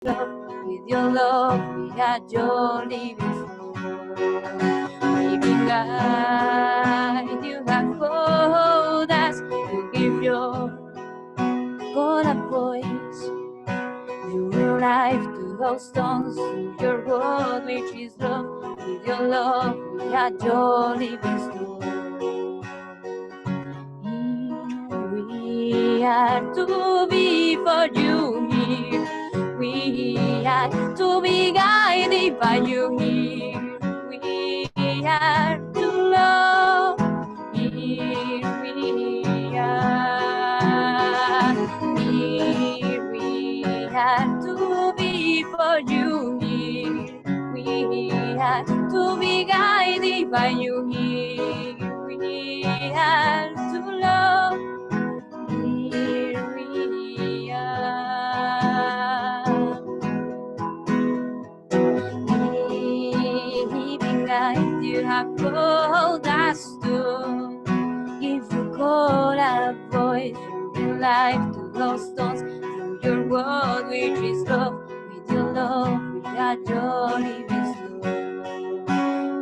love, with your love we are your living soul. Living God, you have called us to give your God a voice. You bring life to those stones, to your word which is love. With your love we are your living soul. Here we are to be for you here. We are to be guided by you here. We are to love. Here we are. Here we are to be for you here. We are to be guided by you here. We are to love. Here we are. Living guide, you have called us to give you call a voice. You bring life to those stones through your word, which is love. With your love, we are your living soul.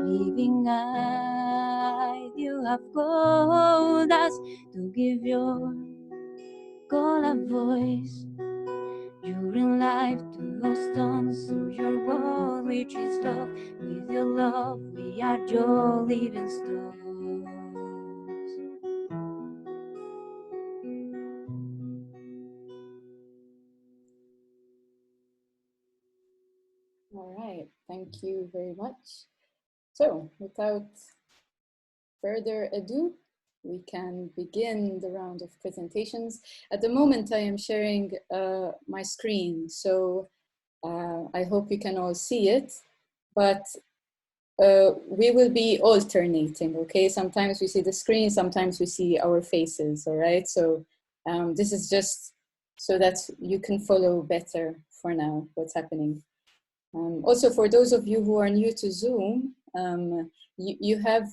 Living guide, you have called us to give your call a voice. You bring life to those stones through your word, which is love. With your love, we are your living stones. All right, thank you very much. So, without further ado, we can begin the round of presentations. At the moment, I am sharing my screen, so I hope you can all see it, but we will be alternating, okay? Sometimes we see the screen, sometimes we see our faces, all right? So this is just so that you can follow better for now what's happening. Also, for those of you who are new to Zoom, you have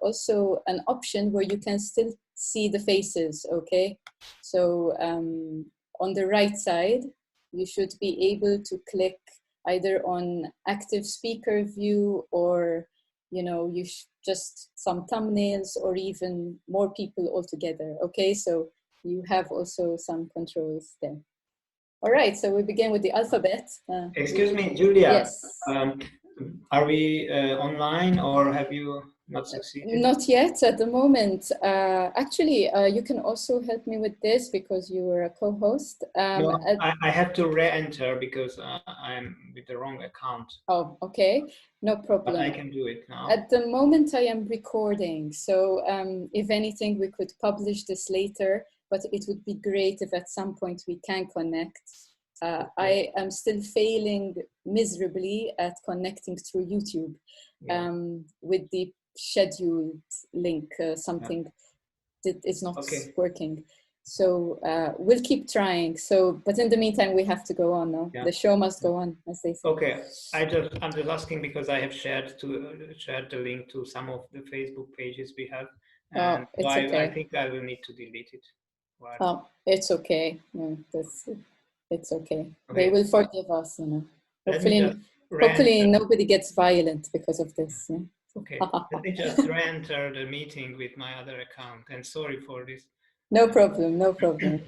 also an option where you can still see the faces, okay? So on the right side, you should be able to click either on active speaker view or, you know, just some thumbnails or even more people altogether, okay? So you have also some controls there. All right, so we begin with the alphabet. Excuse me, Julia. Yes. Are we online or have you not succeeded? Not yet at the moment. Actually, you can also help me with this because you were a co-host. No, I have to re-enter because I'm with the wrong account. Oh, okay. No problem. But I can do it now. At the moment, I am recording. So if anything, we could publish this later, but it would be great if at some point we can connect. I am still failing miserably at connecting through YouTube with the scheduled link, something that is not working. So we'll keep trying. So, but in the meantime, we have to go on now. The show must go on, as they say. Okay, I'm just asking because I have shared the link to some of the Facebook pages we have, and it's so okay. I think I will need to delete it. Right. Oh, it's okay. No, it's okay. They will forgive us, you know. Hopefully nobody gets violent because of this. Yeah? Okay, let me just re-enter the meeting with my other account, and sorry for this. No problem, no problem.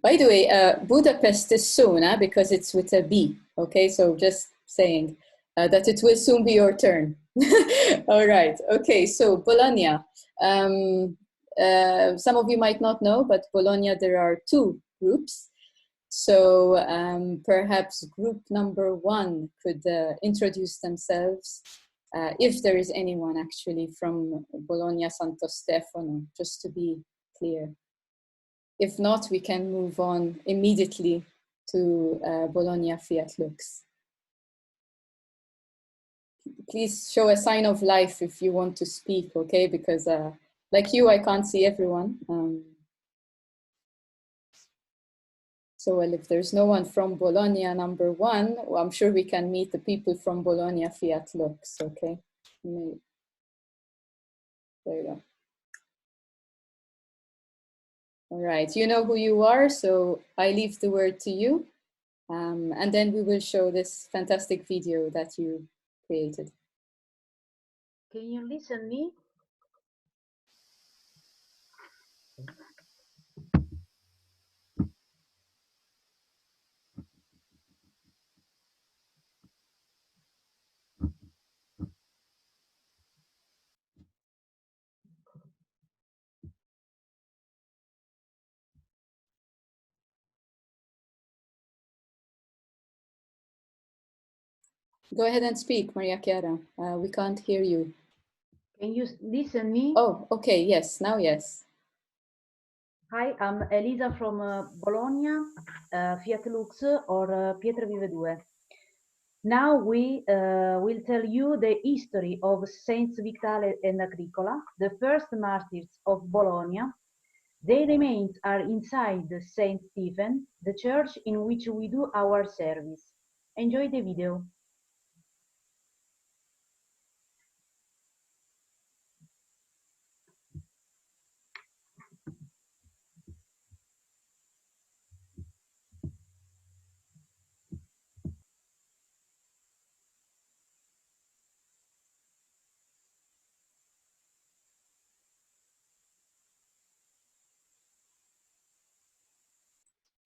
By the way, Budapest is soon, because it's with a B, okay? So just saying that it will soon be your turn. All right, okay, so Bologna. Some of you might not know, but Bologna, there are two groups. So perhaps group number one could introduce themselves, if there is anyone actually from Bologna Santo Stefano, just to be clear. If not, we can move on immediately to Bologna Fiat Lux. Please show a sign of life if you want to speak, okay? Because like you, I can't see everyone. So well, if there's no one from Bologna number one, well, I'm sure we can meet the people from Bologna Fiat Lux, okay? There you go. All right, you know who you are, so I leave the word to you. And then we will show this fantastic video that you created. Can you listen me? Go ahead and speak, Maria Chiara. We can't hear you. Can you listen me? Oh, okay, yes, now yes. Hi, I'm Elisa from Bologna, Fiat Lux or Pietra Vive 2. Now we will tell you the history of Saints Vitale and Agricola, the first martyrs of Bologna. Their remains are inside Saint Stephen, the church in which we do our service. Enjoy the video.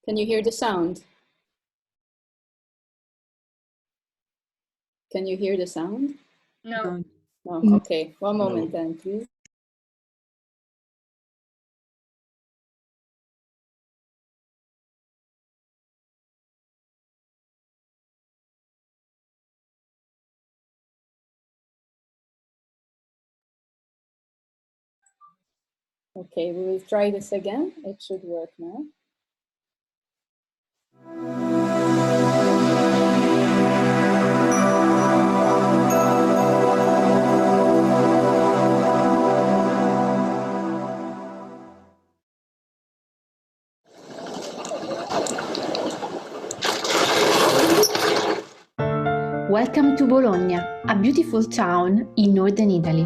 Can you hear the sound? Can you hear the sound? No. No, okay, one moment then, please. Okay, we will try this again. It should work now. Welcome to Bologna, a beautiful town in northern Italy.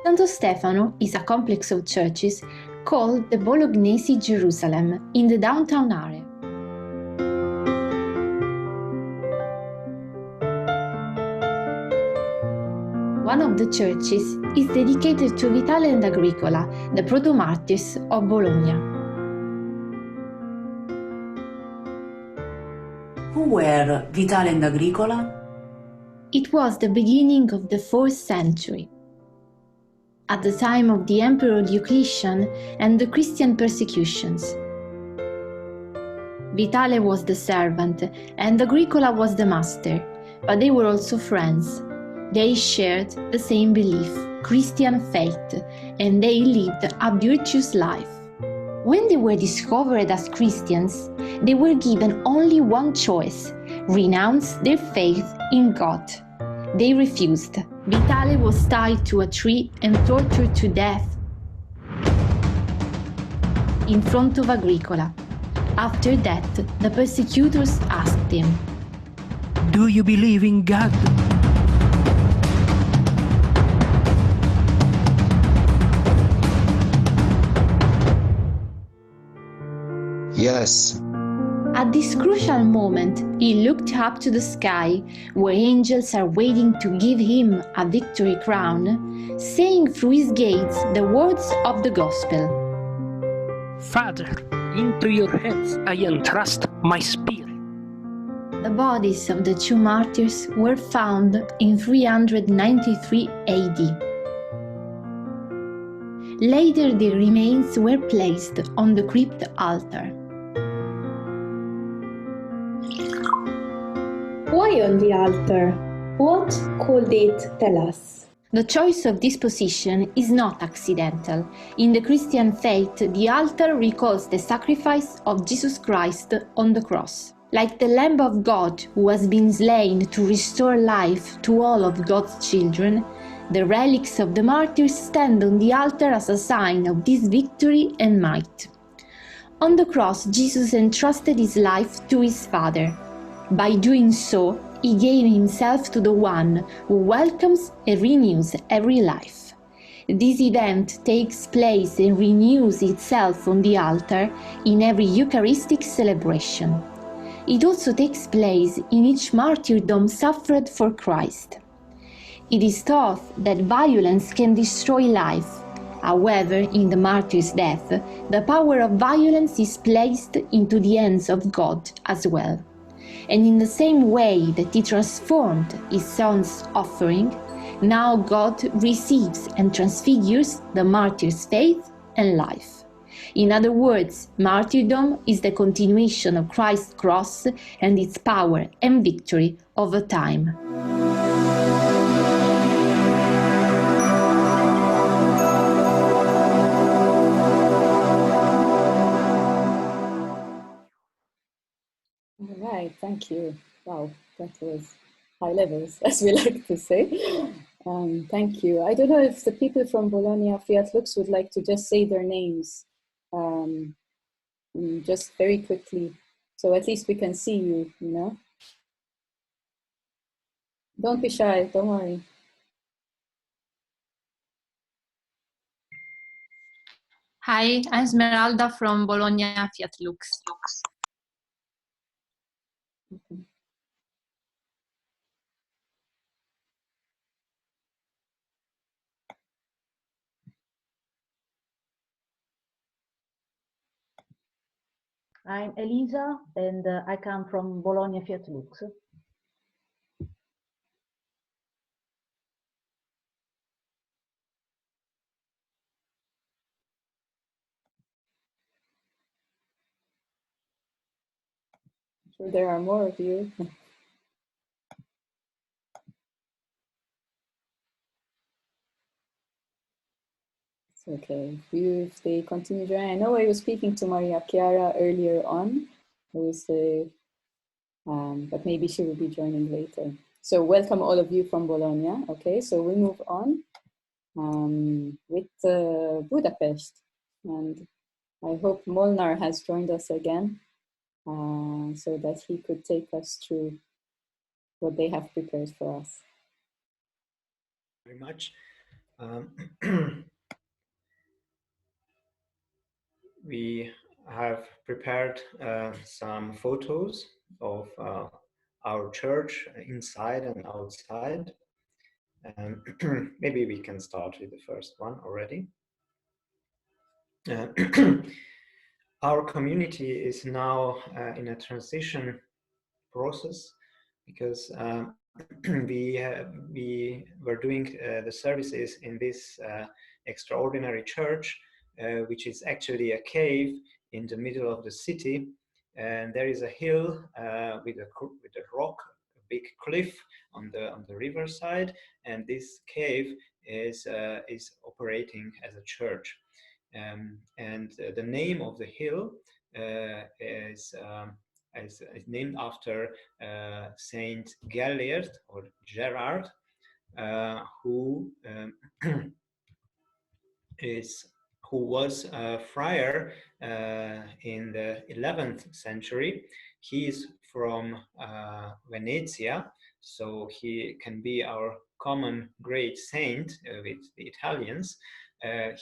Santo Stefano is a complex of churches called the Bolognese Jerusalem in the downtown area. One of the churches is dedicated to Vitale and Agricola, the proto-martyrs of Bologna. Who were Vitale and Agricola? It was the beginning of the 4th century. At the time of the Emperor Diocletian and the Christian persecutions. Vitale was the servant and Agricola was the master, but they were also friends. They shared the same belief, Christian faith, and they lived a virtuous life. When they were discovered as Christians, they were given only one choice: renounce their faith in God. They refused. Vitale was tied to a tree and tortured to death in front of Agricola. After that, the persecutors asked him, "Do you believe in God?" Yes. At this crucial moment, he looked up to the sky, where angels are waiting to give him a victory crown, saying through his gates the words of the gospel. Father, into your hands I entrust my spirit. The bodies of the two martyrs were found in 393 AD. Later, their remains were placed on the crypt altar. Why on the altar? What could it tell us? The choice of this position is not accidental. In the Christian faith, the altar recalls the sacrifice of Jesus Christ on the cross. Like the Lamb of God who has been slain to restore life to all of God's children, the relics of the martyrs stand on the altar as a sign of this victory and might. On the cross, Jesus entrusted his life to his Father. By doing so, he gave himself to the one who welcomes and renews every life. This event takes place and renews itself on the altar in every Eucharistic celebration. It also takes place in each martyrdom suffered for Christ. It is taught that violence can destroy life. However, in the martyr's death, the power of violence is placed into the hands of God as well. And in the same way that He transformed His Son's offering, now God receives and transfigures the martyr's faith and life. In other words, martyrdom is the continuation of Christ's cross and its power and victory over time. All right, thank you. Wow, that was high levels, as we like to say. Thank you. I don't know if the people from Bologna Fiat Lux would like to just say their names just very quickly, so at least we can see you, you know? Don't be shy, don't worry. Hi, I'm Esmeralda from Bologna Fiat Lux. Okay. I'm Elisa, and I come from Bologna Fiat Lux. I'm sure there are more of you. It's okay. If they continue joining, I know I was speaking to Maria Chiara earlier on. But maybe she will be joining later. So welcome all of you from Bologna. Okay, so we move on with Budapest. And I hope Molnar has joined us again so that he could take us through what they have prepared for us. Very much. We have prepared some photos of our church inside and outside. Maybe we can start with the first one already. Our community is now in a transition process because we were doing the services in this extraordinary church, which is actually a cave in the middle of the city, and there is a hill with a rock, a big cliff on the riverside, and this cave is operating as a church. And the name of the hill is named after Saint Gellert or Gerard, who was a friar in the 11th century. He is from Venezia, so he can be our common great saint with the Italians.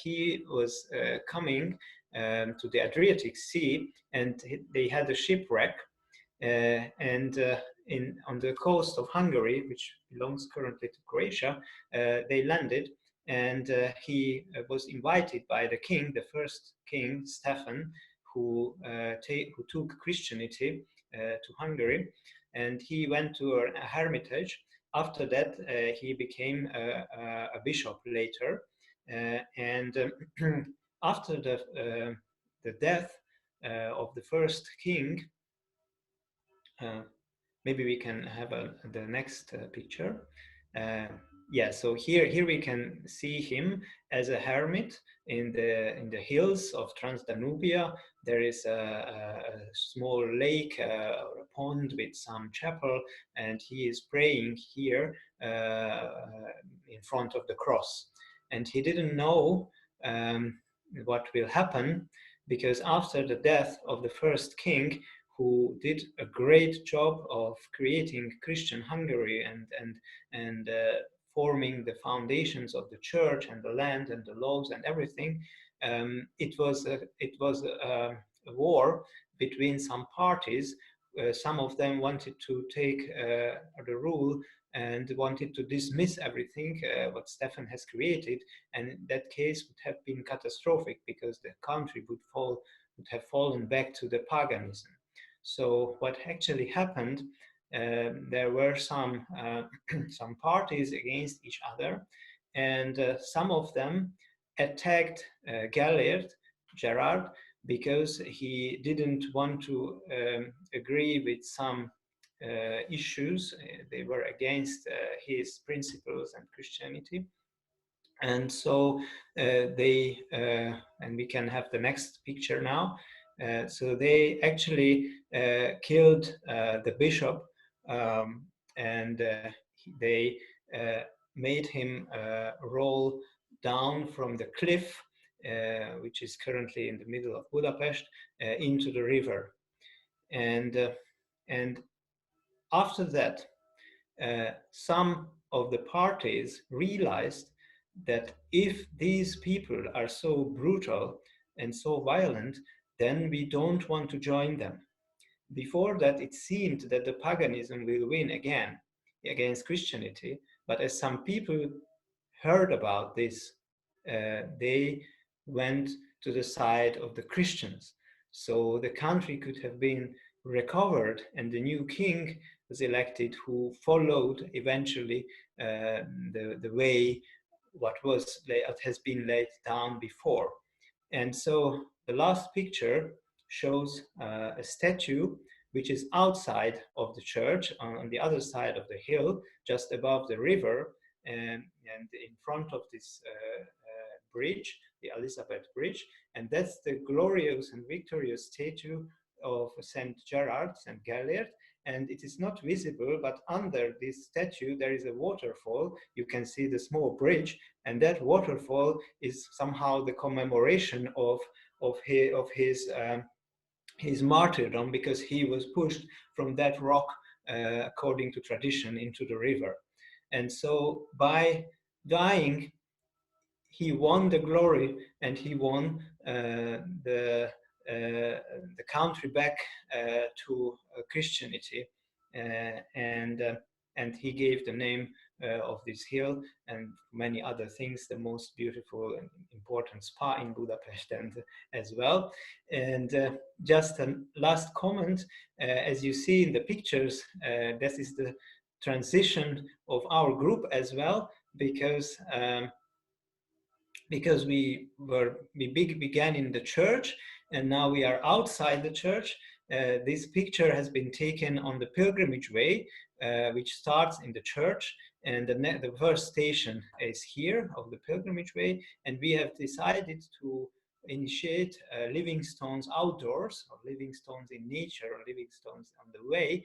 He was coming to the Adriatic Sea, and they had a shipwreck, and on the coast of Hungary, which belongs currently to Croatia, they landed, and he was invited by the king, the first king, Stephen, who took Christianity to Hungary, and he went to a hermitage. After that, he became a bishop later, and after the death of the first king, maybe we can have the next picture. Yeah, so here we can see him as a hermit in the hills of Transdanubia. There is a small lake or a pond with some chapel, and he is praying here in front of the cross. And he didn't know what will happen, because after the death of the first king, who did a great job of creating Christian Hungary and forming the foundations of the church and the land and the laws and everything, it was a war between some parties some of them wanted to take the rule and wanted to dismiss everything what Stefan has created, and in that case would have been catastrophic because the country would have fallen back to the paganism. So what actually happened, there were some some parties against each other, and some of them attacked Gerard, because he didn't want to agree with some issues. They were against his principles and Christianity. And so and we can have the next picture now. So they actually killed the bishop, and they made him roll down from the cliff, which is currently in the middle of Budapest, into the river. And after that, some of the parties realized that if these people are so brutal and so violent, then we don't want to join them. Before that, it seemed that the paganism will win again against Christianity, but as some people heard about this, they went to the side of the Christians. So the country could have been recovered, and the new king was elected, who followed eventually the way what has been laid down before. And so the last picture shows a statue which is outside of the church, on the other side of the hill, just above the river, and in front of this bridge, the Elizabeth Bridge, and that's the glorious and victorious statue of Saint Gerard, Saint Gellert, and it is not visible, but under this statue there is a waterfall. You can see the small bridge, and that waterfall is somehow the commemoration of his martyrdom, because he was pushed from that rock, according to tradition, into the river. And so by dying, he won the glory, and he won the country back to Christianity, and he gave the name of this hill and many other things, the most beautiful and important spa in Budapest, and as well. And just a last comment, as you see in the pictures, this is the transition of our group as well, because we began in the church, and now we are outside the church. This picture has been taken on the pilgrimage way, which starts in the church, and the first station is here of the pilgrimage way, and we have decided to initiate living stones outdoors, or living stones in nature, or living stones on the way,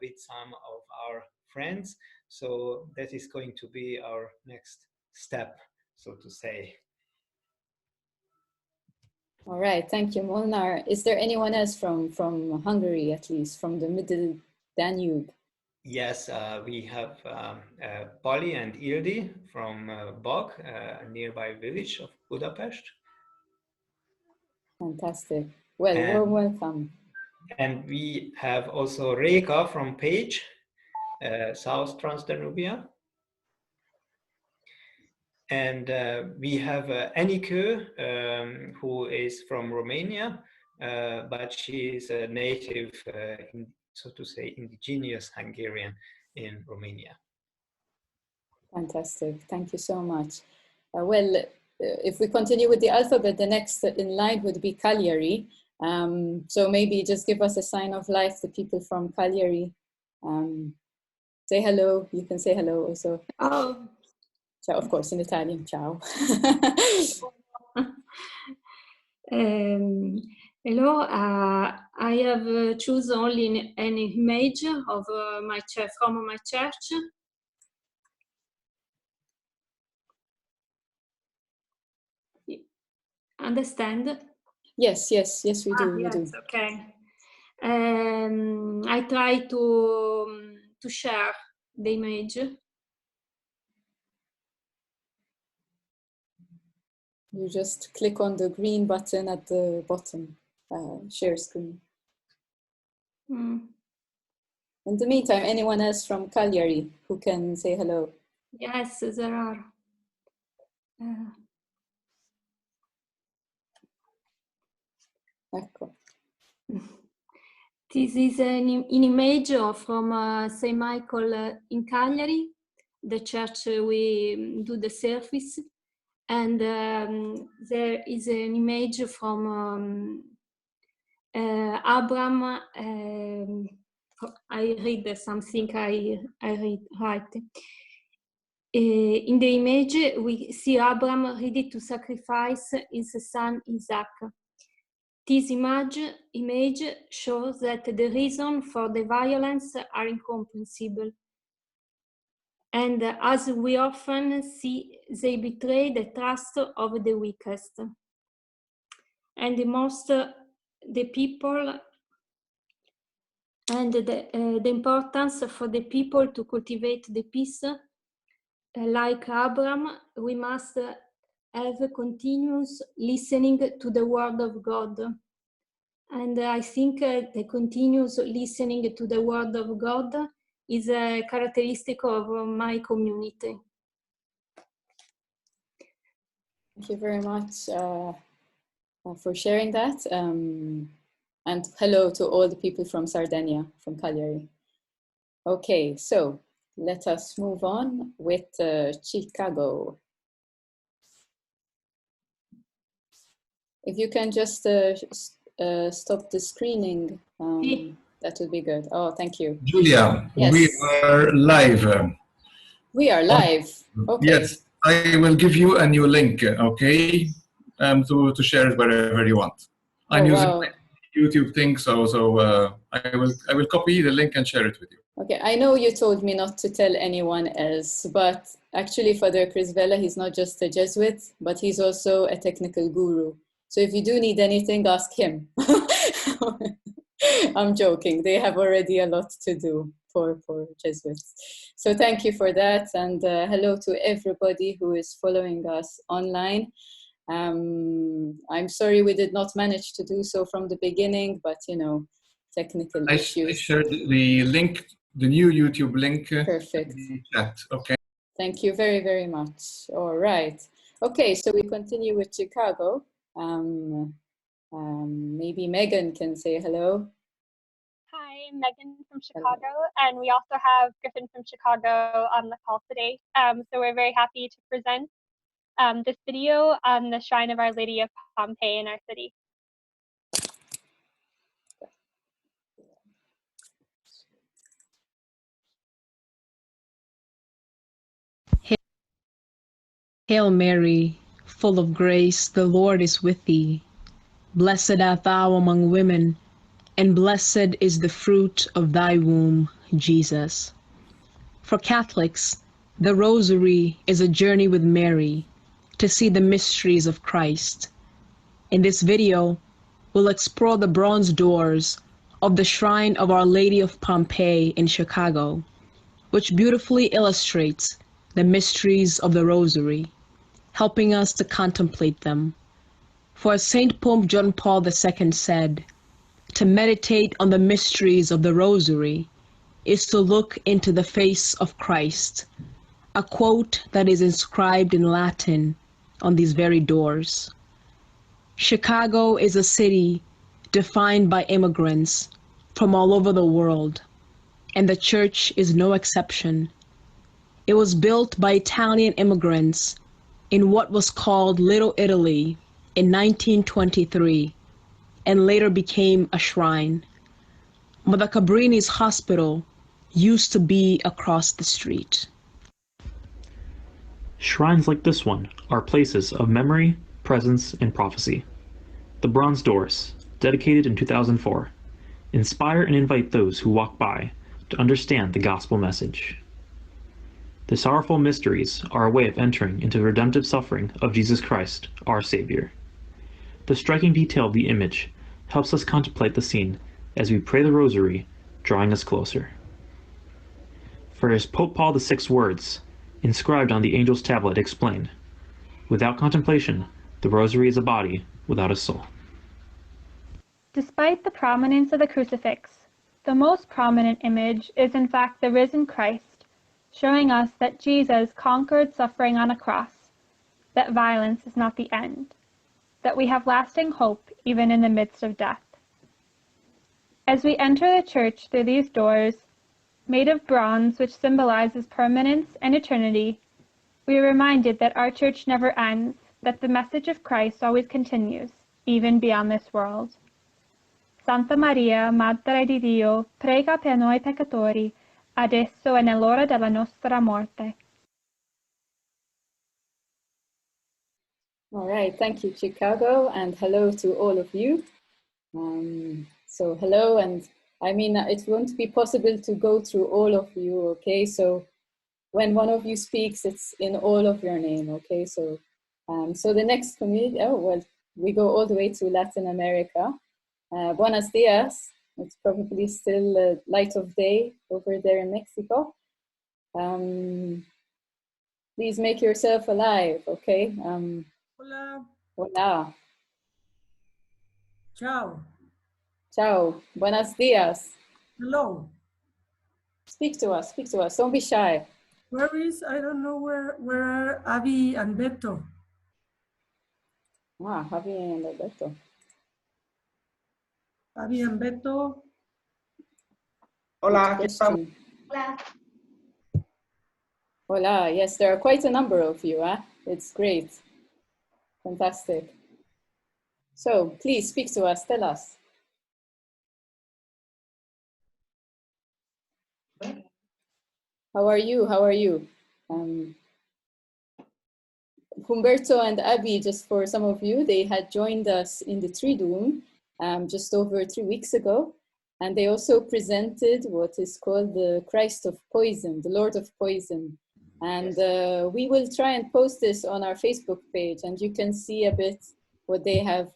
with some of our friends. So that is going to be our next step, so to say. All right, thank you, Molnar. Is there anyone else from Hungary, at least from the Middle Danube? Yes, we have Pali and Ildi from Bog, a nearby village of Budapest. Fantastic. Well, warm welcome. And we have also Reka from Page, South Transdanubia. And we have Anike, who is from Romania, but she is a native, so to say, indigenous Hungarian in Romania. Fantastic. Thank you so much. If we continue with the alphabet, the next in line would be Cagliari. So maybe just give us a sign of life, the people from Cagliari. Say hello. You can say hello also. Oh. So, of course, in Italian, ciao. Hello, I have chosen only an image of my church, from my church. Understand? Yes, we do. Yes, we do. Okay. I try to share the image. You just click on the green button at the bottom, share screen. In the meantime, anyone else from Cagliari who can say hello? Yes, there are. Ecco. This is an image from St. Michael in Cagliari, the church we do the service. And there is an image from Abraham. I read something I read right. In the image, we see Abraham ready to sacrifice his son Isaac. This image shows that the reason for the violence are incomprehensible. And as we often see, they betray the trust of the weakest. And the people, and the importance for the people to cultivate the peace, like Abraham, we must have continuous listening to the word of God. And I think the continuous listening to the word of God is a characteristic of my community. Thank you very much for sharing that. And hello to all the people from Sardinia, from Cagliari. Okay, so let us move on with Chicago. If you can just stop the screening, that would be good. Oh, thank you. Julia, yes. We are live. We are live. Okay. Yes, I will give you a new link, okay, to share it wherever you want. I'm using my YouTube thing, so I will copy the link and share it with you. Okay, I know you told me not to tell anyone else, but actually Father Chris Vella, he's not just a Jesuit, but he's also a technical guru. So if you do need anything, ask him. I'm joking. They have already a lot to do for Jesuits. So thank you for that. And hello to everybody who is following us online. I'm sorry we did not manage to do so from the beginning, but you know, technical issues. I shared the link, the new YouTube link. Perfect. In the chat. Okay. Thank you very, very much. All right. Okay, so we continue with Chicago. Maybe Megan can say hello. Hi, Megan from Chicago, and we also have Griffin from Chicago on the call today. So we're very happy to present this video on the Shrine of Our Lady of Pompeii in our city. Hail Mary, full of grace, the Lord is with thee. Blessed art thou among women, and blessed is the fruit of thy womb, Jesus. For Catholics, the Rosary is a journey with Mary to see the mysteries of Christ. In this video, we'll explore the bronze doors of the Shrine of Our Lady of Pompeii in Chicago, which beautifully illustrates the mysteries of the Rosary, helping us to contemplate them. For as St. Pope John Paul II said, to meditate on the mysteries of the Rosary is to look into the face of Christ, a quote that is inscribed in Latin on these very doors. Chicago is a city defined by immigrants from all over the world, and the church is no exception. It was built by Italian immigrants in what was called Little Italy in 1923, and later became a shrine. Mother Cabrini's hospital used to be across the street. Shrines like this one are places of memory, presence, and prophecy. The bronze doors, dedicated in 2004, inspire and invite those who walk by to understand the gospel message. The sorrowful mysteries are a way of entering into the redemptive suffering of Jesus Christ, our Savior. The striking detail of the image helps us contemplate the scene as we pray the Rosary, drawing us closer. For as Pope Paul VI's words, inscribed on the angel's tablet, explain, without contemplation, the Rosary is a body without a soul. Despite the prominence of the crucifix, The most prominent image is in fact the risen Christ, showing us that Jesus conquered suffering on a cross, that violence is not the end, that we have lasting hope even in the midst of death. As we enter the church through these doors, made of bronze which symbolizes permanence and eternity, we are reminded that our church never ends, that the message of Christ always continues, even beyond this world. Santa Maria, Madre di Dio, prega per noi peccatori, adesso e nell'ora della nostra morte. All right, thank you, Chicago, and hello to all of you. So hello, and I mean, it won't be possible to go through all of you, okay? So when one of you speaks, it's in all of your name, okay? So, so the next community, oh, well, we go all the way to Latin America. Buenos dias. It's probably still light of day over there in Mexico. Please make yourself alive, okay? Hola. Hola. Ciao. Ciao. Buenos dias. Hello. Speak to us. Speak to us. Don't be shy. Where is, I don't know where are Abby and Beto? Ah, Abby and Beto. Abby and Beto. Hola, question. Hola. Hola. Yes, there are quite a number of you. It's great. Fantastic. So please speak to us. Tell us. How are you? How are you? Humberto and Abby, just for some of you, they had joined us in the Triduum just over 3 weeks ago. And they also presented what is called the Christ of Poison, the Lord of Poison. And we will try and post this on our Facebook page, and you can see a bit what they have,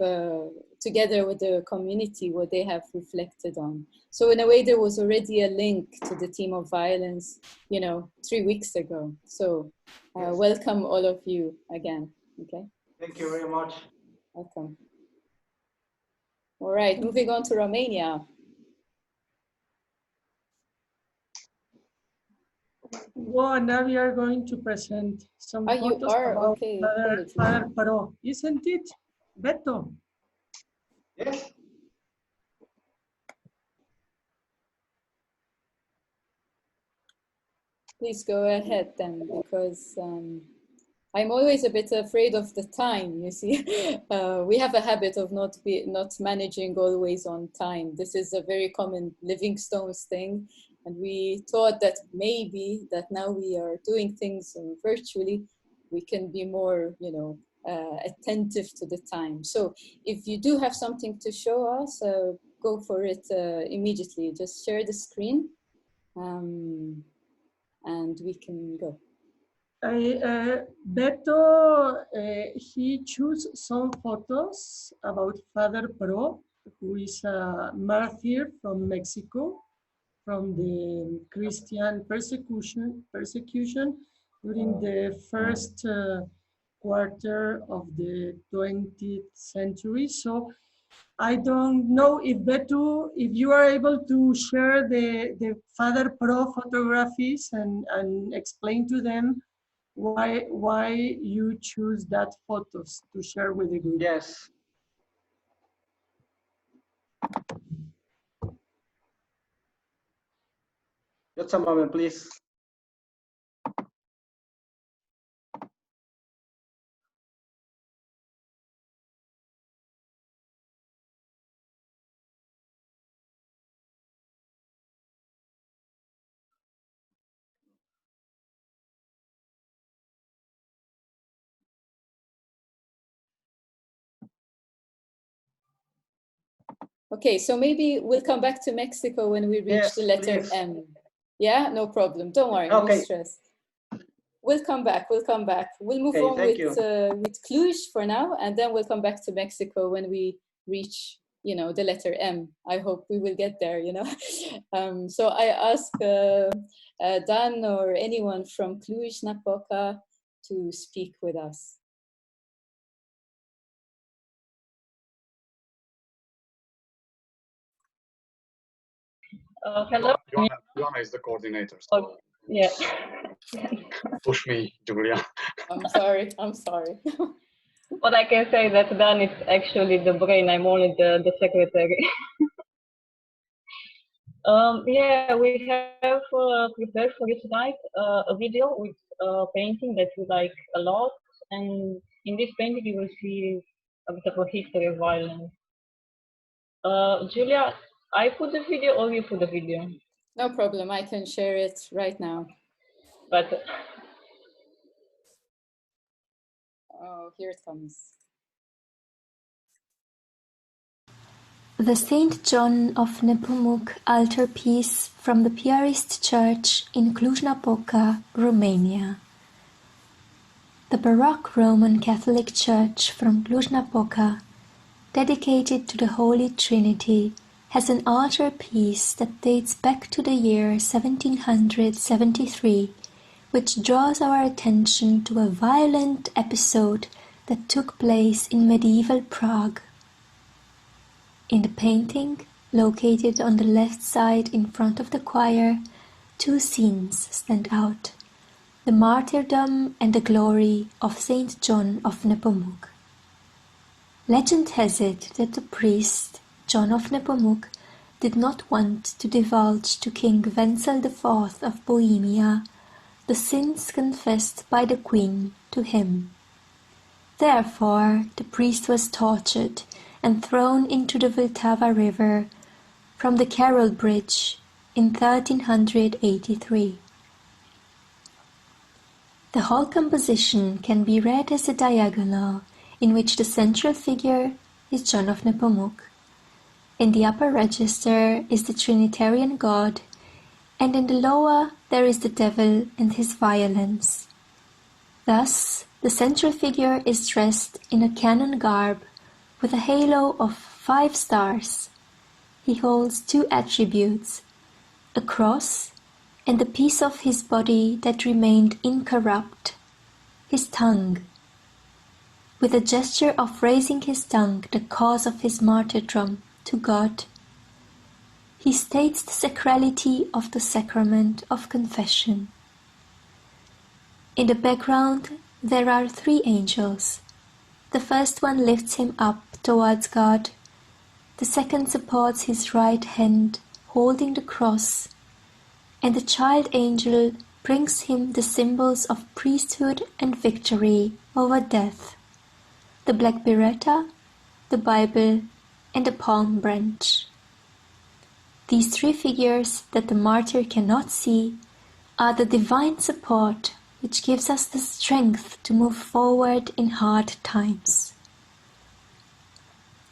together with the community, what they have reflected on. So in a way, there was already a link to the theme of violence, 3 weeks ago. So welcome all of you again, okay? Thank you very much. Welcome. All right, moving on to Romania. Well, now we are going to present some photos about okay. Father Paro, isn't it, Beto? Yes. Please go ahead then, because I'm always a bit afraid of the time, you see. We have a habit of not managing always on time. This is a very common Livingstone's thing. And we thought that maybe that now we are doing things virtually, we can be more, attentive to the time. So if you do have something to show us, go for it immediately. Just share the screen and we can go. Beto, he chose some photos about Father Pro, who is a martyr from Mexico, from the Christian persecution during the first quarter of the 20th century. So I don't know if Beto, if you are able to share the Father Pro photographies and explain to them why you choose that photos to share with the group. Yes. Just a moment, please. Okay, so maybe we'll come back to Mexico when we reach the letter please. M. Yeah, no problem. Don't worry, no stress. We'll come back. We'll come back. We'll move on with Cluj for now, and then we'll come back to Mexico when we reach, the letter M. I hope we will get there, So I ask Dan or anyone from Cluj-Napoca to speak with us. Hello. Joanna is the coordinator. So Yeah. push me, Julia. I'm sorry. What I can say that Dan is actually the brain. I'm only the secretary. Yeah, we have prepared for this night a video with a painting that we like a lot, and in this painting you will see a bit of a history of violence. Julia, I put the video or you put the video? No problem. I can share it right now. But oh, here it comes. The St. John of Nepomuk altarpiece from the Piarist Church in Cluj-Napoca, Romania. The Baroque Roman Catholic Church from Cluj-Napoca, dedicated to the Holy Trinity, has an altarpiece that dates back to the year 1773, which draws our attention to a violent episode that took place in medieval Prague. In the painting, located on the left side in front of the choir, two scenes stand out: the martyrdom and the glory of Saint John of Nepomuk. Legend has it that the priest, John of Nepomuk, did not want to divulge to King Wenzel IV of Bohemia the sins confessed by the queen to him. Therefore, the priest was tortured and thrown into the Vltava River from the Carroll Bridge in 1383. The whole composition can be read as a diagonal in which the central figure is John of Nepomuk. In the upper register is the Trinitarian God, and in the lower there is the devil and his violence. Thus, the central figure is dressed in a canon garb with a halo of 5 stars. He holds 2 attributes, a cross and the piece of his body that remained incorrupt, his tongue. With a gesture of raising his tongue, the cause of his martyrdom, to God, he states the sacrality of the sacrament of confession. In the background there are 3 angels. The first one lifts him up towards God, the second supports his right hand holding the cross, and the child angel brings him the symbols of priesthood and victory over death: the black biretta, the Bible, and the palm branch. These 3 figures that the martyr cannot see are the divine support which gives us the strength to move forward in hard times.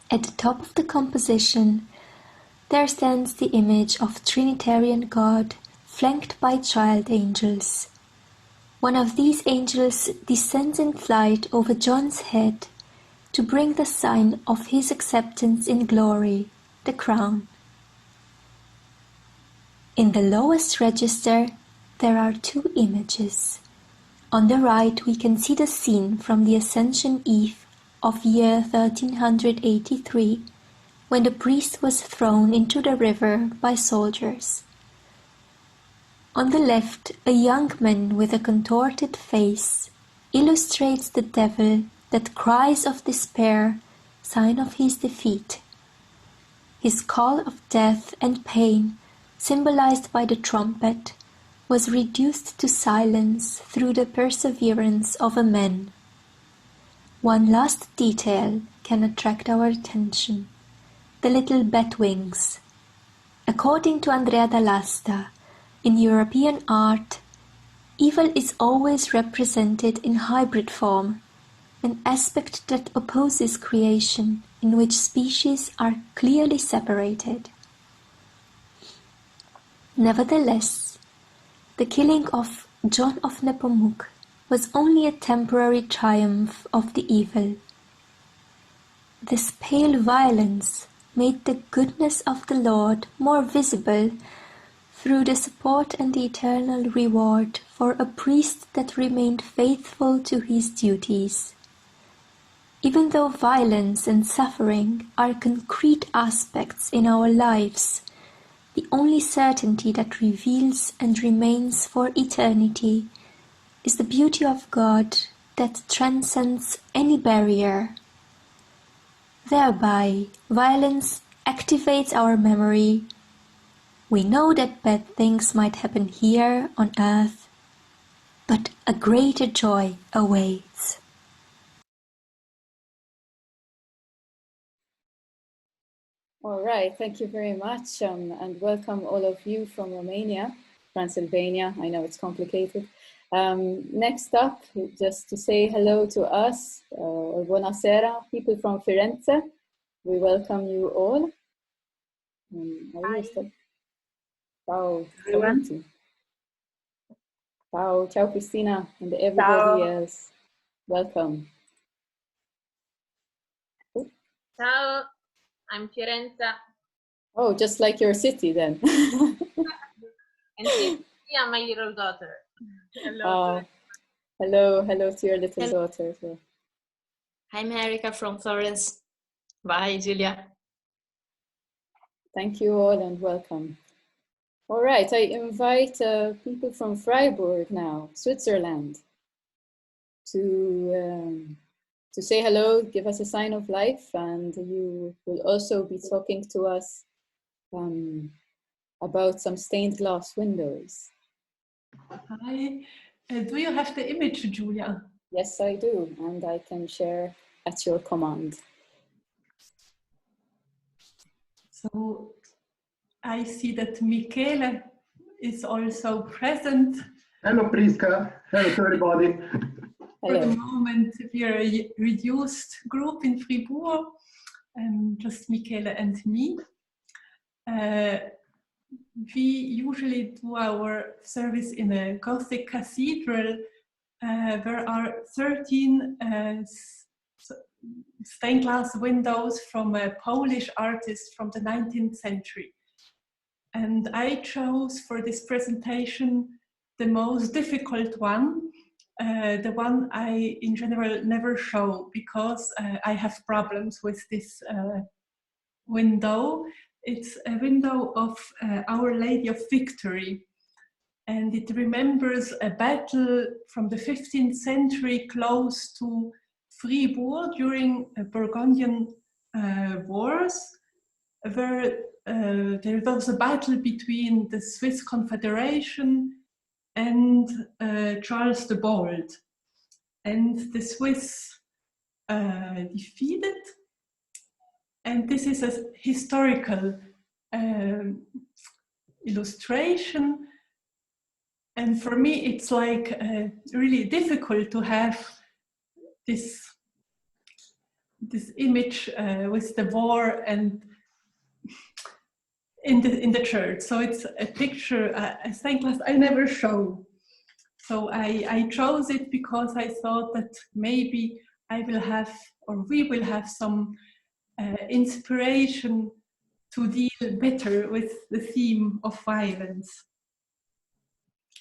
At the top of the composition there stands the image of Trinitarian God flanked by child angels. One of these angels descends in flight over John's head to bring the sign of his acceptance in glory, the crown. In the lowest register there are 2 images. On the right we can see the scene from the Ascension Eve of year 1383, when the priest was thrown into the river by soldiers. On the left, a young man with a contorted face illustrates the devil that cries of despair, sign of his defeat. His call of death and pain, symbolized by the trumpet, was reduced to silence through the perseverance of a man. One last detail can attract our attention: the little bat wings. According to Andrea Dall'Asta, in European art, evil is always represented in hybrid form, an aspect that opposes creation, in which species are clearly separated. Nevertheless, the killing of John of Nepomuk was only a temporary triumph of the evil. This pale violence made the goodness of the Lord more visible through the support and the eternal reward for a priest that remained faithful to his duties. Even though violence and suffering are concrete aspects in our lives, The only certainty that reveals and remains for eternity is the beauty of God that transcends any barrier. Thereby, violence activates our memory. We know that bad things might happen here on earth, but a greater joy awaits. All right, thank you very much, and welcome all of you from Romania, Transylvania. I know it's complicated. Next up, just to say hello to us, buonasera, people from Firenze. We welcome you all. Ciao, saluti. Ciao, ciao Cristina, and everybody else. Welcome. Ciao, I'm Firenze. Oh, just like your city then. And Cecilia, my little daughter. Hello. Hello to your little daughter as well. I'm Erika from Florence. Bye, Julia. Thank you all and welcome. All right, I invite people from Freiburg now, Switzerland, to say hello, give us a sign of life, and you will also be talking to us about some stained glass windows. Hi, do you have the image, Julia? Yes, I do, and I can share at your command. So I see that Michele is also present. Hello, Priska. Hello to everybody. For the moment, we are a reduced group in Fribourg, just Michele and me. We usually do our service in a Gothic cathedral. There are 13 stained glass windows from a Polish artist from the 19th century. And I chose for this presentation the most difficult one, the one I in general never show because I have problems with this window. It's a window of Our Lady of Victory, and it remembers a battle from the 15th century close to Fribourg during Burgundian wars, where there was a battle between the Swiss Confederation and Charles the Bold. And the Swiss defeated. And this is a historical illustration. And for me, it's like really difficult to have this image with the war and in the church. So it's a picture, a stained glass I never show. So I chose it because I thought that maybe I will have, or we will have some inspiration to deal better with the theme of violence.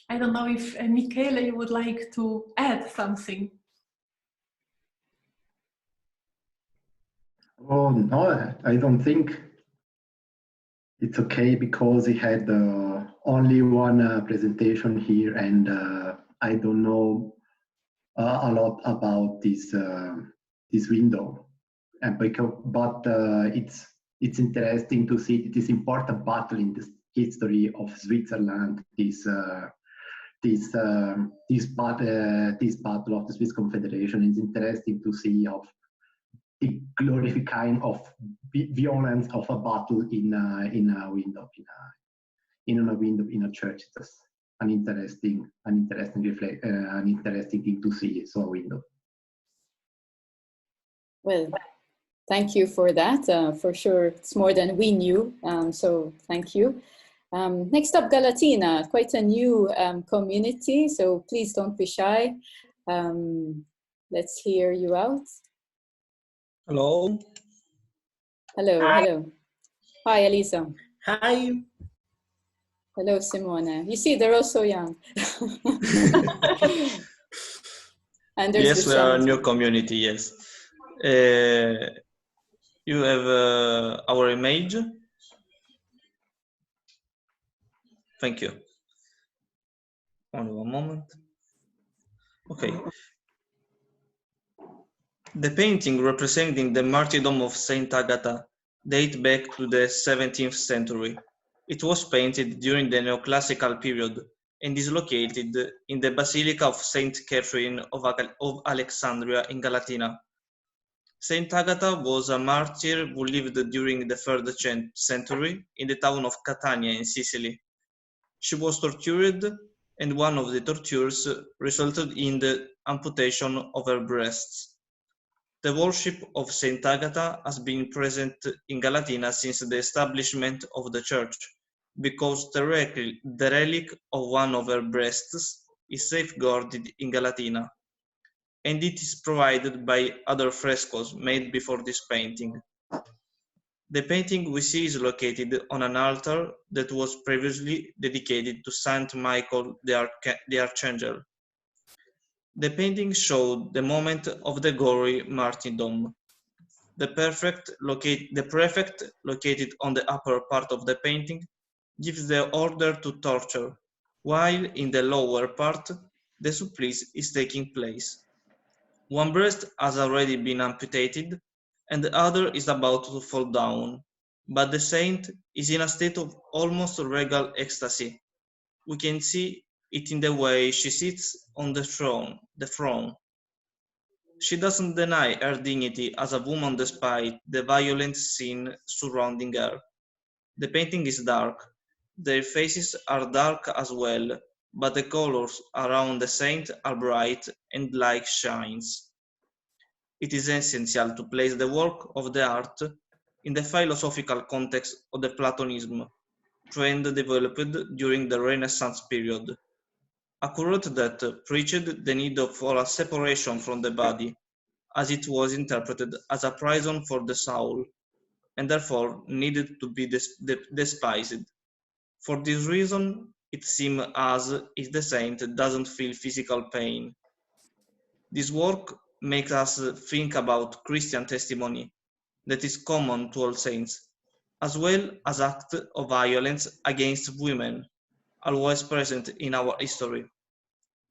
I don't know if Michele, you would like to add something. Oh, no, I don't think it's okay because he had only one presentation here, and I don't know a lot about this window. And but it's interesting to see this important battle in the history of Switzerland. This battle of the Swiss Confederation is interesting to see of the glorifying of violence of a battle in a window in a church. It's an interesting thing to see. So a window. Well, thank you for that. For sure, it's more than we knew. So thank you. Next up, Galatina, quite a new community. So please don't be shy. Let's hear you out. Hello. Hello, Hi. hello. Hi, Elisa. Hi. Hello, Simone. You see, they're all so young. And there's Yes, we are a Vicente. new community, yes. You have our image? Thank you. Only one moment. Okay. The painting representing the martyrdom of Saint Agatha dates back to the 17th century. It was painted during the neoclassical period and is located in the Basilica of Saint Catherine of Alexandria in Galatina. Saint Agatha was a martyr who lived during the 3rd century in the town of Catania in Sicily. She was tortured, and one of the tortures resulted in the amputation of her breasts. The worship of Saint Agatha has been present in Galatina since the establishment of the church, because the relic of one of her breasts is safeguarded in Galatina, and it is provided by other frescoes made before this painting. The painting we see is located on an altar that was previously dedicated to Saint Michael the Archangel. The painting showed the moment of the gory martyrdom. The prefect located on the upper part of the painting gives the order to torture, while in the lower part, the supplice is taking place. One breast has already been amputated, and the other is about to fall down, but the saint is in a state of almost regal ecstasy. We can see it in the way she sits on the throne. She doesn't deny her dignity as a woman despite the violent scene surrounding her. The painting is dark. Their faces are dark as well, but the colors around the saint are bright and like shines. It is essential to place the work of the art in the philosophical context of the Platonism trend developed during the Renaissance period, a current that preached the need for a separation from the body, as it was interpreted as a prison for the soul, and therefore needed to be despised. For this reason, it seems as if the saint doesn't feel physical pain. This work makes us think about Christian testimony that is common to all saints, as well as acts of violence against women, always present in our history.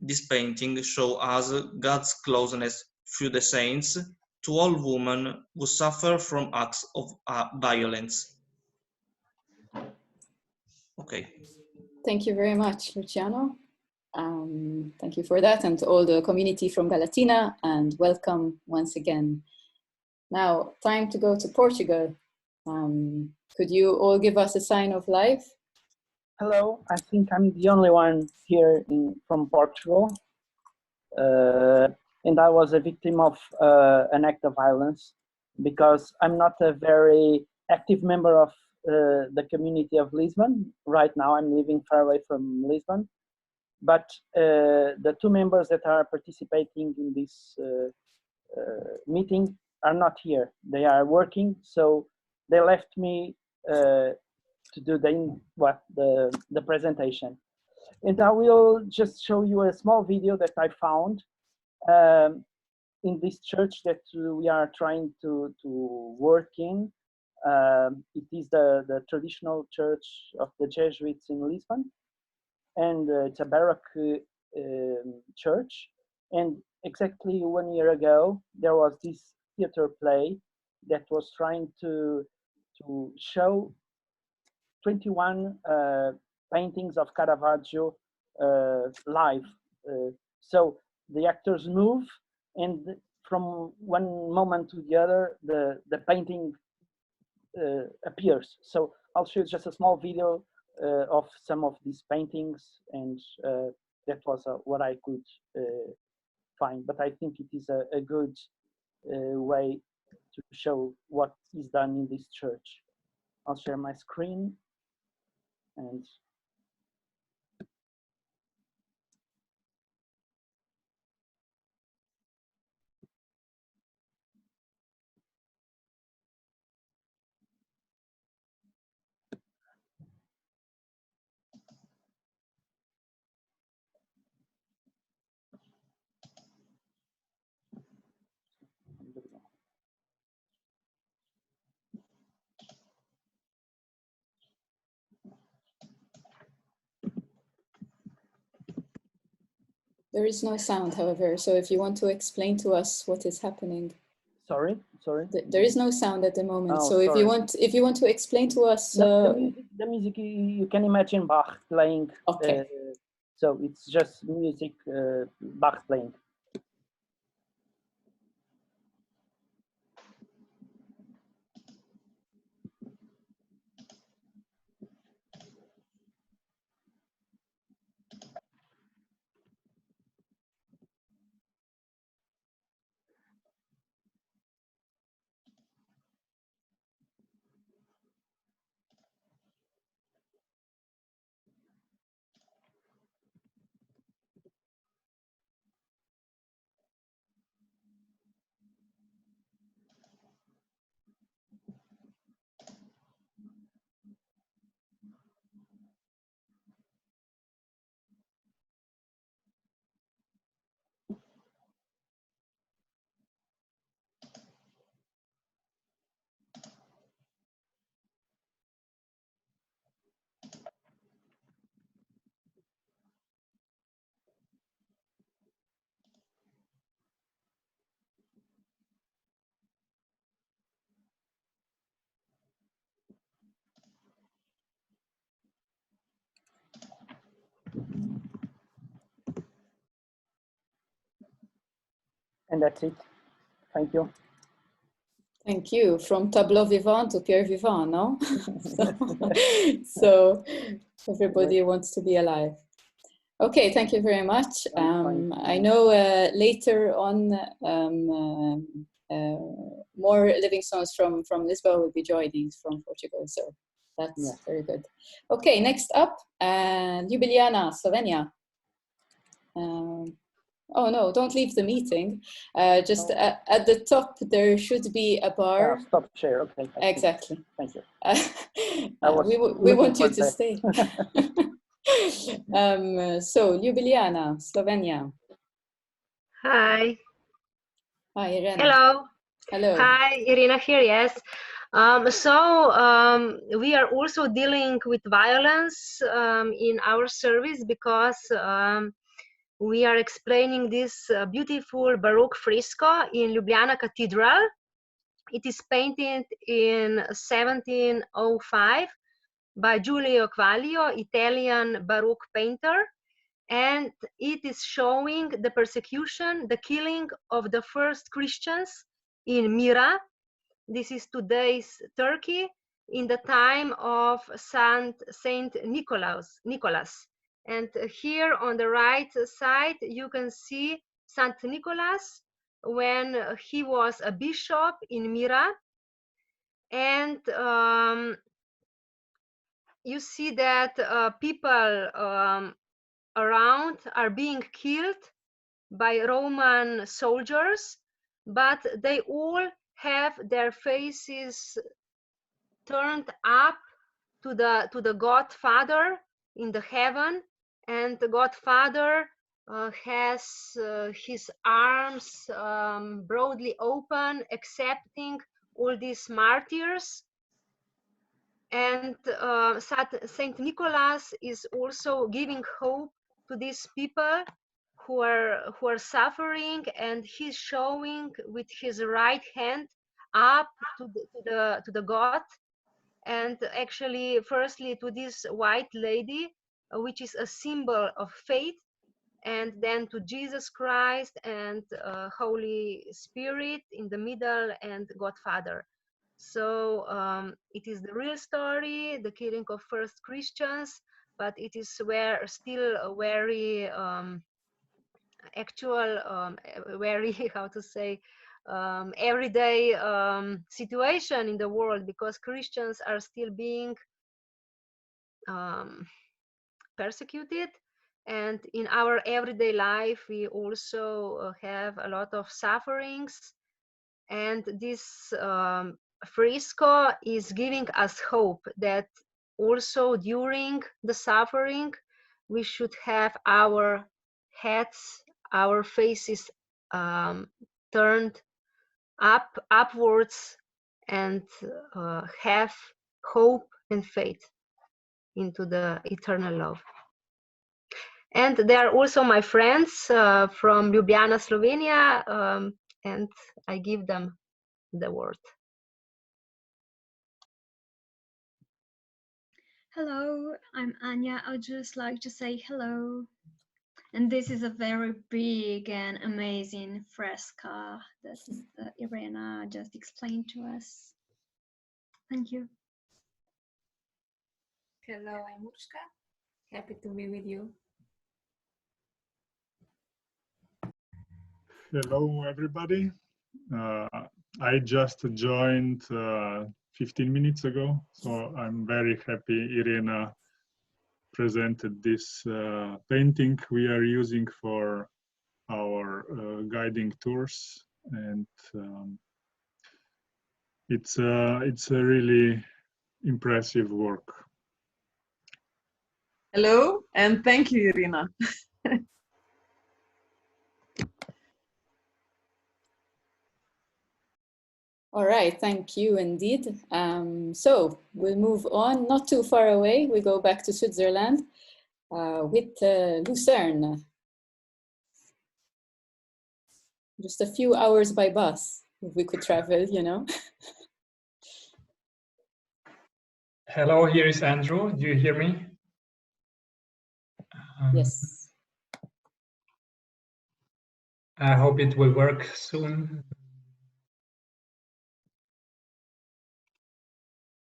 This painting shows us God's closeness through the saints to all women who suffer from acts of violence. Okay. Thank you very much, Luciano. Thank you for that, and to all the community from Galatina, and welcome once again. Now, time to go to Portugal. Could you all give us a sign of life? Hello, I think I'm the only one here from Portugal. And I was a victim of an act of violence because I'm not a very active member of the community of Lisbon. Right now I'm living far away from Lisbon. But the two members that are participating in this meeting are not here. They are working, so they left me to do the presentation. And I will just show you a small video that I found in this church that we are trying to work in. It is the traditional church of the Jesuits in Lisbon, and it's a Baroque church. And exactly 1 year ago, there was this theater play that was trying to show 21 paintings of Caravaggio live. So the actors move, and from one moment to the other, the painting appears. So I'll show you just a small video of some of these paintings, and that was what I could find. But I think it is a good way to show what is done in this church. I'll share my screen. And There is no sound, however, so if you want to explain to us what is happening. Sorry. There is no sound at the moment, Oh, so if sorry. you want to explain to us. No, the music you can imagine Bach playing. Okay. So it's just music, Bach playing. And that's it. Thank you. Thank you. From tableau vivant to Pierre vivant, no? So everybody wants to be alive. Okay, thank you very much. I know later on more living stones from Lisboa will be joining from Portugal, so that's very good. Okay, next up, Ljubljana, Slovenia. Oh no, don't leave the meeting. Just at the top, there should be a bar. Stop share, okay. Exactly. Thank you. We want you to stay. So, Ljubljana, Slovenia. Hi. Hi, Irena. Hello. Hello. Hi, Irina here, yes. We are also dealing with violence in our service because we are explaining this beautiful Baroque fresco in Ljubljana Cathedral. It is painted in 1705 by Giulio Quaglio, Italian Baroque painter, and it is showing the persecution, the killing of the first Christians in Myra. This is today's Turkey, in the time of Saint Nicholas. And here on the right side, you can see Saint Nicholas when he was a bishop in Myra. And you see that people around are being killed by Roman soldiers, but they all have their faces turned up to the Godfather in the heaven, and the Godfather has his arms broadly open, accepting all these martyrs. And Saint Nicholas is also giving hope to these people who are suffering, and he's showing with his right hand up to the God. And actually, firstly, to this white lady, which is a symbol of faith, and then to Jesus Christ and Holy Spirit in the middle, and Godfather. So it is the real story, the killing of first Christians, but it is still a very actual, very, how to say, everyday situation in the world, because Christians are still being persecuted. And in our everyday life, we also have a lot of sufferings. And this fresco is giving us hope that also during the suffering, we should have our heads, our faces turned upwards, and have hope and faith into the eternal love. And they are also my friends from Ljubljana, Slovenia, and I give them the word. Hello, I'm Anya. I'd just like to say hello. And this is a very big and amazing fresco that Irena just explained to us. Thank you. Hello, I'm Urshka. Happy to be with you. Hello, everybody. I just joined 15 minutes ago, so I'm very happy Irena presented this painting we are using for our guiding tours, and it's a really impressive work. Hello, and thank you, Irina. All right, thank you indeed. So we'll move on, not too far away. We go back to Switzerland with Lucerne. Just a few hours by bus, if we could travel, you know. Hello, here is Andrew. Do you hear me? Yes. I hope it will work soon.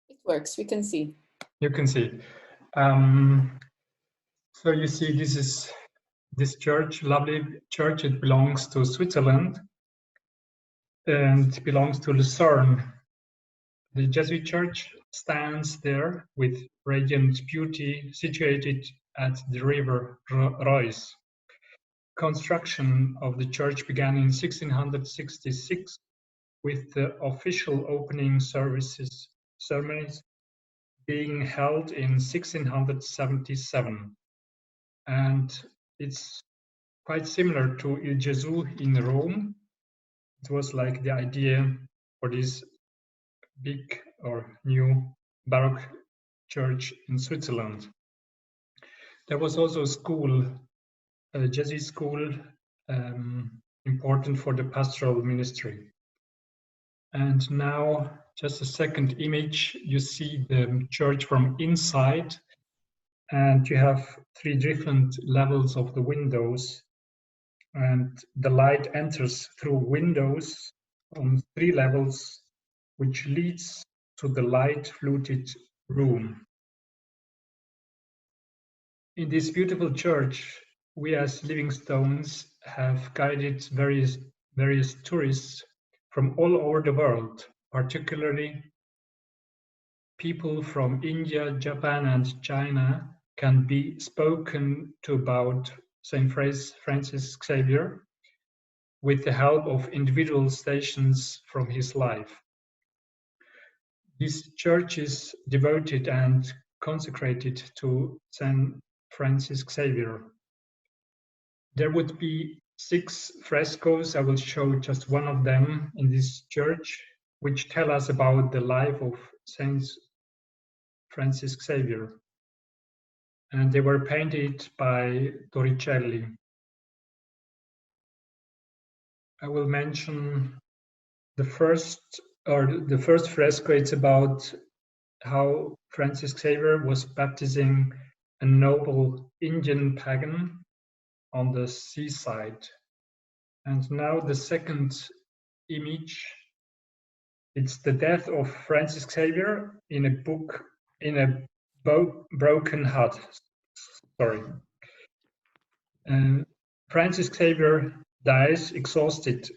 It works, we can see. You can see. So you see, this is this church, lovely church. It belongs to Switzerland and it belongs to Lucerne. The Jesuit church stands there with radiant beauty, situated at the river Reuss. Construction of the church began in 1666 with the official opening ceremonies being held in 1677. And it's quite similar to Il Gesù in Rome. It was like the idea for this big or new Baroque church in Switzerland. There was also a school, a Jesuit school, important for the pastoral ministry. And now, just a second image, you see the church from inside, and you have 3 different levels of the windows, and the light enters through windows on 3 levels, which leads to the light-fluted room. In this beautiful church, we as Living Stones have guided various tourists from all over the world, particularly people from India, Japan, and China can be spoken to about St. Francis Xavier with the help of individual stations from his life. This church is devoted and consecrated to St. Francis Xavier. There would be 6 frescoes. I will show just one of them in this church, which tell us about the life of St. Francis Xavier. And they were painted by Torricelli. I will mention the first fresco. It's about how Francis Xavier was baptizing a noble Indian pagan on the seaside. And now the second image, it's the death of Francis Xavier in a broken hut. Sorry. Francis Xavier dies exhausted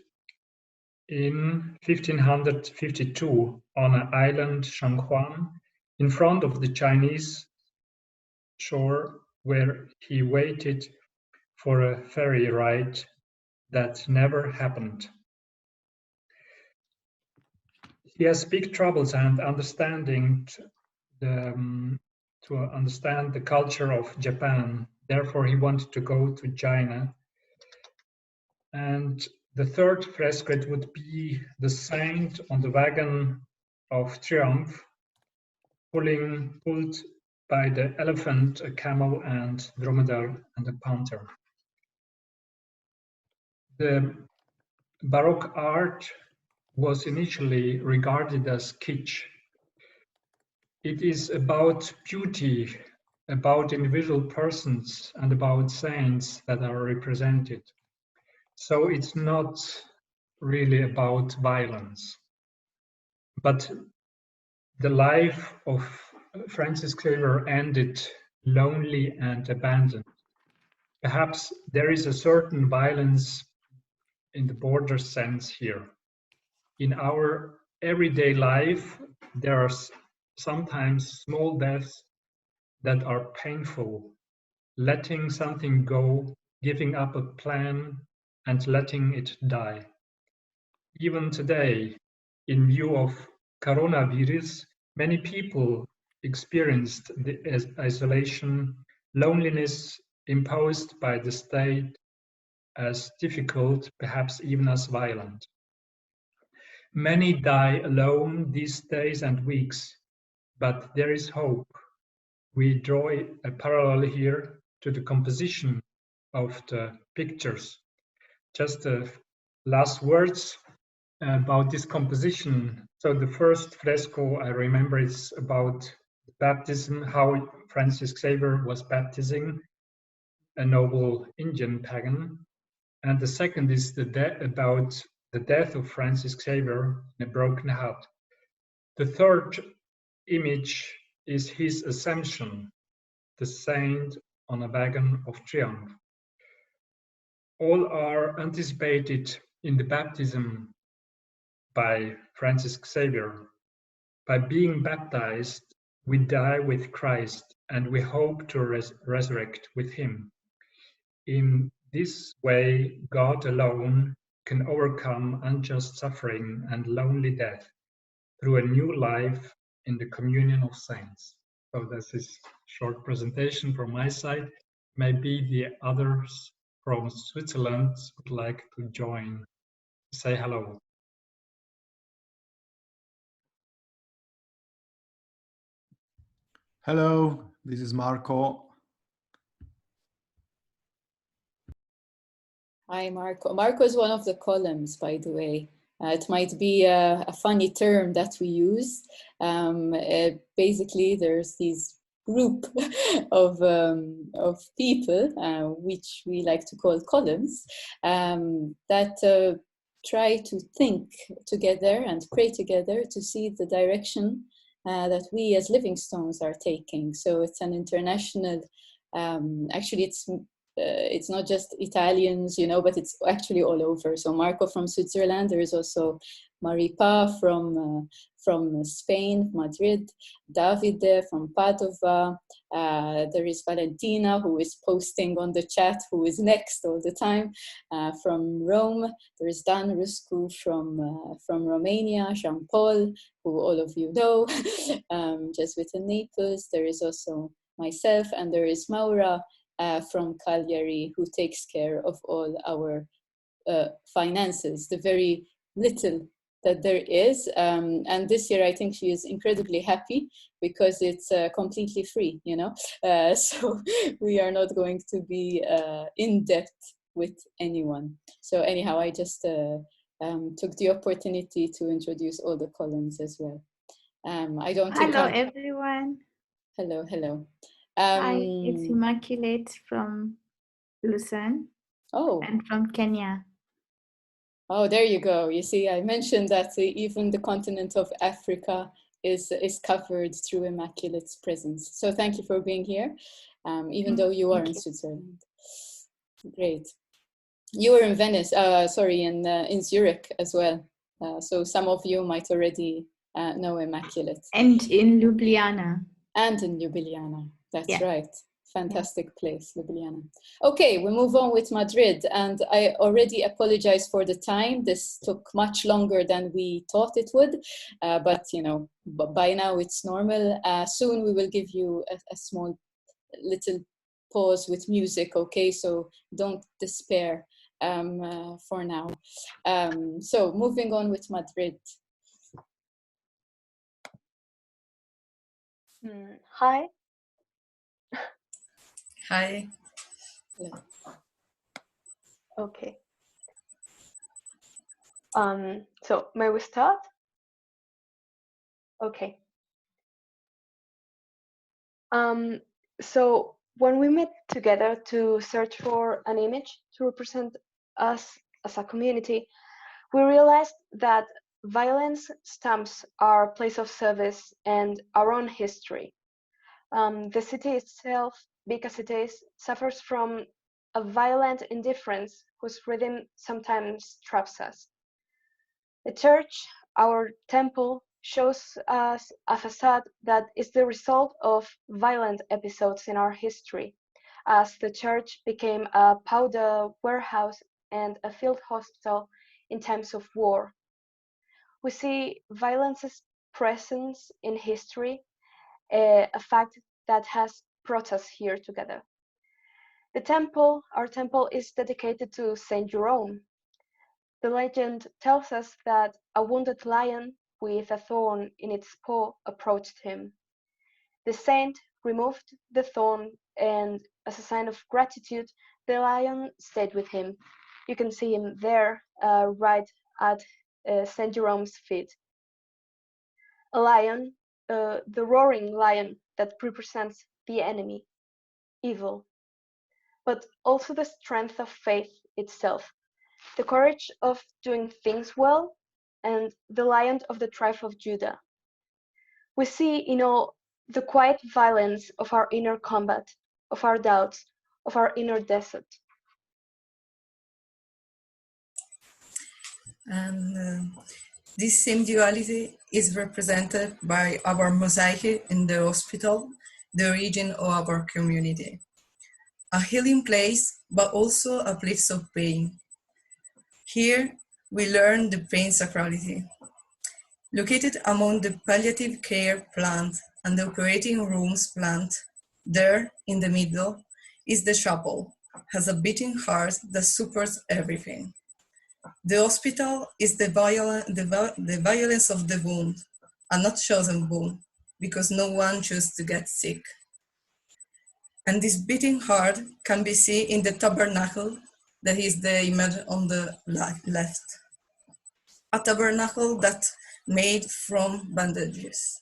in 1552 on an island, Shanghuan, in front of the Chinese shore, where he waited for a ferry ride that never happened. He has big troubles and understanding to understand the culture of Japan. Therefore, he wanted to go to China. And the third fresco would be the saint on the wagon of triumph, pulled by the elephant, a camel, and dromedary, and a panther. The Baroque art was initially regarded as kitsch. It is about beauty, about individual persons, and about saints that are represented. So it's not really about violence. But the life of Francis Xavier ended lonely and abandoned. Perhaps there is a certain violence in the border sense here. In our everyday life, there are sometimes small deaths that are painful. Letting something go, giving up a plan, and letting it die. Even today, in view of coronavirus, many people experienced the isolation, loneliness imposed by the state as difficult, perhaps even as violent. Many die alone these days and weeks, but there is hope. We draw a parallel here to the composition of the pictures. Just the last words about this composition. So the first fresco I remember is about baptism, how Francis Xavier was baptizing a noble Indian pagan. And the second is about the death of Francis Xavier in a broken heart. The third image is his assumption, the saint on a wagon of triumph. All are anticipated in the baptism by Francis Xavier. By being baptized, we die with Christ and we hope to resurrect with him. In this way, God alone can overcome unjust suffering and lonely death through a new life in the communion of saints. So this is a short presentation from my side. Maybe the others from Switzerland would like to join, say hello. Hello, this is Marco. Hi, Marco. Marco is one of the columns, by the way. It might be a funny term that we use. Basically, there's these group of people, which we like to call columns, that try to think together and pray together to see the direction that we as living stones are taking. So it's an international, actually it's not just Italians, you know, but it's actually all over. So Marco from Switzerland, there is also Maripa from Spain, Madrid, Davide from Padova, there is Valentina, who is posting on the chat, who is next all the time, from Rome. There is Dan Ruscu from Romania, Jean-Paul, who all of you know, Jesuit in Naples. There is also myself, and there is Maura from Cagliari, who takes care of all our finances, the very little that there is. And this year, I think she is incredibly happy because it's completely free, you know? So we are not going to be in debt with anyone. So anyhow, I just took the opportunity to introduce all the columns as well. I don't think Hello, everyone. Hello, hello. Hi, it's Immaculate from Lucerne. Oh. And from Kenya. Oh, there you go. You see, I mentioned that even the continent of Africa is covered through Immaculate's presence. So thank you for being here, even though you are in Switzerland. Great. You were in Venice, in Zurich as well. So some of you might already know Immaculate. And in Ljubljana. And in Ljubljana, that's right. Fantastic place, Ljubljana. Okay, we move on with Madrid, and I already apologize for the time. This took much longer than we thought it would, but you know, by now it's normal. Soon we will give you a small little pause with music, okay? So don't despair for now. So moving on with Madrid. Hi, Hi. Okay. So may we start? Okay. So when we met together to search for an image to represent us as a community, we realized that violence stamps our place of service and our own history. The city itself, big as it is, suffers from a violent indifference whose rhythm sometimes traps us. The church, our temple, shows us a facade that is the result of violent episodes in our history, as the church became a powder warehouse and a field hospital in times of war. We see violence's presence in history, a fact that has brought us here together. The temple, our temple, is dedicated to Saint Jerome. The legend tells us that a wounded lion with a thorn in its paw approached him. The saint removed the thorn, and as a sign of gratitude, the lion stayed with him. You can see him there, right at Saint Jerome's feet. A lion, the roaring lion that represents the enemy, evil, but also the strength of faith itself, the courage of doing things well, and the lion of the tribe of Judah. We see in all the quiet violence of our inner combat, of our doubts, of our inner desert. And this same duality is represented by our mosaic in the hospital, the origin of our community. A healing place, but also a place of pain. Here, we learn the pain sacrality. Located among the palliative care plant and the operating rooms plant, there, in the middle, is the chapel, has a beating heart that supports everything. The hospital is the violence of the wound, a not chosen wound, because no one chose to get sick. And this beating heart can be seen in the tabernacle, that is the image on the left. A tabernacle that's made from bandages.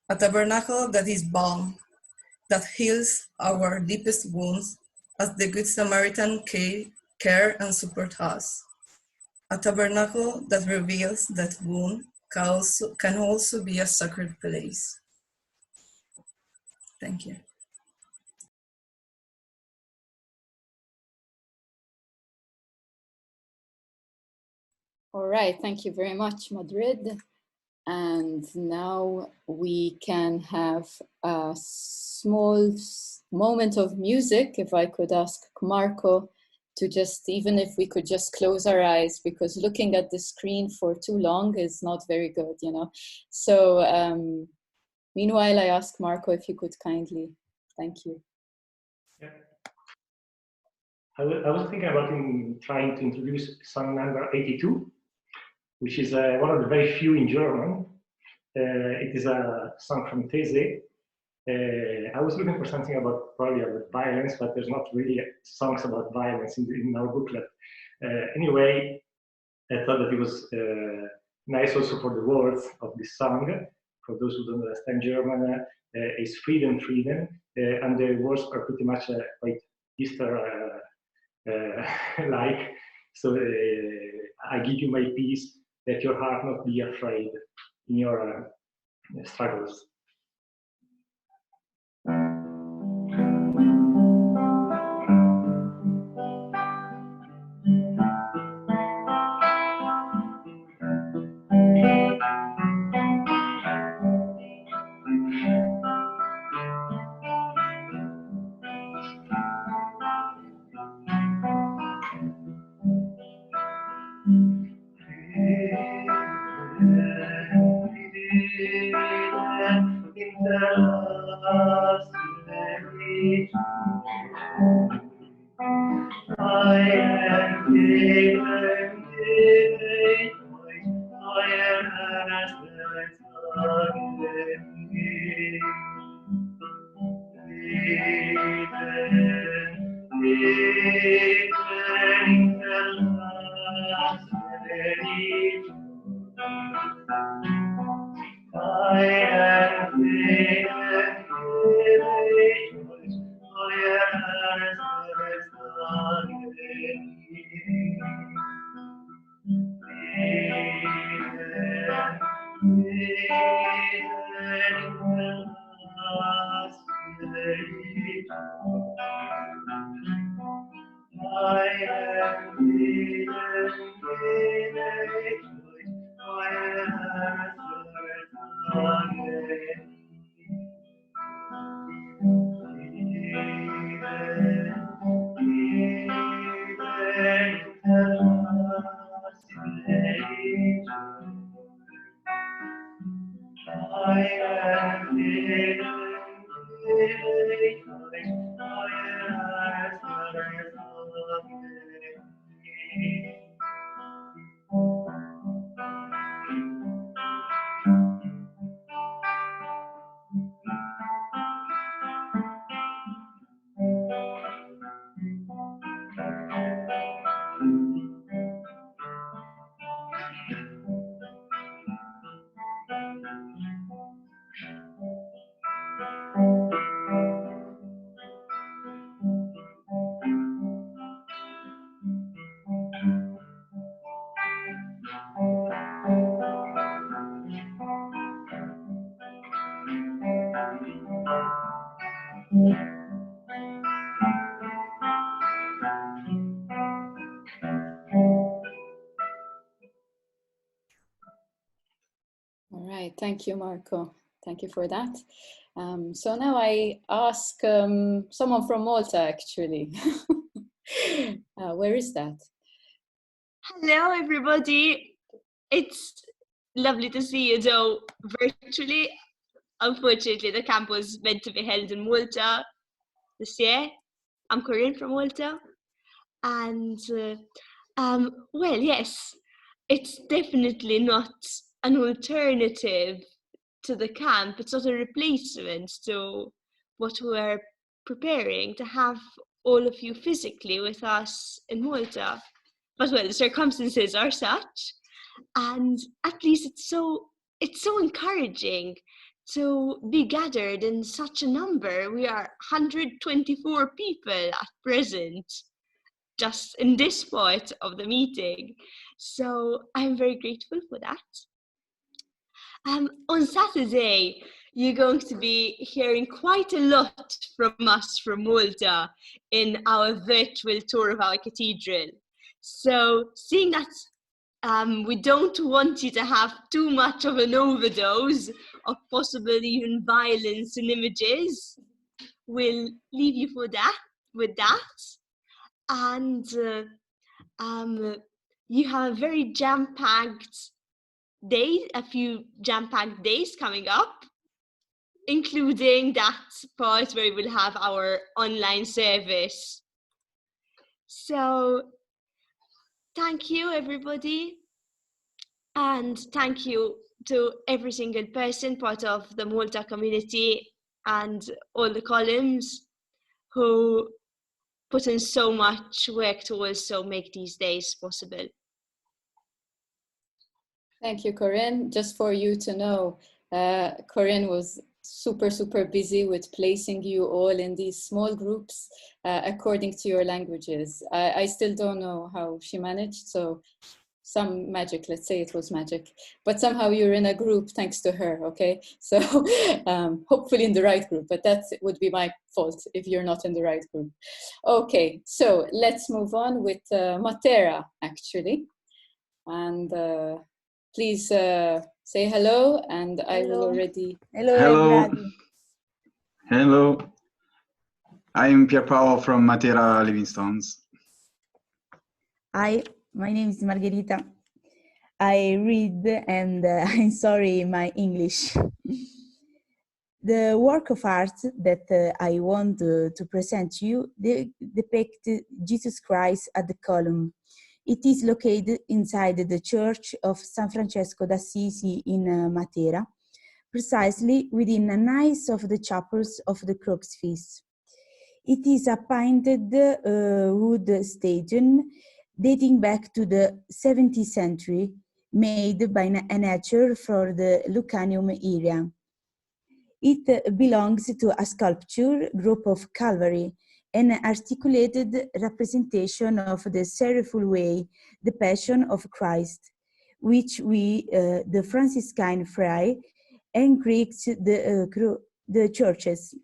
A tabernacle that is balm, that heals our deepest wounds, as the Good Samaritan care and support us. A tabernacle that reveals that wound can also be a sacred place. Thank you. All right, thank you very much, Madrid. And now we can have a small moment of music. If I could ask Marco to just, even if we could just close our eyes, because looking at the screen for too long is not very good, you know. So meanwhile, I ask Marco if you could kindly, thank you. Yeah. I was thinking about trying to introduce song number 82, which is one of the very few in German. It is a song from These. I was looking for something probably about violence, but there's not really songs about violence in our booklet. Anyway, I thought that it was nice also for the words of this song. For those who don't understand German, is Frieden, Frieden, and the words are pretty much quite Easter like. So I give you my peace, let your heart not be afraid in your struggles. All right, thank you, Marco. Thank you for that. So now I ask someone from Malta, actually. Where is that? Hello, everybody. It's lovely to see you, though virtually. Unfortunately, the camp was meant to be held in Malta this year. I'm Corinne from Malta. And, well, yes, it's definitely not an alternative to the camp. It's not a replacement to what we're preparing to have all of you physically with us in Malta. But well, the circumstances are such, and at least it's so encouraging to be gathered in such a number. We are 124 people at present, just in this part of the meeting. So I'm very grateful for that. On Saturday, you're going to be hearing quite a lot from us from Malta in our virtual tour of our cathedral. So seeing that we don't want you to have too much of an overdose of possible even violence in images, we'll leave you with that. And you have a very jam-packed day, a few jam-packed days coming up, including that part where we'll have our online service. So thank you, everybody. And thank you to every single person part of the Malta community and all the columns who put in so much work to also make these days possible. Thank you, Corinne. Just for you to know, Corinne was super busy with placing you all in these small groups according to your languages. I still don't know how she managed, so some magic, let's say it was magic, but somehow you're in a group thanks to her, okay? So hopefully in the right group, but that would be my fault if you're not in the right group. Okay, so let's move on with Matera, actually. And please say hello, and I will already... Hello. Hello. I'm Pierpaolo from Matera Livingstones. Hi, my name is Margherita. I read and I'm sorry, my English. The work of art that I want to present to you depicts Jesus Christ at the column. It is located inside the church of San Francesco d'Assisi in Matera, precisely within a nice of the chapels of the Crucifix. It is a painted wood station dating back to the 17th century, made by a nature for the Lucanium area. It belongs to a sculpture group of Calvary an articulated representation of the sorrowful way, the Passion of Christ, which we, the Franciscan friar, encouraged the churches.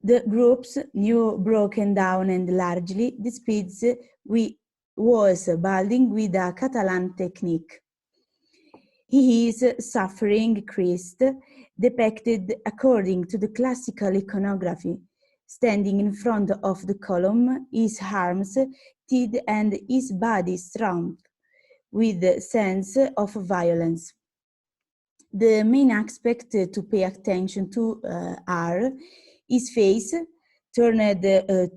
The groups knew broken down and largely the speeds was building with a Catalan technique. He is suffering Christ, depicted according to the classical iconography, standing in front of the column, his arms tied and his body strung, with a sense of violence. The main aspect to pay attention to are his face turned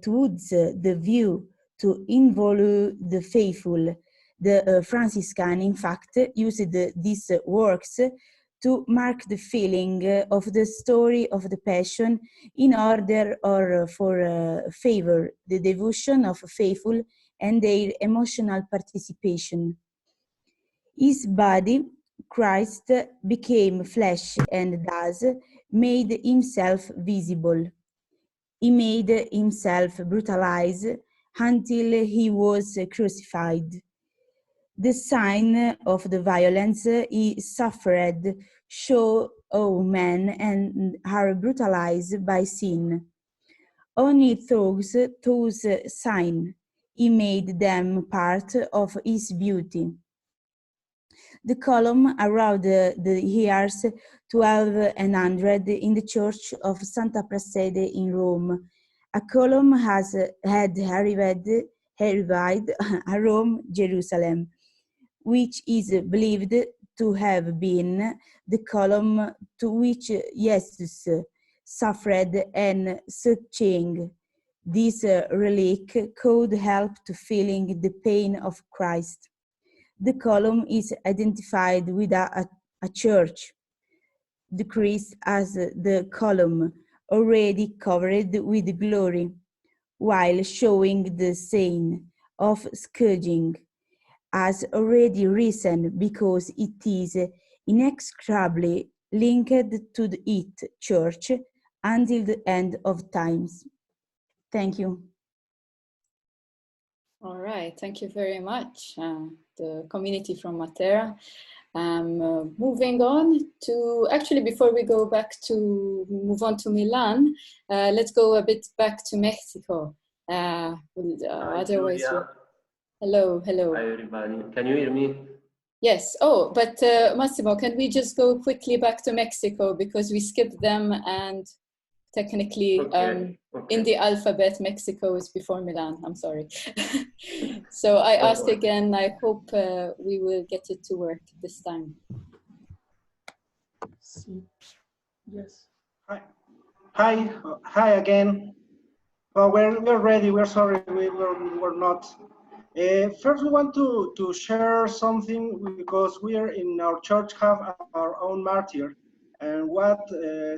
towards the view to involve the faithful. The Franciscan, in fact, used these works to mark the feeling of the story of the Passion in order or for favor the devotion of faithful and their emotional participation. His body, Christ, became flesh and thus made himself visible. He made himself brutalized until he was crucified. The sign of the violence he suffered show how men are brutalized by sin. Only those signs, he made them part of his beauty. The column around the years 1200 in the church of Santa Prassede in Rome. A column had arrived at Rome, Jerusalem, which is believed to have been the column to which Jesus suffered and succeeding. This relic could help to feeling the pain of Christ. The column is identified with a church, the Christ as the column already covered with glory, while showing the sign of scourging as already risen because it is inextricably linked to the church until the end of times. Thank you. All right, thank you very much, the community from Matera. Moving on to, actually before we go back to, move on to Milan, let's go a bit back to Mexico. Otherwise, hello. Hi everybody, can you hear me? Yes, oh, but Massimo, can we just go quickly back to Mexico because we skipped them and technically Okay. in the alphabet, Mexico is before Milan, I'm sorry. So I ask again, I hope we will get it to work this time. Yes. Hi again. Well, we're ready. We're sorry we're not. First, we want to share something because we are in our church have our own martyr, and what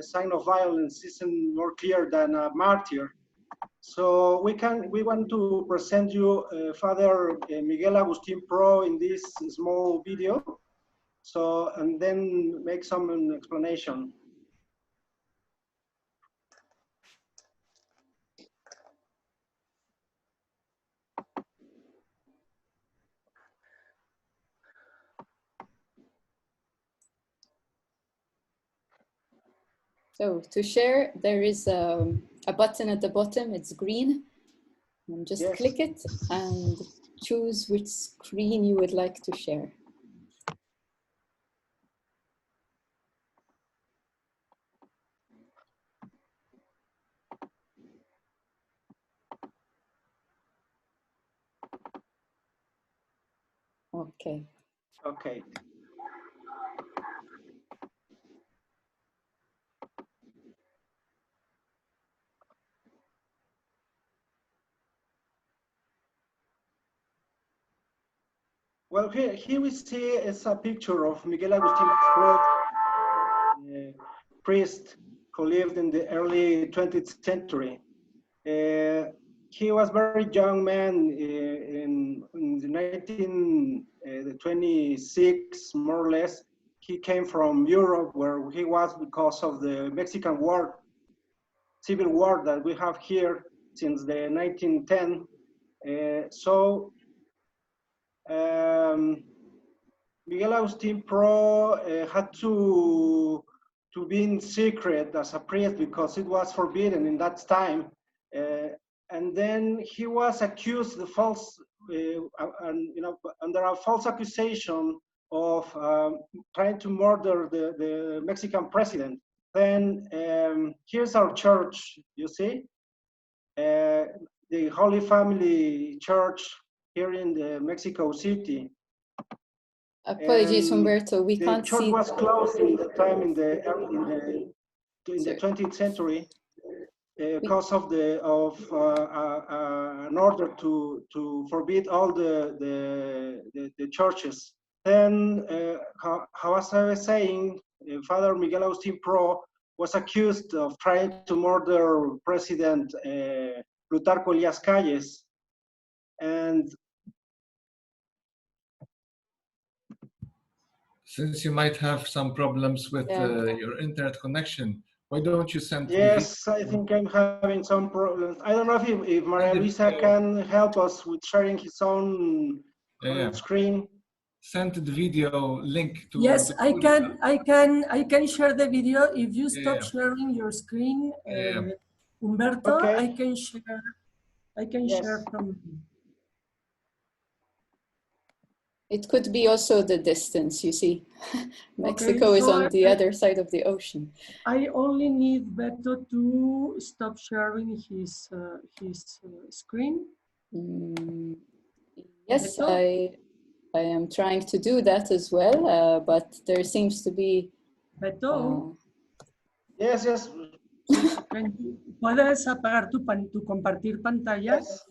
sign of violence isn't more clear than a martyr. So we want to present you Father Miguel Agustin Pro in this small video. So, and then make some explanation. So to share, there is a button at the bottom, it's green. And just click it and choose which screen you would like to share. Okay. Okay. Well, here we see is a picture of Miguel Agustin Pro, priest who lived in the early 20th century. He was a very young man in the 1926, more or less. He came from Europe, where he was because of the Mexican War, civil war that we have here. since the 1910. So Miguel Agustin Pro had to be in secret as a priest because it was forbidden in that time. And then he was accused of false, under a false accusation of trying to murder the Mexican president. Then here's our church, you see, the Holy Family Church here in the Mexico City. Apologies, Humberto, we can't see. The church was closed in the time in the 20th century because of an order to forbid all the churches. Then, as I was saying, Father Miguel Agustin Pro was accused of trying to murder President Plutarco Elías Calles, and since you might have some problems with your internet connection, why don't you send yes, I think I'm having some problems. I don't know if Maria Luisa can help us with sharing his own screen. Send the video link to. Yes, I can share the video if you stop sharing your screen, Humberto. Okay. I can share from. It could be also the distance, you see. Mexico is on the other side of the ocean. I only need Beto to stop sharing his screen. Yes, Beto? I am trying to do that as well, but there seems to be... Beto? Yes. ¿Puedes apagar tu compartir pantalla? Yes.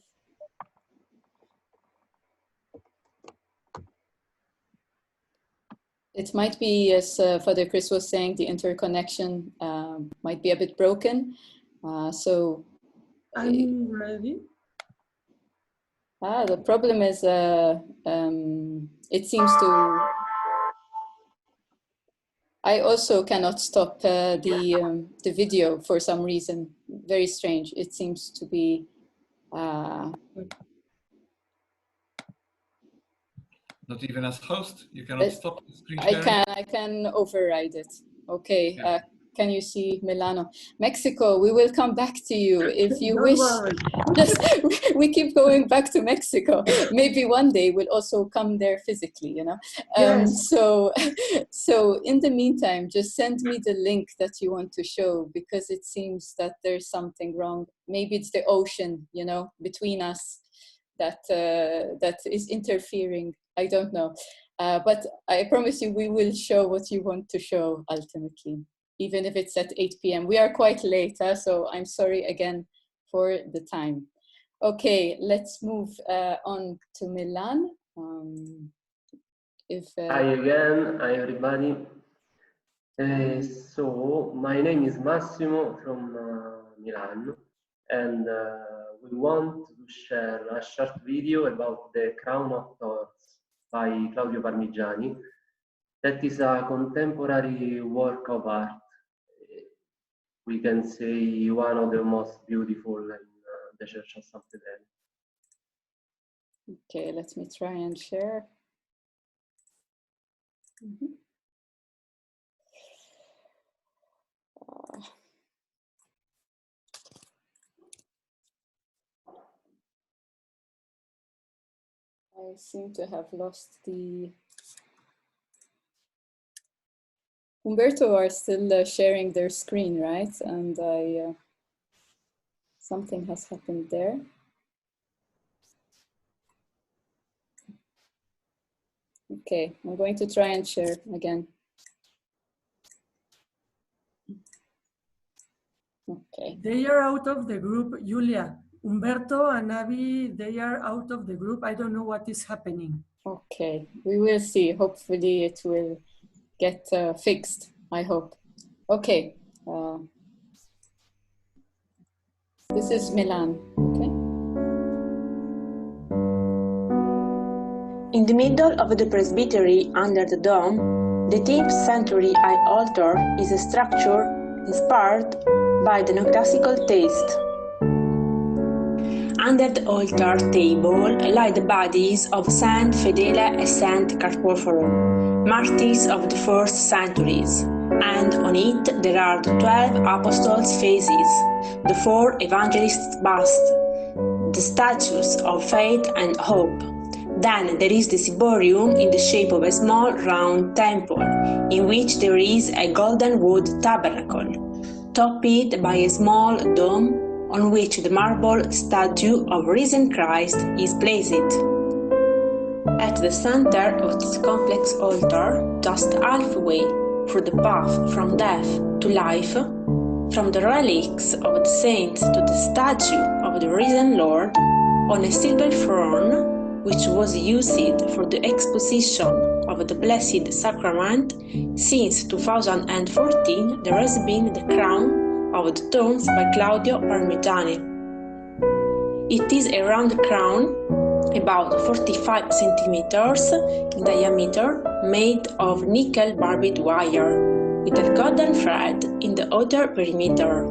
It might be, as Father Chris was saying, the interconnection might be a bit broken. So I'm ready. The problem is it seems to... I also cannot stop the video for some reason. Very strange. It seems to be... Not even as host, you cannot stop the screen sharing? I can override it. Okay, can you see Milano? Mexico, we will come back to you if you wish. Just, we keep going back to Mexico. Maybe one day we'll also come there physically, you know? Yes. So in the meantime, just send me the link that you want to show, because it seems that there's something wrong. Maybe it's the ocean, you know, between us that is interfering. I don't know. But I promise you, we will show what you want to show ultimately, even if it's at 8 p.m. We are quite late, so I'm sorry again for the time. Okay, let's move on to Milan. Hi again, hi everybody. So my name is Massimo from Milan, and we want to share a short video about the Crown of Thorns by Claudio Parmigiani. That is a contemporary work of art. We can say one of the most beautiful in the Church of San Fedele. Okay, let me try and share. I seem to have lost the... Humberto are still sharing their screen, right? And something has happened there. Okay, I'm going to try and share again. Okay. They are out of the group, Julia. Humberto and Abby, they are out of the group. I don't know what is happening. Okay, we will see. Hopefully it will get fixed, I hope. Okay. This is Milan, okay? In the middle of the presbytery under the dome, the 10th century high altar is a structure inspired by the neoclassical taste. Under the altar table lie the bodies of Saint Fedele and Saint Carpoforo, martyrs of the first centuries, and on it there are the 12 apostles' faces, the 4 evangelists' busts, the statues of faith and hope. Then there is the ciborium in the shape of a small round temple, in which there is a golden wood tabernacle, topped by a small dome on which the marble statue of risen Christ is placed. At the center of this complex altar, just halfway through the path from death to life, from the relics of the saints to the statue of the risen Lord, on a silver throne, which was used for the exposition of the Blessed Sacrament, since 2014 there has been the crown of the Thorns by Claudio Parmigiani. It is a round crown, about 45 centimeters in diameter, made of nickel barbed wire, with a golden thread in the outer perimeter.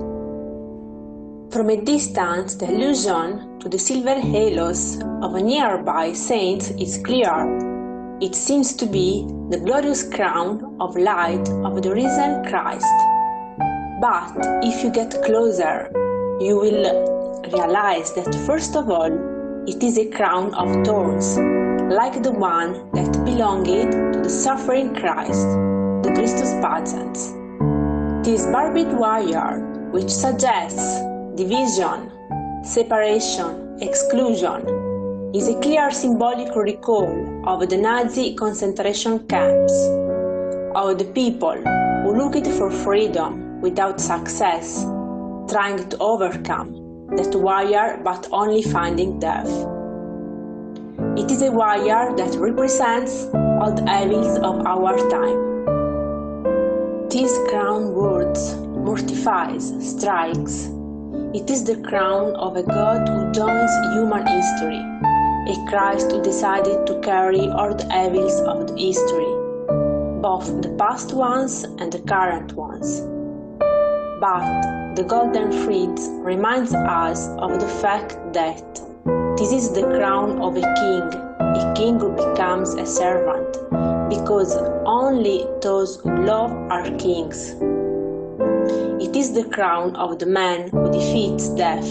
From a distance, the allusion to the silver halos of nearby saints is clear. It seems to be the glorious crown of light of the risen Christ. But if you get closer, you will realize that first of all, it is a crown of thorns, like the one that belonged to the suffering Christ, the Christus Pacens. This barbed wire, which suggests division, separation, exclusion, is a clear symbolic recall of the Nazi concentration camps, of the people who looked for freedom without success, trying to overcome that wire but only finding death. It is a wire that represents all the evils of our time. This crown wounds, mortifies, strikes. It is the crown of a God who joins human history, a Christ who decided to carry all the evils of the history, both the past ones and the current ones. But the golden thread reminds us of the fact that this is the crown of a king who becomes a servant, because only those who love are kings. It is the crown of the man who defeats death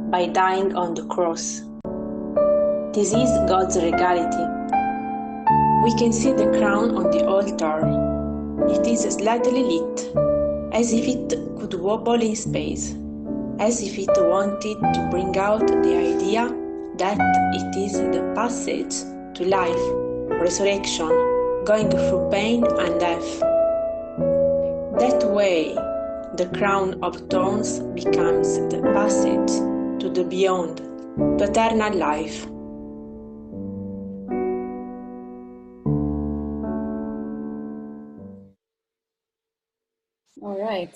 by dying on the cross. This is God's regality. We can see the crown on the altar. It is slightly lit, as if it could wobble in space, as if it wanted to bring out the idea that it is the passage to life, resurrection, going through pain and death. That way, the crown of thorns becomes the passage to the beyond, to eternal life. All right.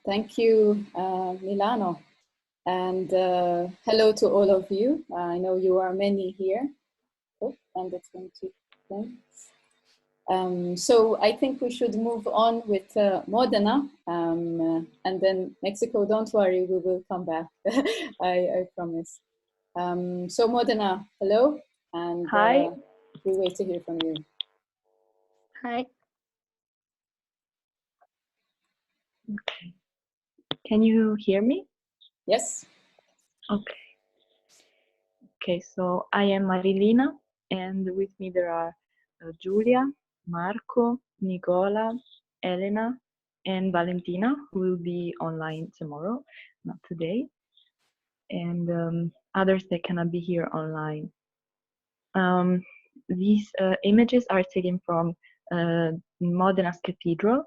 Thank you, Milano. And hello to all of you. I know you are many here. Oh, and it's going to thanks. So I think we should move on with Modena, and then Mexico. Don't worry, we will come back. I promise. So Modena, hello, and hi. We wait to hear from you. Hi. Okay. Can you hear me? Yes. Okay. Okay, so I am Marilina, and with me there are Giulia, Marco, Nicola, Elena, and Valentina, who will be online tomorrow, not today, and others that cannot be here online. These images are taken from Modena's cathedral,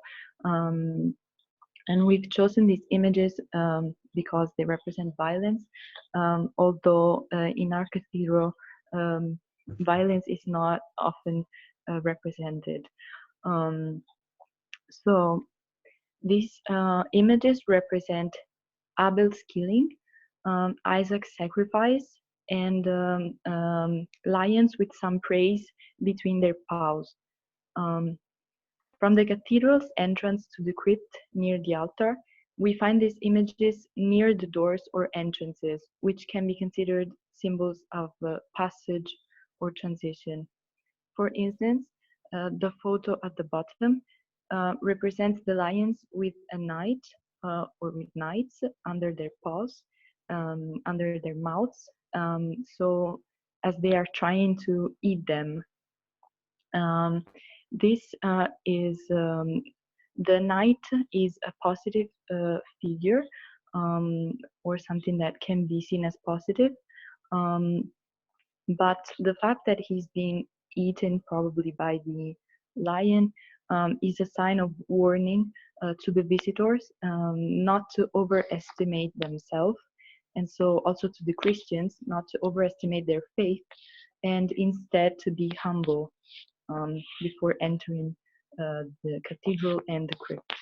and we've chosen these images because they represent violence, although in our cathedral, violence is not often represented. So these images represent Abel's killing, Isaac's sacrifice, and lions with some praise between their paws. From the cathedral's entrance to the crypt near the altar, we find these images near the doors or entrances, which can be considered symbols of passage or transition. For instance, the photo at the bottom represents the lions with a knight or with knights under their paws, under their mouths, so as they are trying to eat them. This is the knight is a positive figure, or something that can be seen as positive, but the fact that he's being eaten probably by the lion is a sign of warning to the visitors not to overestimate themselves, and so also to the Christians not to overestimate their faith, and instead to be humble before entering the cathedral and the crypt.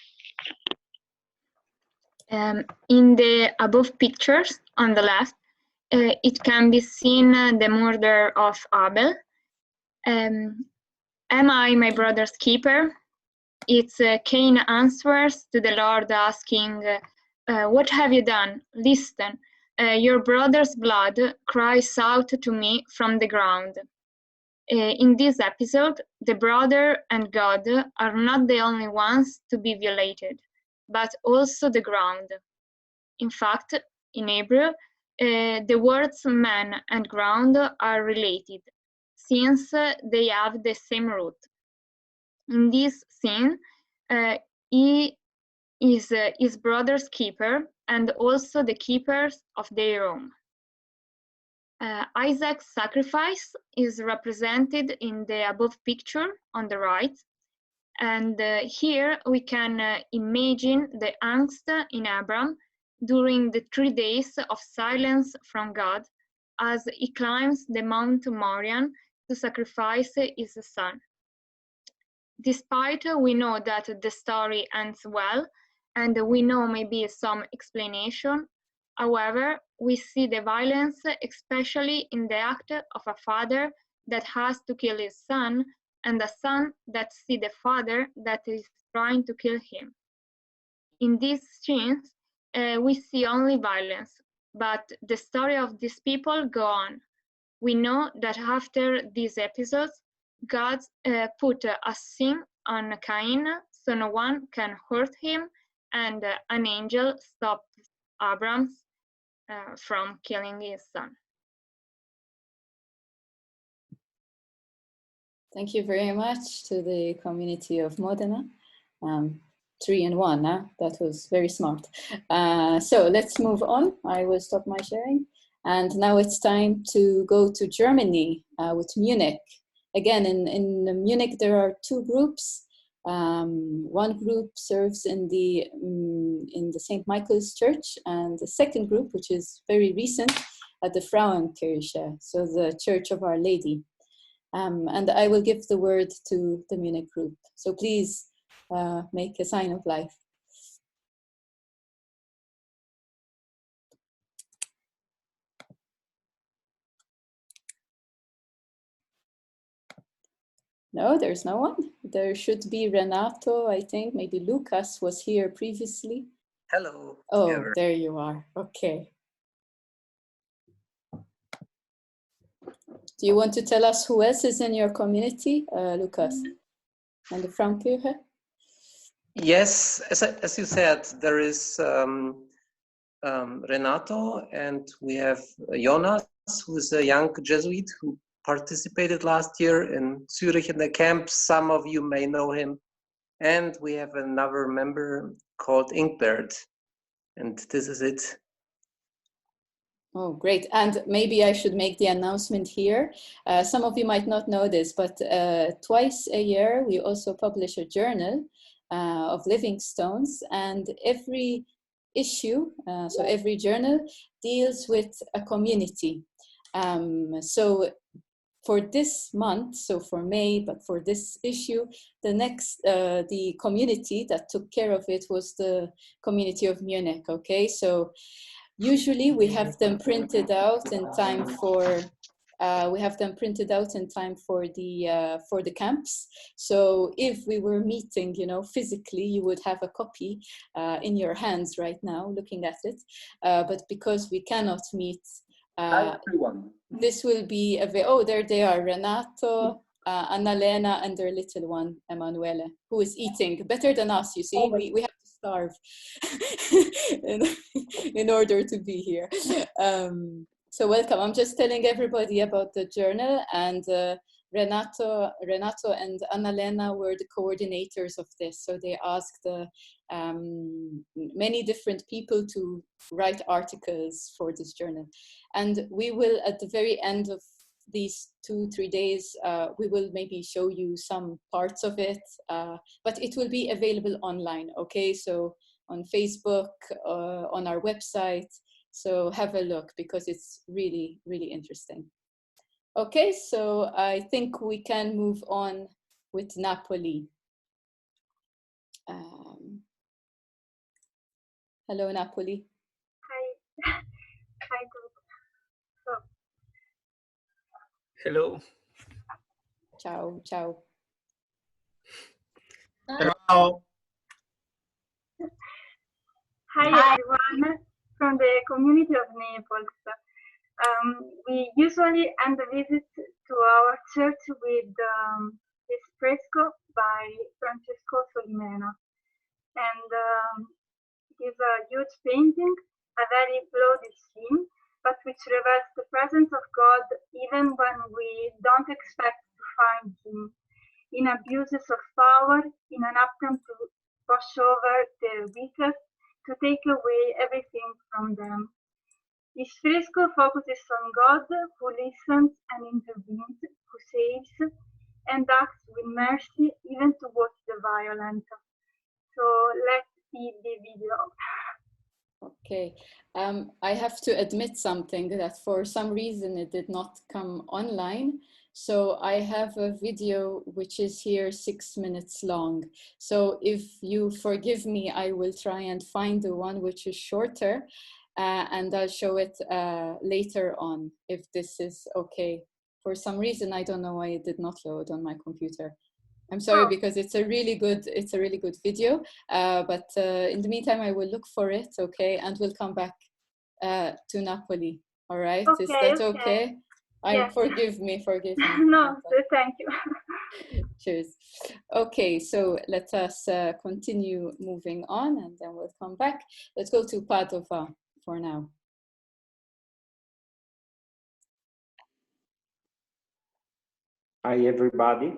In the above pictures on the left, it can be seen the murder of Abel. Am I my brother's keeper? It's Cain answers to the Lord asking, what have you done? Listen, your brother's blood cries out to me from the ground. In this episode, the brother and God are not the only ones to be violated, but also the ground. In fact, in Hebrew, the words man and ground are related, since they have the same root. In this scene, he is his brother's keeper and also the keepers of their home. Isaac's sacrifice is represented in the above picture on the right, and here we can imagine the angst in Abram during the 3 days of silence from God as he climbs the Mount Moriah to sacrifice his son. Despite we know that the story ends well and we know maybe some explanation, however, we see the violence especially in the act of a father that has to kill his son and a son that sees the father that is trying to kill him. In these scenes, we see only violence, but the story of these people go on. We know that after these episodes, God put a sin on Cain so no one can hurt him, and an angel stopped Abram from killing his son. Thank you very much to the community of Modena. 3 in 1, huh? That was very smart. So let's move on. I will stop my sharing. And now it's time to go to Germany with Munich. Again, in Munich, there are 2 groups. One group serves in the St. Michael's Church, and the second group, which is very recent, at the Frauenkirche, so the Church of Our Lady. And I will give the word to the Munich group. So please make a sign of life. No, there's no one. There should be Renato, I think. Maybe Lucas was here previously. Hello. Oh, Together. there you are. Okay. Do you want to tell us who else is in your community, Lucas? And the Frauenkirche? Yes, as you said, there is Renato, and we have Jonas, who is a young Jesuit who participated last year in Zurich in the camp. Some of you may know him. And we have another member called Ingbert. And this is it. Oh, great. And maybe I should make the announcement here. Some of you might not know this, but twice a year we also publish a journal of living stones, and every issue, so every journal, deals with a community. So for this month, so for May, but for this issue, the community that took care of it was the community of Munich, okay? So usually we have them printed out in time for the camps. So if we were meeting, physically, you would have a copy in your hands right now, looking at it. But because we cannot meet Hi, everyone. This will be oh, there they are, Renato, Annalena, and their little one, Emanuele, who is eating better than us, you see. We have to starve in order to be here. So welcome. I'm just telling everybody about the journal, and Renato and Annalena were the coordinators of this. So they asked many different people to write articles for this journal. And we will, at the very end of these 2-3 days, we will maybe show you some parts of it, but it will be available online, okay? So on Facebook, on our website. So have a look, because it's really, really interesting. Okay, so I think we can move on with Napoli. Hello, Napoli. Hi. Hi, so, hello. Ciao, ciao. Hello. Hi everyone from the community of Naples. We usually end the visit to our church with this fresco by Francesco Solimena. And it is a huge painting, a very bloody scene, but which reveals the presence of God even when we don't expect to find Him, in abuses of power, in an attempt to push over the weakest, to take away everything from them. This fresco focuses on God, who listens and intervenes, who saves and acts with mercy even towards the violent. So let's see the video. Okay, I have to admit something, that for some reason it did not come online. So I have a video which is here 6 minutes long. So if you forgive me, I will try and find the one which is shorter, and I'll show it later on, if this is okay. For some reason, I don't know why it did not load on my computer. I'm sorry, because it's a really good video, but in the meantime, I will look for it, okay, and we'll come back to Napoli. All right, Okay, is that okay? Yes. Forgive me. No, thank you. Cheers. Okay, so let us continue moving on, and then we'll come back. Let's go to Padova for now. Hi, everybody.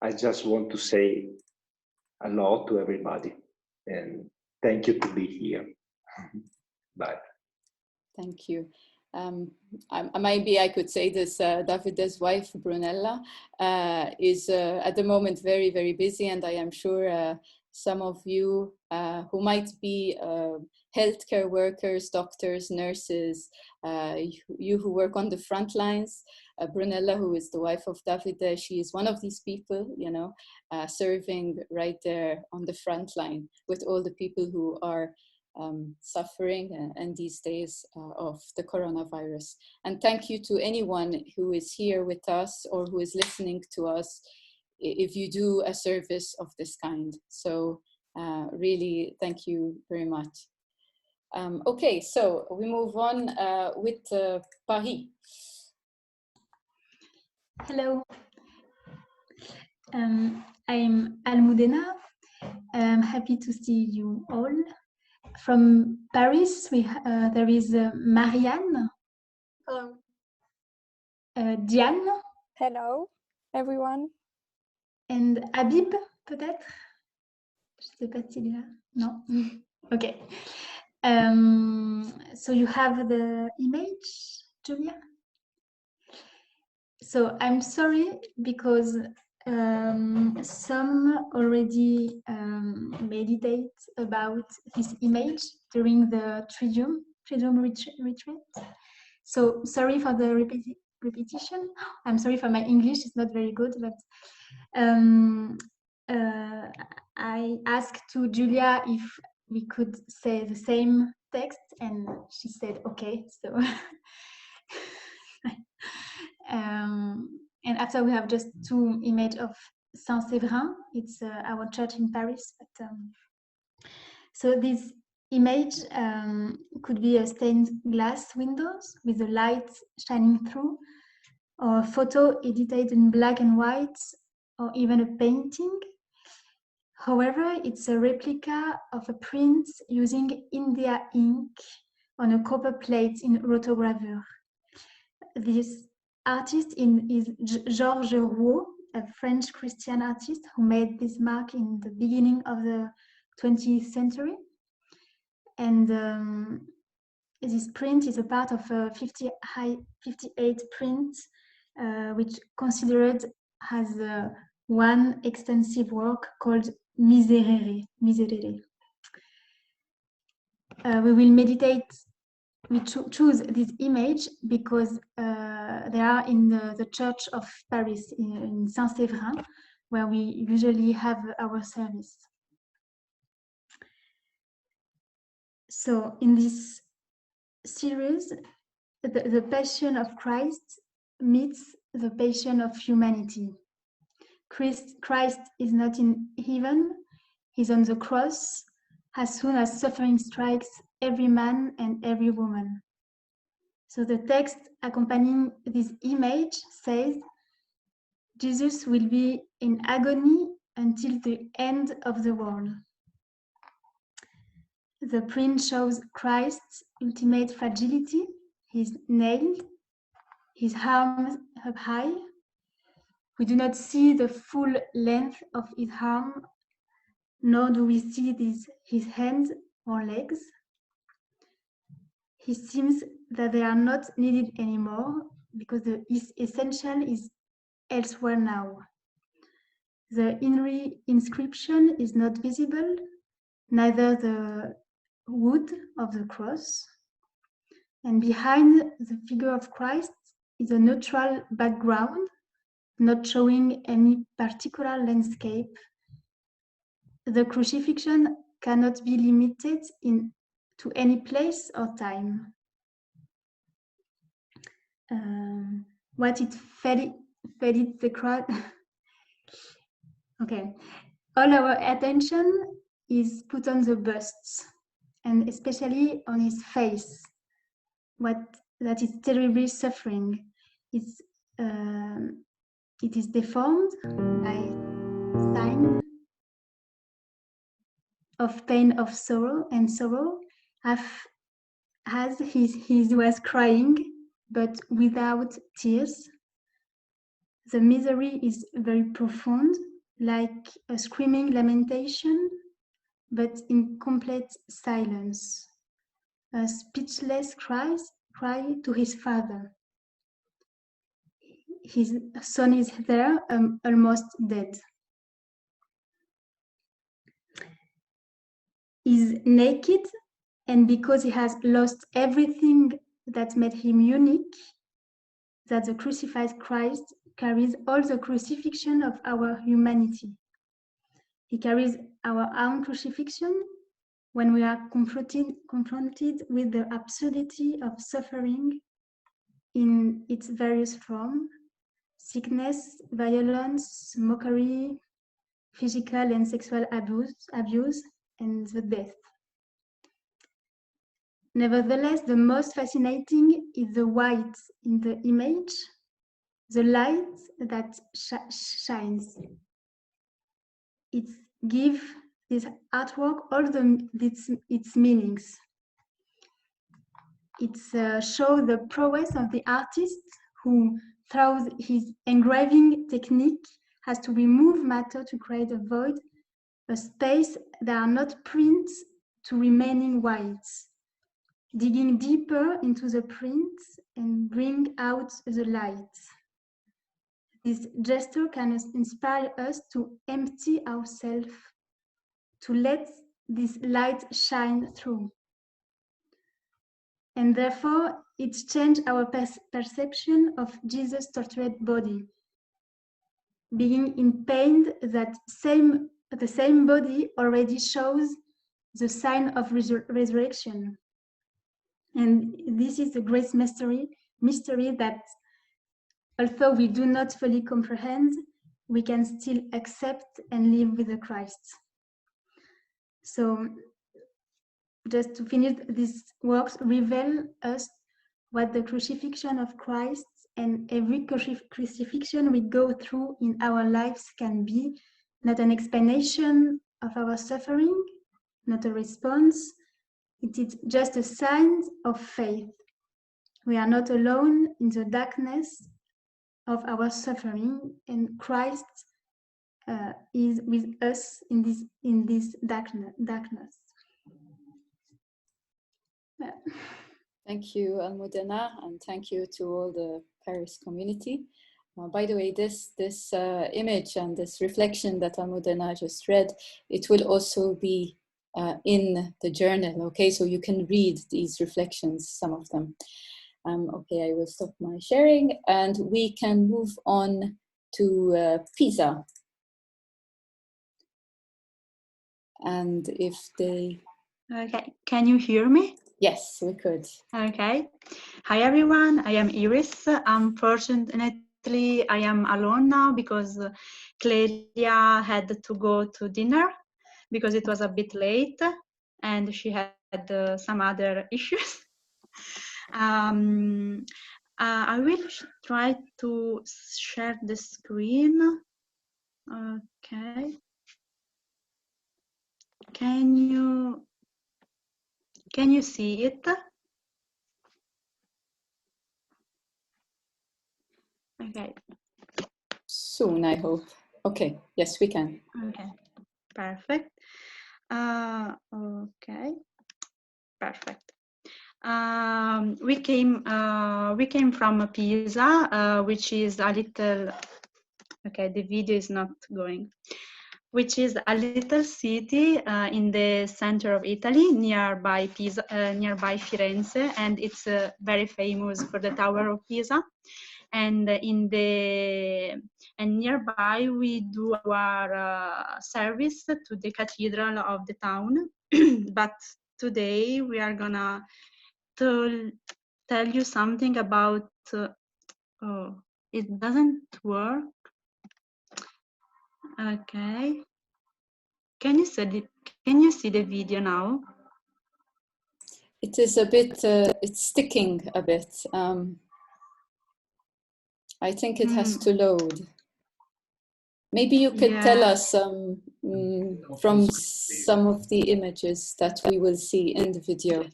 I just want to say hello to everybody and thank you to be here. Bye. Thank you. Maybe I could say this, Davide's wife, Brunella, is at the moment very, very busy, and I am sure some of you who might be healthcare workers, doctors, nurses, you who work on the front lines, Brunella, who is the wife of Davide, she is one of these people, you know, serving right there on the front line with all the people who are suffering in these days of the coronavirus. And thank you to anyone who is here with us or who is listening to us if you do a service of this kind. So really, thank you very much. Okay, so we move on with Paris. Hello, I'm Almudena. I'm happy to see you all. From Paris, there is Marianne. Hello. Diane. Hello, everyone. And Habib, peut-être? Je sais pas s'il est là. Non? Okay. So you have the image, Julia? So I'm sorry because some already meditate about this image during the Triduum retreat. So sorry for the repetition. I'm sorry for my English, it's not very good, but I asked to Julia if we could say the same text, and she said okay. So and after we have just two images of Saint-Séverin. It's our church in Paris. But, so this image could be a stained glass windows with the light shining through, or a photo edited in black and white, or even a painting. However, it's a replica of a print using India ink on a copper plate in rotogravure. This artist is Georges Rouault, a French Christian artist who made this mark in the beginning of the 20th century. And this print is a part of a 58 print, which considered as one extensive work called Miserere. We will meditate. We choose this image because they are in the Church of Paris in Saint-Séverin, where we usually have our service. So in this series, the Passion of Christ meets the Passion of humanity. Christ is not in heaven, he's on the cross as soon as suffering strikes every man and every woman. So the text accompanying this image says, Jesus will be in agony until the end of the world. The print shows Christ's ultimate fragility. He's nailed, his arms up high. We do not see the full length of his arm, nor do we see his hands or legs. It seems that they are not needed anymore because the essential is elsewhere now. The inscription is not visible, neither the wood of the cross. And behind the figure of Christ is a neutral background, not showing any particular landscape. The crucifixion cannot be limited to any place or time. What it faded the crowd. Okay, all our attention is put on the busts, and especially on his face. That is terribly suffering. It is deformed by signs of pain, of sorrow, and sorrow, as he was crying, but without tears. The misery is very profound, like a screaming lamentation, but in complete silence. A speechless cry to his father. His son is there, almost dead. He's naked, and because he has lost everything that made him unique, that the crucified Christ carries all the crucifixion of our humanity. He carries our own crucifixion when we are confronted with the absurdity of suffering in its various forms: sickness, violence, mockery, physical and sexual abuse, and the death. Nevertheless, the most fascinating is the white in the image, the light that shines. It gives this artwork all its meanings. It shows the prowess of the artist who, through his engraving technique, has to remove matter to create a void, a space that are not prints to remaining white, digging deeper into the print and bring out the light. This gesture can inspire us to empty ourselves, to let this light shine through. And therefore, it changed our perception of Jesus' tortured body. Being in pain, the same body already shows the sign of resurrection. And this is a great mystery that, although we do not fully comprehend, we can still accept and live with the Christ. So just to finish, these works reveal us what the crucifixion of Christ and every crucifixion we go through in our lives can be, not an explanation of our suffering, not a response. It is just a sign of faith. We are not alone in the darkness of our suffering, and Christ is with us in this darkness. Yeah. Thank you, Almudena, and thank you to all the Paris community. By the way, this image and this reflection that Almudena just read, it will also be in the journal, okay? So you can read these reflections, some of them. Okay, I will stop my sharing and we can move on to Pisa. And if they... Okay, can you hear me? Yes, we could. Okay. Hi everyone, I am Iris. Unfortunately, I am alone now because Clelia had to go to dinner because it was a bit late and she had some other issues. I will try to share the screen. Okay. Can you see it? Okay. Soon, I hope. Okay, yes, we can. Okay, perfect. Okay, perfect. We came from Pisa, which is a little. Okay, the video is not going. Which is a little city in the center of Italy, nearby Pisa, nearby Firenze, and it's very famous for the Tower of Pisa. And nearby we do our service to the cathedral of the town. But today we are gonna tell you something about. Oh, it doesn't work. Okay. Can you see the video now? It is a bit. It's sticking a bit. I think it has to load. Maybe you could tell us from some of the images that we will see in the video.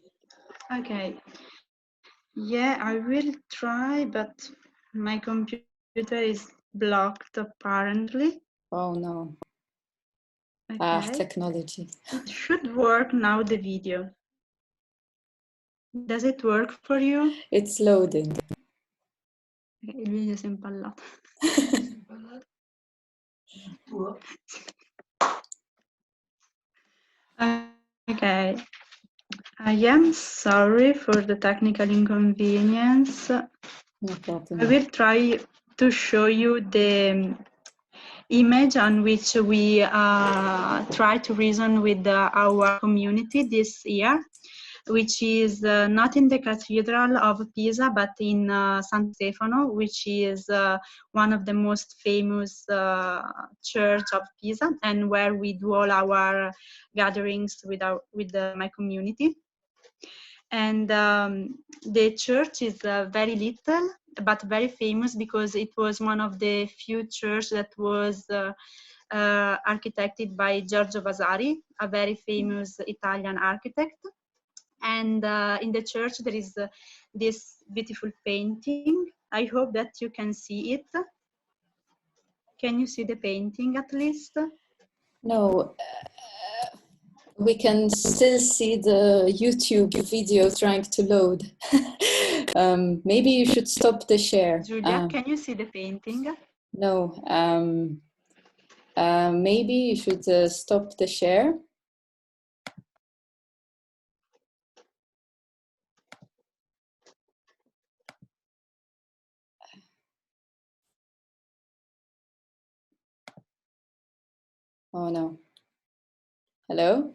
Okay. Yeah, I will try, but my computer is blocked apparently. Oh no. Okay. Ah, technology. It should work now, the video. Does it work for you? It's loading. Il video si è impallato. Okay. I am sorry for the technical inconvenience. No problem. I will try to show you the image on which we try to reason with our community this year, which is not in the Cathedral of Pisa, but in San Stefano, which is one of the most famous church of Pisa, and where we do all our gatherings with my community. And the church is very little, but very famous because it was one of the few churches that was architected by Giorgio Vasari, a very famous Italian architect. And in the church there is this beautiful painting. I hope that you can see it. Can you see the painting at least? No. We can still see the YouTube video trying to load. Maybe you should stop the share. Julia, can you see the painting? No. Maybe you should stop the share. Oh no. Hello?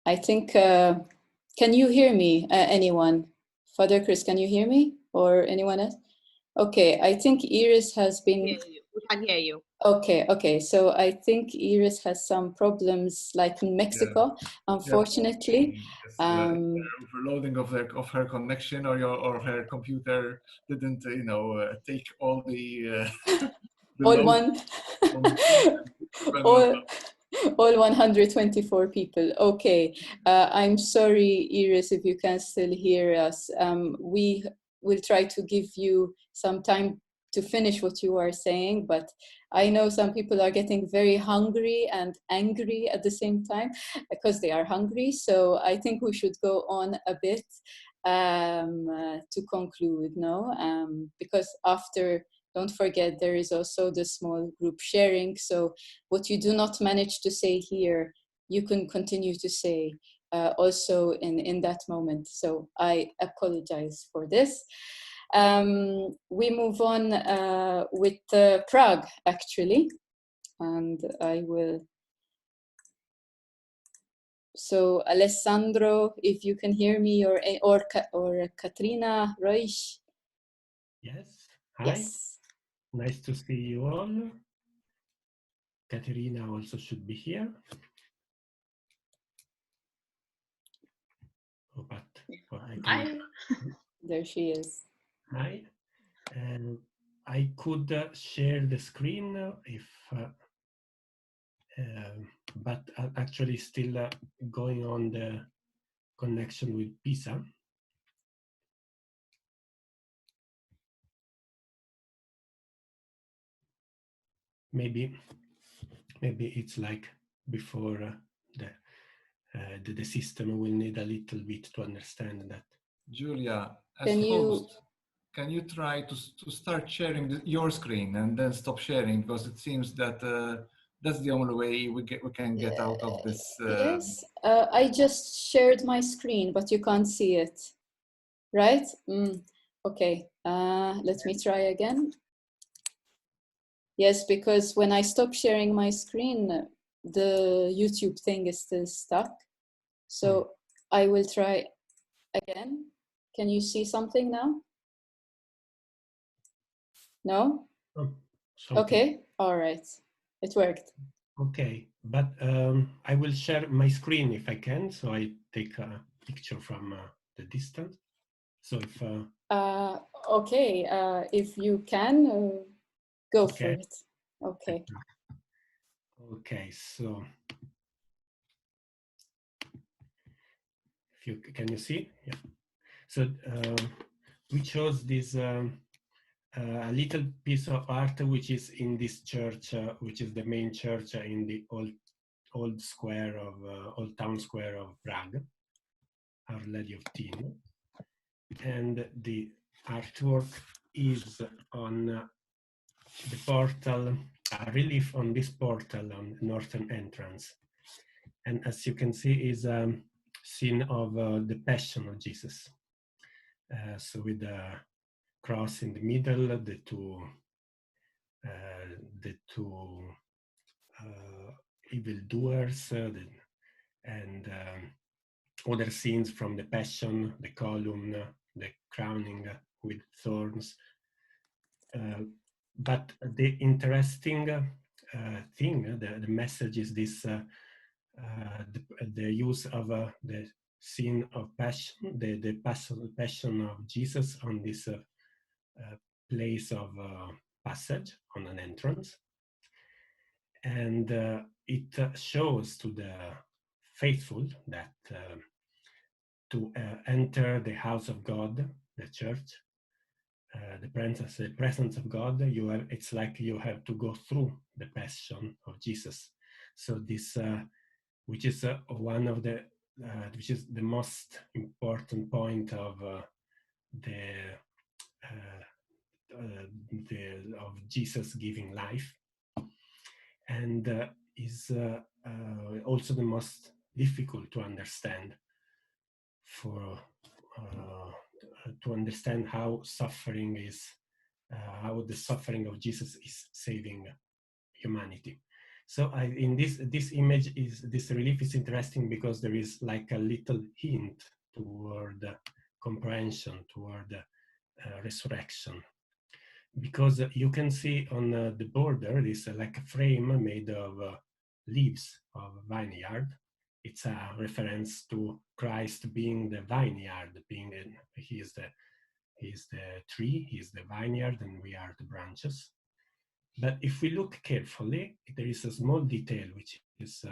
I think, can you hear me, anyone? Father Chris, can you hear me? Or anyone else? Okay, I think Iris has been We can hear you. Okay. So I think Iris has some problems, like in Mexico, unfortunately. Overloading of her connection, or her computer didn't, take all the all 124 people. Okay, I'm sorry, Iris, if you can still hear us. We will try to give you some time to finish what you are saying, but I know some people are getting very hungry and angry at the same time because they are hungry. So I think we should go on a bit to conclude, no? Because after, don't forget, there is also the small group sharing. So what you do not manage to say here, you can continue to say also in that moment. So I apologize for this. We move on with Prague, actually, and I will. So Alessandro, if you can hear me, or Katrina Reusch. Yes. Hi. Yes. Nice to see you all. Katerina also should be here. Oh, but Hi. There she is. Hi. And I could share the screen if, but actually still going on the connection with Pisa. Maybe it's like before the system will need a little bit to understand that. Julia, can you try to start sharing your screen and then stop sharing, because it seems that that's the only way we can get out of this. Yes, I just shared my screen, but you can't see it, right? Okay, let me try again. Yes, because when I stop sharing my screen, the YouTube thing is still stuck. So I will try again. Can you see something now? No? Okay, all right. It worked. Okay, but I will share my screen if I can. So I take a picture from the distance. So if... okay, if you can, go for it. Okay. Okay, so can you see? Yeah. So we chose this a little piece of art which is in this church, which is the main church in the old square of old town square of Prague, Our Lady of Tin, and the artwork is on the portal, a relief on this portal on the northern entrance, and as you can see is a scene of the Passion of Jesus. So with the cross in the middle, the two evildoers, and other scenes from the Passion, the column, the crowning with thorns. But the interesting thing, the message is this: the use of the scene of Passion, the passion of Jesus on this place of passage on an entrance, and it shows to the faithful that to enter the house of God, the church, the presence of God, it's like you have to go through the passion of Jesus. So this, which is one of the, which is the most important point of of Jesus giving life, and is also the most difficult to understand, for to understand how suffering is, how the suffering of Jesus is saving humanity. So in this image, this relief is interesting because there is like a little hint toward comprehension, toward resurrection. because you can see on the border this like a frame made of leaves of vineyard. It's a reference to Christ being the vineyard, he is the tree, he is the vineyard, and we are the branches. But if we look carefully, there is a small detail which is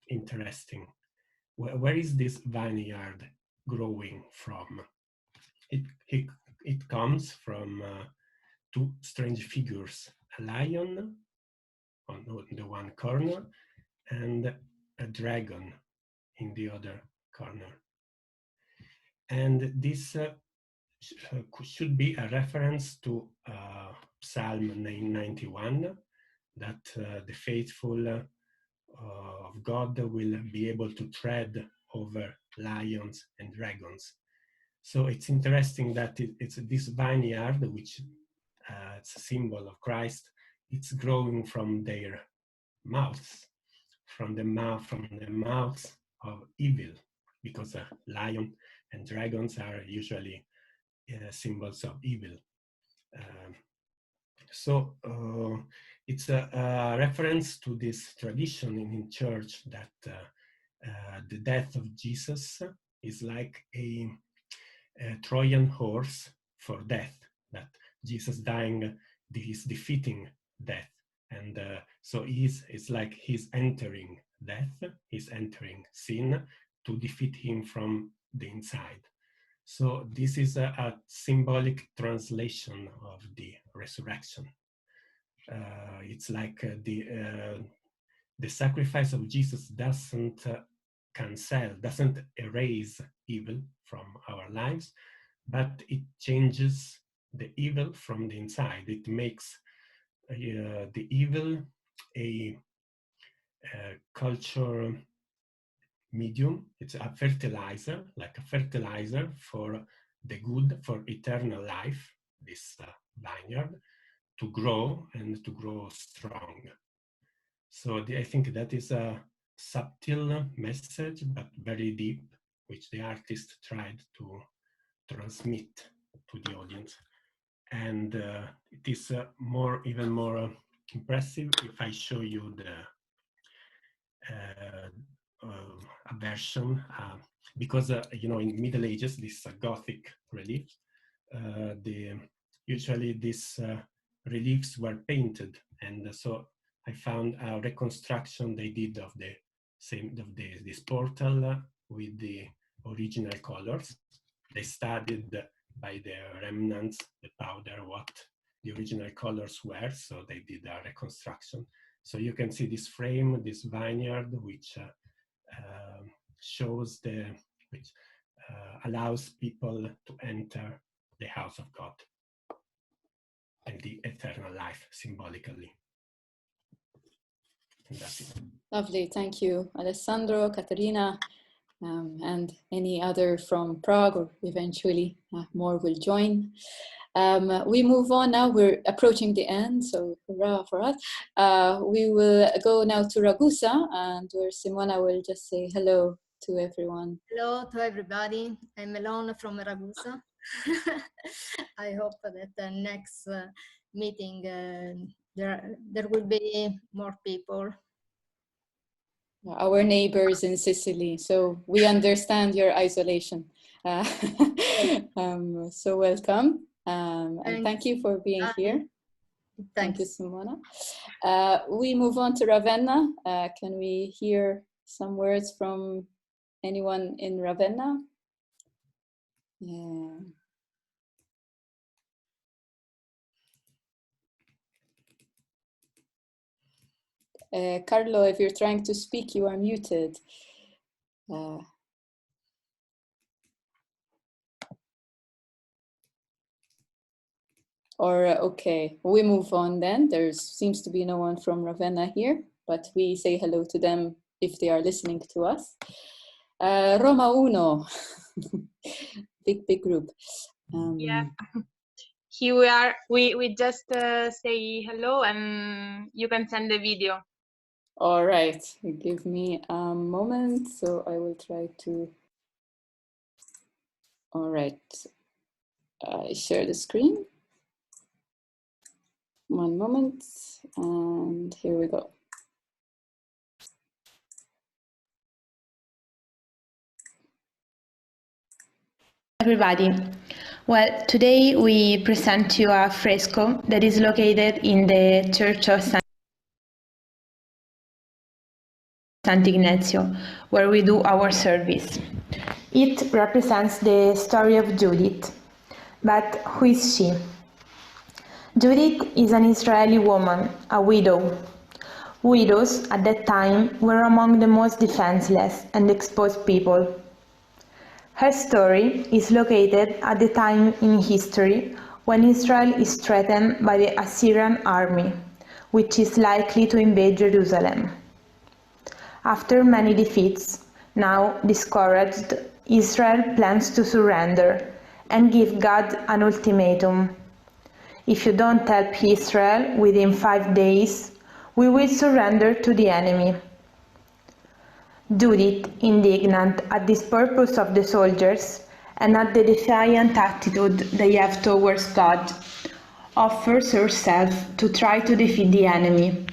interesting. Where is this vineyard growing from? It comes from two strange figures, a lion on the one corner and a dragon in the other corner. And this should be a reference to Psalm 91, that the faithful of God will be able to tread over lions and dragons. So it's interesting that it's this vineyard, which it's a symbol of Christ, it's growing from their mouths, from the mouths of evil, because a lion and dragons are usually symbols of evil. So it's a reference to this tradition in church that the death of Jesus is like a Trojan horse for death, that Jesus dying is defeating death. And so it's like he's entering death, he's entering sin to defeat him from the inside. So this is a symbolic translation of the resurrection. It's like the sacrifice of Jesus doesn't doesn't erase evil from our lives, but it changes the evil from the inside. It makes the evil a culture medium. It's a fertilizer, like a fertilizer for the good, for eternal life, this vineyard, to grow and to grow strong. So I think that is a subtle message, but very deep, which the artist tried to transmit to the audience. And it is even more impressive if I show you a version, because in Middle Ages, this is a Gothic relief. Usually these reliefs were painted, and so I found a reconstruction they did of this portal with the original colors. They studied by the remnants, the powder, what the original colors were, so they did a reconstruction. So you can see this frame, this vineyard, which shows which allows people to enter the house of God and the eternal life symbolically. And that's it. Lovely, thank you, Alessandro, Caterina, and any other from Prague, or eventually more will join. We move on now, we're approaching the end, so hurrah for us. We will go now to Ragusa, and where Simona will just say hello to everyone. Hello to everybody, I'm Melone from Ragusa. I hope that the next meeting there will be more people. Our neighbors in Sicily, so we understand your isolation. So welcome, and thank you for being here. Thank you, Simona. We move on to Ravenna. Can we hear some words from anyone in Ravenna? Yeah. Carlo, if you're trying to speak, you are muted. Okay, we move on then. There seems to be no one from Ravenna here, but we say hello to them if they are listening to us. Roma Uno, big group. Yeah. Here we are. We just say hello, and you can send the video. All right, give me a moment. So I will try to. All right, I share the screen. One moment, and here we go. Everybody. Well, today we present you a fresco that is located in the Church of Sant'Ignazio, where we do our service. It represents the story of Judith. But who is she? Judith is an Israeli woman, a widow. Widows at that time were among the most defenseless and exposed people. Her story is located at the time in history when Israel is threatened by the Assyrian army, which is likely to invade Jerusalem. After many defeats, now discouraged, Israel plans to surrender and give God an ultimatum. If you don't help Israel within 5 days, we will surrender to the enemy. Judith, indignant at this purpose of the soldiers and at the defiant attitude they have towards God, offers herself to try to defeat the enemy.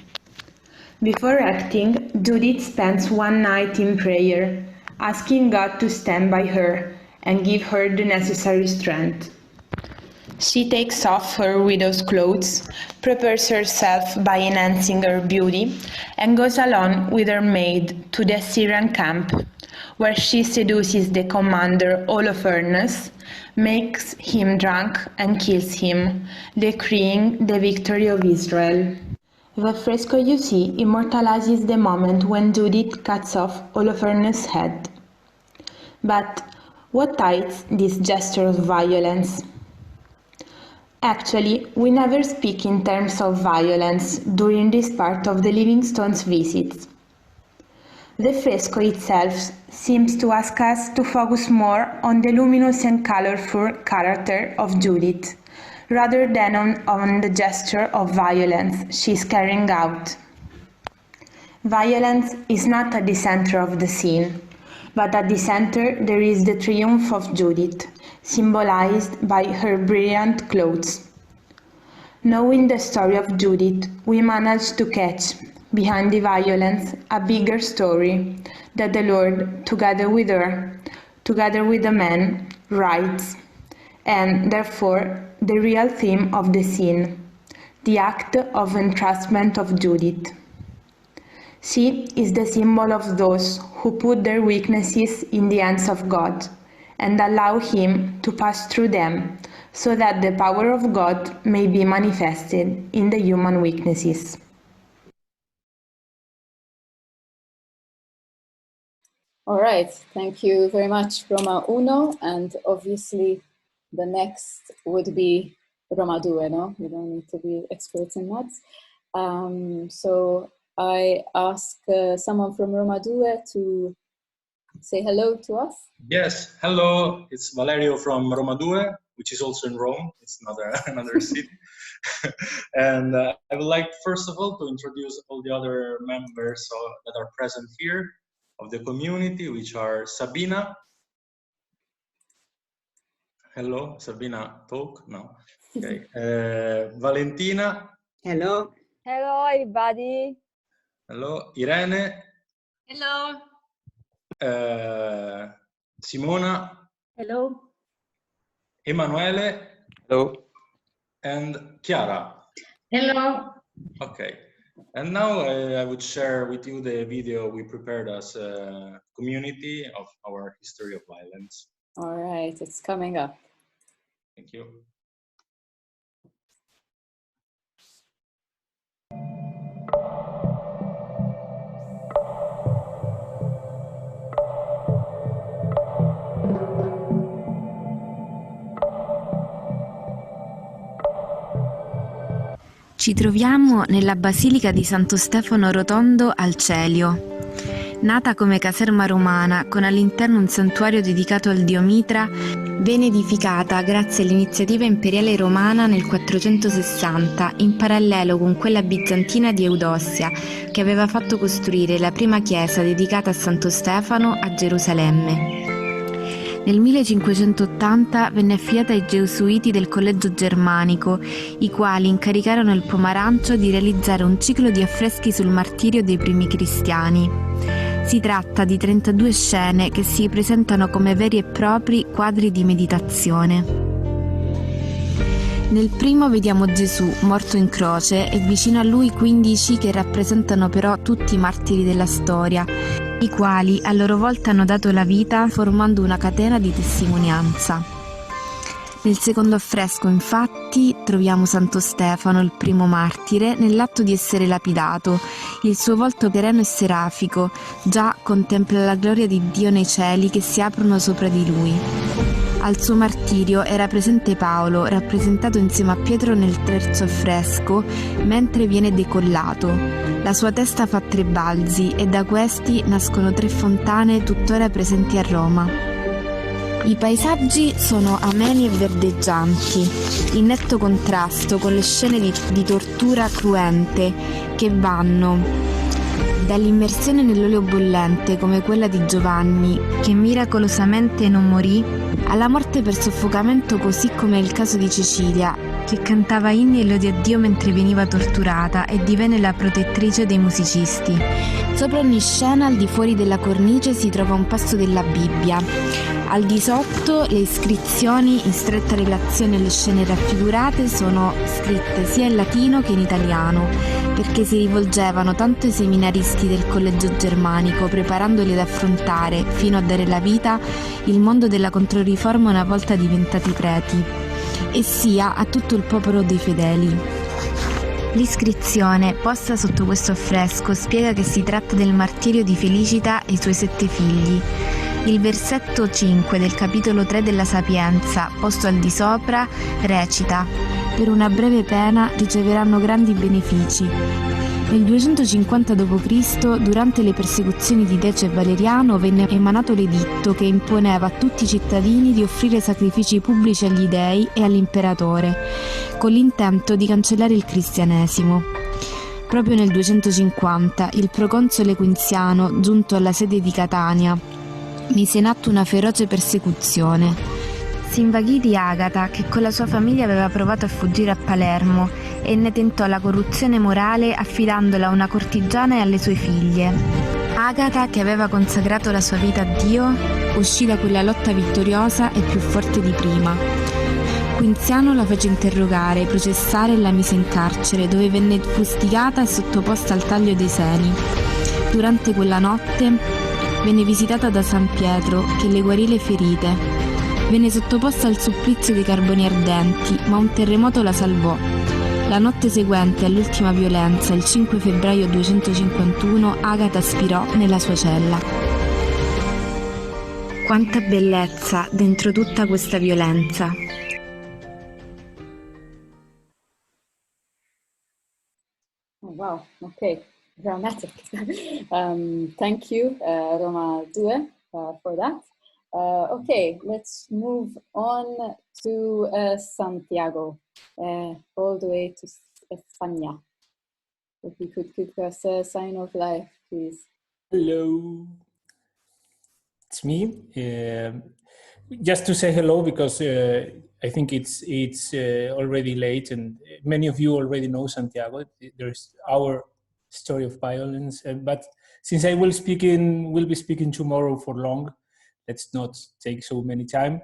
Before acting, Judith spends one night in prayer, asking God to stand by her and give her the necessary strength. She takes off her widow's clothes, prepares herself by enhancing her beauty, and goes alone with her maid to the Assyrian camp, where she seduces the commander Holofernes, makes him drunk and kills him, decreeing the victory of Israel. The fresco you see immortalizes the moment when Judith cuts off Holofernes' head. But what hides this gesture of violence? Actually, we never speak in terms of violence during this part of the Livingstone's visits. The fresco itself seems to ask us to focus more on the luminous and colorful character of Judith, rather than on the gesture of violence she is carrying out. Violence is not at the center of the scene, but at the center there is the triumph of Judith, symbolized by her brilliant clothes. Knowing the story of Judith, we manage to catch, behind the violence, a bigger story that the Lord, together with her, together with the man, writes, and therefore the real theme of the scene, the act of entrustment of Judith. She is the symbol of those who put their weaknesses in the hands of God and allow Him to pass through them, so that the power of God may be manifested in the human weaknesses. All right, thank you very much, Roma Uno, and obviously the next would be Roma Due, no? You don't need to be experts in maths. So I ask someone from Roma Due to say hello to us. Yes, hello, it's Valerio from Roma Due, which is also in Rome. It's another city. And I would like, first of all, to introduce all the other members that are present here of the community, which are Sabina. Hello, Sabina, talk? No. Okay. Valentina. Hello. Hello, everybody. Hello, Irene. Hello. Simona. Hello. Emanuele. Hello. And Chiara. Hello. Okay. And now I would share with you the video we prepared as a community of our history of violence. All right, it's coming up. Thank you. Ci troviamo nella Basilica di Santo Stefano Rotondo al Celio. Nata come caserma romana, con all'interno un santuario dedicato al dio Mitra, venne edificata grazie all'iniziativa imperiale romana nel 460, in parallelo con quella bizantina di Eudossia, che aveva fatto costruire la prima chiesa dedicata a Santo Stefano a Gerusalemme. Nel 1580 venne affidata ai gesuiti del Collegio Germanico, i quali incaricarono il Pomarancio di realizzare un ciclo di affreschi sul martirio dei primi cristiani. Si tratta di 32 scene che si presentano come veri e propri quadri di meditazione. Nel primo vediamo Gesù morto in croce e vicino a lui 15 che rappresentano però tutti i martiri della storia, i quali a loro volta hanno dato la vita formando una catena di testimonianza. Nel secondo affresco, infatti, troviamo Santo Stefano, il primo martire, nell'atto di essere lapidato. Il suo volto perenne e serafico già contempla la gloria di Dio nei cieli che si aprono sopra di lui. Al suo martirio era presente Paolo, rappresentato insieme a Pietro nel terzo affresco, mentre viene decollato. La sua testa fa 3 balzi e da questi nascono 3 fontane tuttora presenti a Roma. I paesaggi sono ameni e verdeggianti, in netto contrasto con le scene di tortura cruente che vanno dall'immersione nell'olio bollente come quella di Giovanni, che miracolosamente non morì, alla morte per soffocamento così come il caso di Cecilia, che cantava inni e lode a Dio mentre veniva torturata e divenne la protettrice dei musicisti. Sopra ogni scena, al di fuori della cornice, si trova un passo della Bibbia. Al di sotto le iscrizioni in stretta relazione alle scene raffigurate sono scritte sia in latino che in italiano, perché si rivolgevano tanto ai seminaristi del Collegio Germanico, preparandoli ad affrontare, fino a dare la vita, il mondo della Controriforma una volta diventati preti, e sia a tutto il popolo dei fedeli. L'iscrizione posta sotto questo affresco spiega che si tratta del martirio di Felicita e i suoi 7 figli. Il versetto 5 del capitolo 3 della Sapienza, posto al di sopra, recita: «Per una breve pena riceveranno grandi benefici». Nel 250 d.C., durante le persecuzioni di Decio e Valeriano, venne emanato l'editto che imponeva a tutti i cittadini di offrire sacrifici pubblici agli dei e all'imperatore, con l'intento di cancellare il cristianesimo. Proprio nel 250, il proconsole Quinziano, giunto alla sede di Catania, mise in atto una feroce persecuzione. Si invaghì di Agata, che con la sua famiglia aveva provato a fuggire a Palermo, e ne tentò la corruzione morale affidandola a una cortigiana e alle sue figlie. Agata, che aveva consacrato la sua vita a Dio, uscì da quella lotta vittoriosa e più forte di prima. Quinziano la fece interrogare, processare e la mise in carcere, dove venne fustigata e sottoposta al taglio dei seni. Durante quella notte venne visitata da San Pietro, che le guarì le ferite. Venne sottoposta al supplizio dei carboni ardenti, ma un terremoto la salvò. La notte seguente all'ultima violenza, il 5 febbraio 251, Agata spirò nella sua cella. Quanta bellezza dentro tutta questa violenza! Oh, wow, okay, dramatic. Thank you, Roma 2, for that. Okay, let's move on to Santiago, all the way to España. If you could give us a sign of life, please. Hello, it's me. Just to say hello, because I think it's already late, and many of you already know Santiago. There's our story of violence, but since I will be speaking tomorrow for long, let's not take so many time.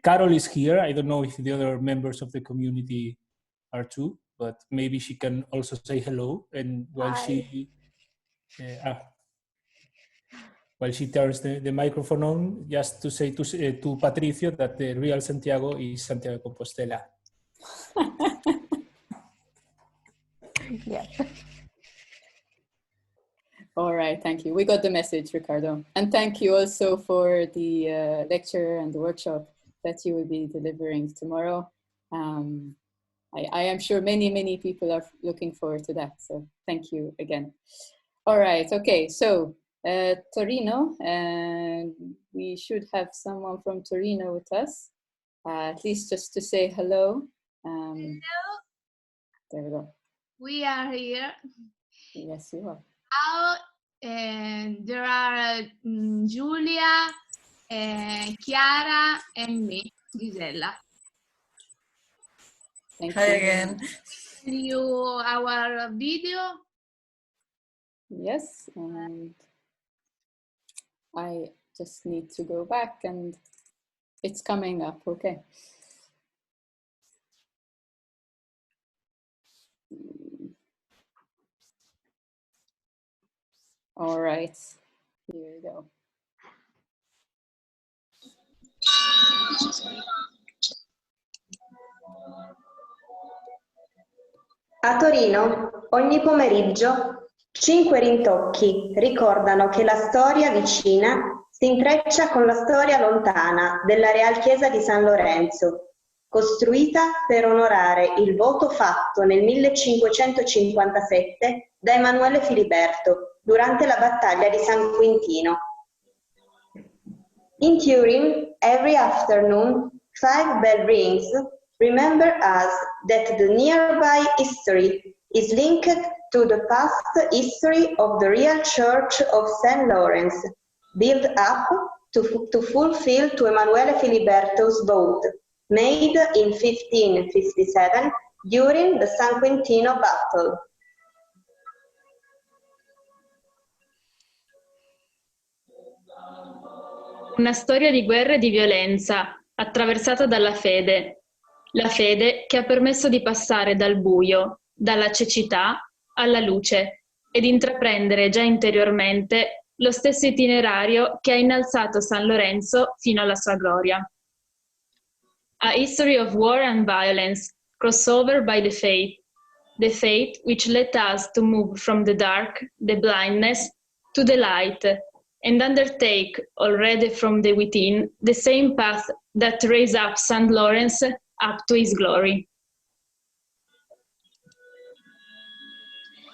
Carol is here. I don't know if the other members of the community are too, but maybe she can also say hello. And while she turns the microphone on, just to say to Patricio that the real Santiago is Santiago de Compostela. Yeah. All right, thank you. We got the message, Ricardo. And thank you also for the lecture and the workshop that you will be delivering tomorrow. I am sure many people are looking forward to that. So thank you again. All right, okay, so Torino, and we should have someone from Torino with us, at least just to say hello. Hello. There we go. We are here. Yes, you are. Now, and there are Julia, Chiara, and me, Gisella. Hi again. You our video? Yes, and I just need to go back and it's coming up, okay. All right, here we go. A Torino, ogni pomeriggio, 5 rintocchi ricordano che la storia vicina si intreccia con la storia lontana della Real Chiesa di San Lorenzo, costruita per onorare il voto fatto nel 1557 da Emanuele Filiberto durante la battaglia di San Quintino. In Turin, every afternoon, 5 bell rings remember us that the nearby history is linked to the past history of the real Church of St. Lawrence, built up to fulfill to Emanuele Filiberto's vote, made in 1557 during the San Quintino battle. Una storia di guerra e di violenza, attraversata dalla fede. La fede che ha permesso di passare dal buio, dalla cecità alla luce ed intraprendere già interiormente lo stesso itinerario che ha innalzato San Lorenzo fino alla sua gloria. A history of war and violence, crossover by the faith which led us to move from the dark, the blindness, to the light, and undertake already from the within the same path that raised up St. Lawrence up to his glory.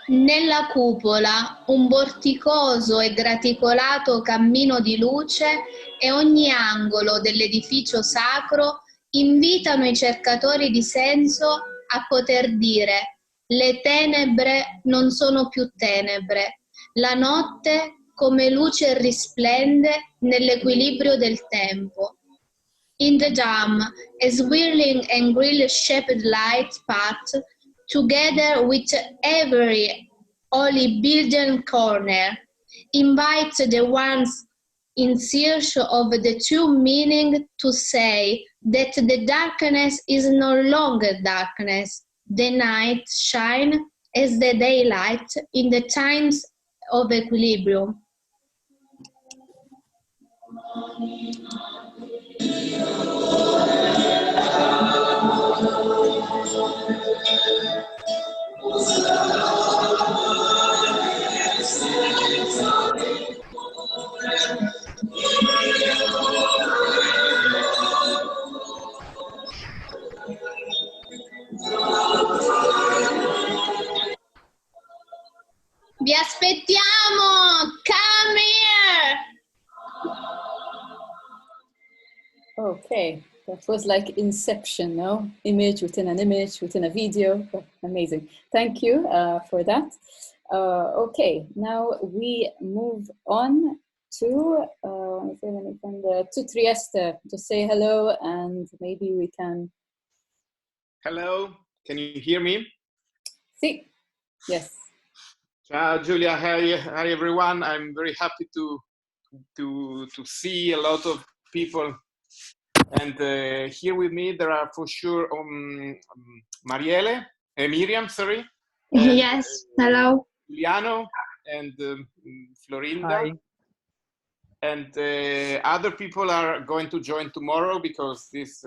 Nella cupola, un vorticoso e graticolato cammino di luce e ogni angolo dell'edificio sacro invitano i cercatori di senso a poter dire: le tenebre non sono più tenebre, la notte come luce risplende nell'equilibrio del tempo. In the dam, a swirling and grill-shaped light path, together with every holy building corner, invites the ones in search of the true meaning to say that the darkness is no longer darkness, the night shines as the daylight in the times of equilibrium. Vi aspettiamo! Come here! Okay, that was like Inception, no? Image within an image, within a video. Oh, amazing. Thank you for that. Okay, now we move on to Trieste to say hello, and maybe we can... Hello, can you hear me? Sí, yes. Ciao Giulia, hi everyone. I'm very happy to see a lot of people. And here with me, there are for sure Miriam, sorry. And, yes, hello. Giuliano and Florinda. Hi. And other people are going to join tomorrow because this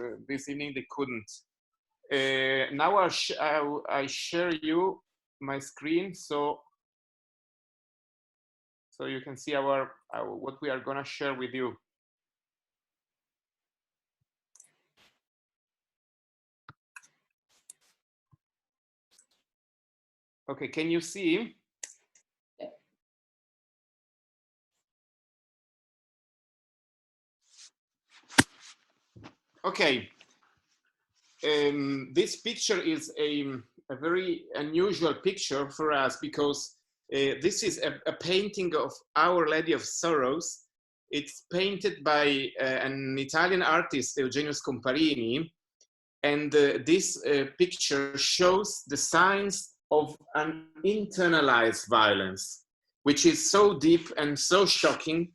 evening they couldn't. Now I share you my screen so you can see what we are going to share with you. Okay, can you see? Okay. This picture is a very unusual picture for us because this is a painting of Our Lady of Sorrows It's painted by an Italian artist, Eugenio Scomparini, and this picture shows the signs of an internalized violence, which is so deep and so shocking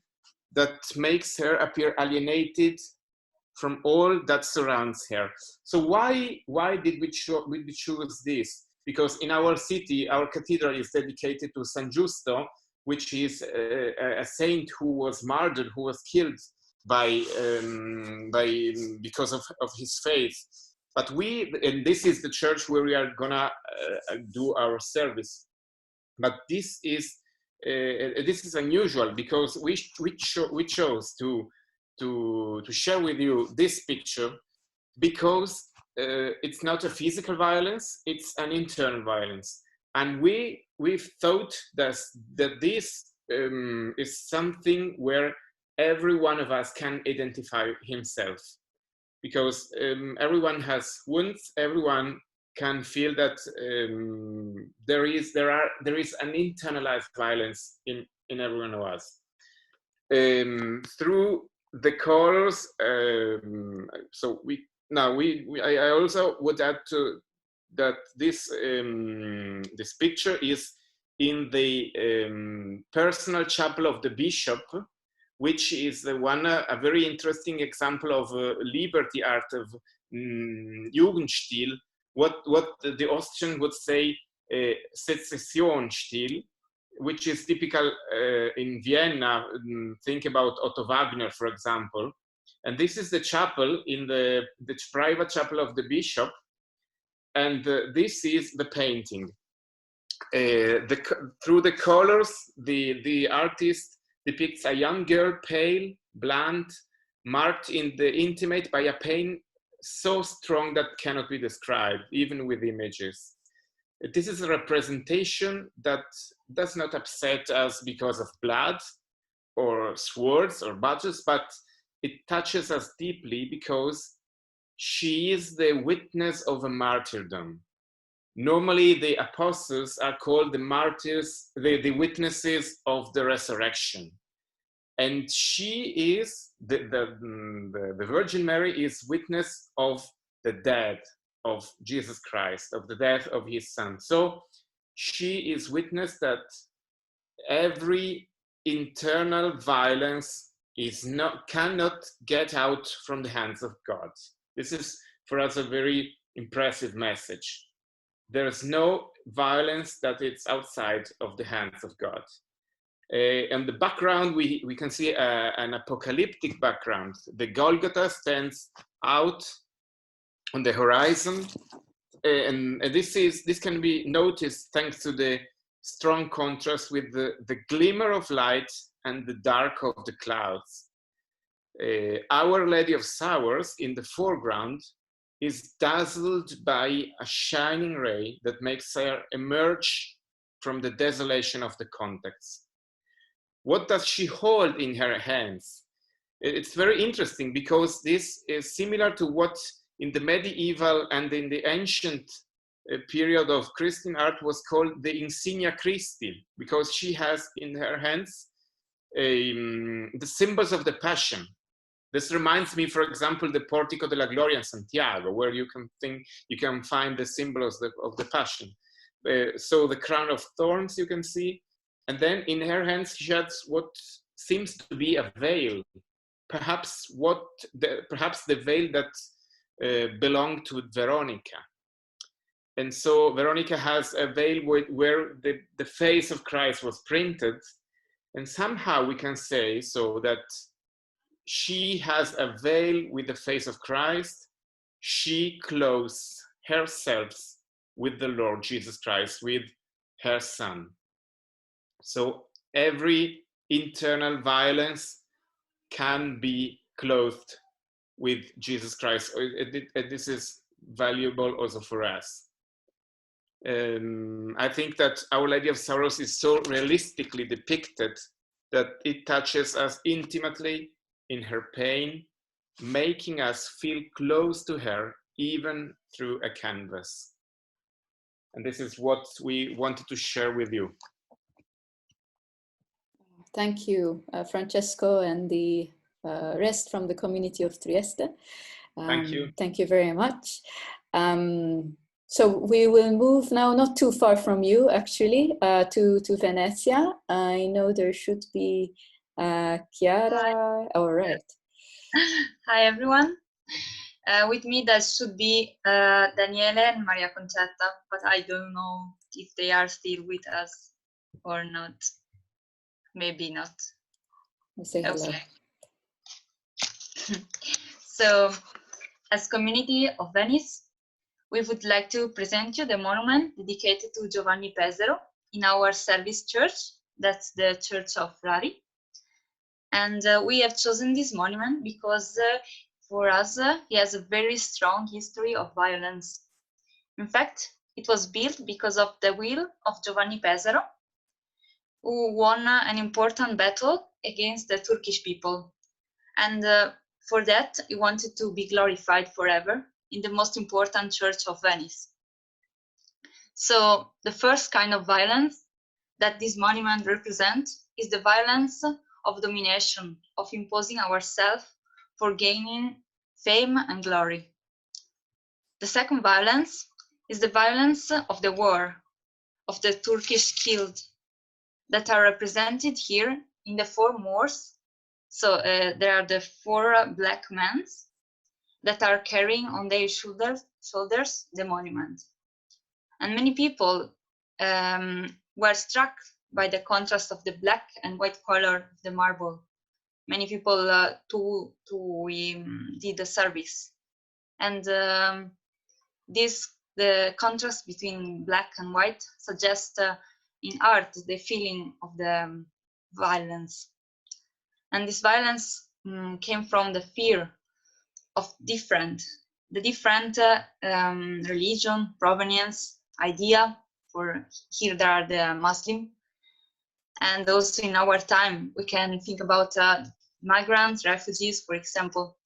that makes her appear alienated from all that surrounds her. So why did we choose this? Because in our city, our cathedral is dedicated to San Giusto, which is a saint who was martyred, who was killed because of his faith. But and this is the church where we are gonna do our service. But this is unusual because we chose to share with you this picture because it's not a physical violence, it's an internal violence. And we've thought that this is something where every one of us can identify himself, because everyone has wounds, everyone can feel that there is an internalized violence in every one of us. Through the colors, I also would add to that this picture is in the personal chapel of the bishop, which is a very interesting example of liberty art, of Jugendstil, what the Austrian would say Sezessionsstil, which is typical in Vienna. Think about Otto Wagner, for example. And this is the chapel, in the private chapel of the bishop. And this is the painting. Through the colors, the artist depicts a young girl, pale, blunt, marked in the intimate by a pain so strong that cannot be described, even with images. This is a representation that does not upset us because of blood or swords or badges, but it touches us deeply because she is the witness of a martyrdom. Normally, the apostles are called the martyrs, the witnesses of the resurrection. And she is, the Virgin Mary is witness of the death of Jesus Christ, of the death of his son. So she is witness that every internal violence cannot get out from the hands of God. This is for us a very impressive message. There is no violence that is outside of the hands of God. In the background, we can see an apocalyptic background. The Golgotha stands out on the horizon, and this can be noticed thanks to the strong contrast with the glimmer of light and the dark of the clouds. Our Lady of Sorrows in the foreground is dazzled by a shining ray that makes her emerge from the desolation of the context. What does she hold in her hands? It's very interesting because this is similar to what in the medieval and in the ancient period of Christian art was called the Insignia Christi, because she has in her hands the symbols of the Passion. This reminds me, for example, the Portico della Gloria in Santiago, where you can find the symbols of the Passion. So the crown of thorns you can see, and then in her hands she has what seems to be a veil, perhaps the veil that belonged to Veronica. And so Veronica has a veil where the face of Christ was printed, and somehow we can say so that she has a veil with the face of Christ. She clothes herself with the Lord Jesus Christ, with her Son. So every internal violence can be clothed with Jesus Christ. This is valuable also for us. I think that Our Lady of Sorrows is so realistically depicted that it touches us intimately in her pain, making us feel close to her even through a canvas. And this is what we wanted to share with you. Thank you, Francesco, and the rest from the community of Trieste. Thank you. Thank you very much. So we will move now, not too far from you, actually, to Venezia. I know there should be Chiara. All right. Hi, everyone. With me, that should be Daniele and Maria Concetta, but I don't know if they are still with us or not. Maybe not. We'll say hello. Okay. So, as community of Venice, we would like to present you the monument dedicated to Giovanni Pesaro in our service church. That's the Church of Rari. And we have chosen this monument because for us, he has a very strong history of violence. In fact, it was built because of the will of Giovanni Pesaro, who won an important battle against the Turkish people. And for that, he wanted to be glorified forever in the most important church of Venice. So the first kind of violence that this monument represents is the violence of domination, of imposing ourselves for gaining fame and glory. The second violence is the violence of the war, of the Turkish killed, that are represented here in the 4 Moors. So there are the 4 black men that are carrying on their shoulders the monument. And many people were struck by the contrast of the black and white color of the marble. Many people did the service. And the contrast between black and white suggests in art the feeling of the violence. And this violence came from the fear of the different religion, provenience, idea. For here there are the Muslim. And also in our time, we can think about migrants, refugees, for example.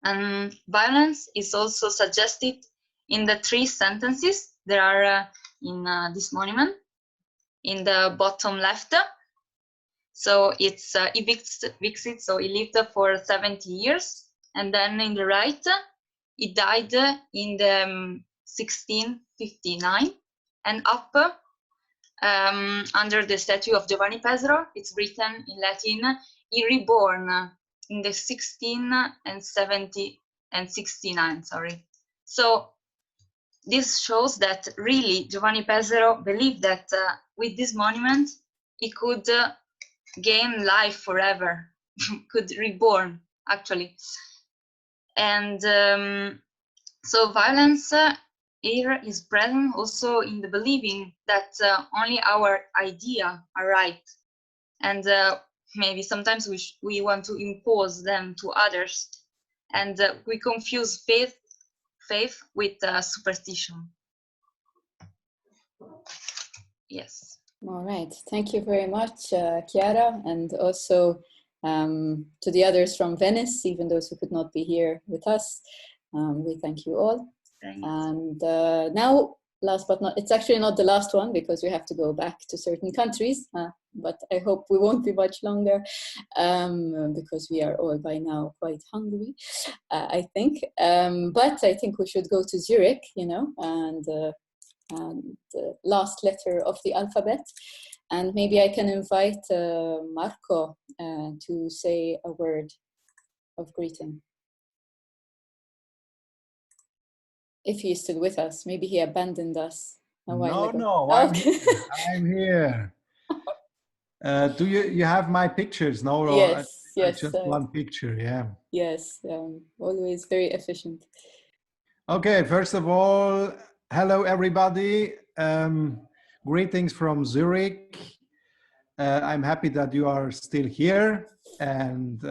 And violence is also suggested in the 3 sentences there are in this monument. In the bottom left, so it's evicted, so he lived for 70 years. And then in the right, he died in the 1659. And up under the statue of Giovanni Pesaro, it's written in Latin, he reborn in the 1669, sorry. So this shows that really Giovanni Pesaro believed that with this monument, he could gain life forever, could reborn, actually. And so violence here is present also in the believing that only our idea are right. And maybe sometimes we want to impose them to others. And we confuse faith with superstition. Yes. All right. Thank you very much, Chiara, and also to the others from Venice, even those who could not be here with us. We thank you all. Thanks. And now, last but not, it's actually not the last one because we have to go back to certain countries, but I hope we won't be much longer because we are all by now quite hungry, I think. But I think we should go to Zurich, you know, and the last letter of the alphabet. And maybe I can invite Marco to say a word of greeting. If he is still with us, maybe he abandoned us a while ago. No, I'm here. Do you have my pictures? No, yes, yes. Just one picture, yeah. Yes, always very efficient. Okay, first of all, hello everybody. Greetings from Zurich. I'm happy that you are still here. And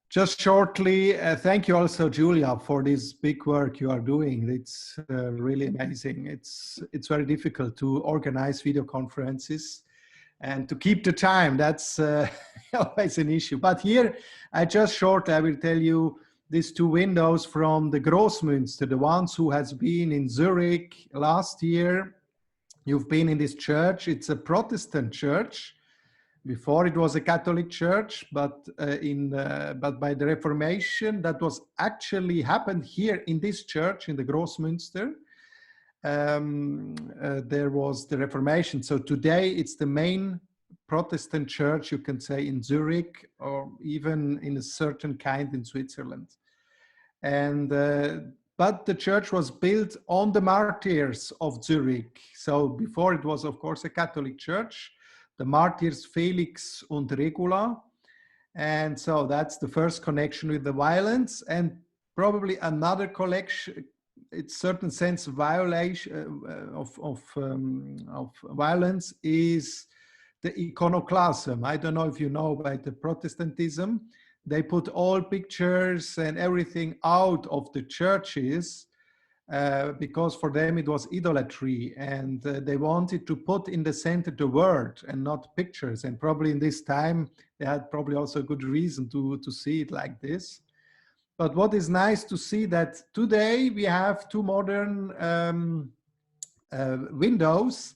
just shortly, thank you also, Julia, for this big work you are doing. It's really amazing. It's very difficult to organize video conferences and to keep the time. That's always an issue. But here, I will tell you these 2 windows from the Grossmünster, the ones who has been in Zurich last year. You've been in this church. It's a Protestant church. Before it was a Catholic church, but by the Reformation, that was actually happened here in this church in the Grossmünster. There was the Reformation. So today it's the main Protestant church, you can say, in Zurich, or even in a certain kind in Switzerland. And but the church was built on the martyrs of Zurich. So before it was, of course, a Catholic church, the martyrs Felix and Regula. And so that's the first connection with the violence. And probably another connection, it's certain sense violation of violence is the iconoclasm. I don't know if you know about the Protestantism. They put all pictures and everything out of the churches because for them it was idolatry, and they wanted to put in the center the word and not pictures. And probably in this time they had probably also a good reason to see it like this. But what is nice to see that today we have two modern windows.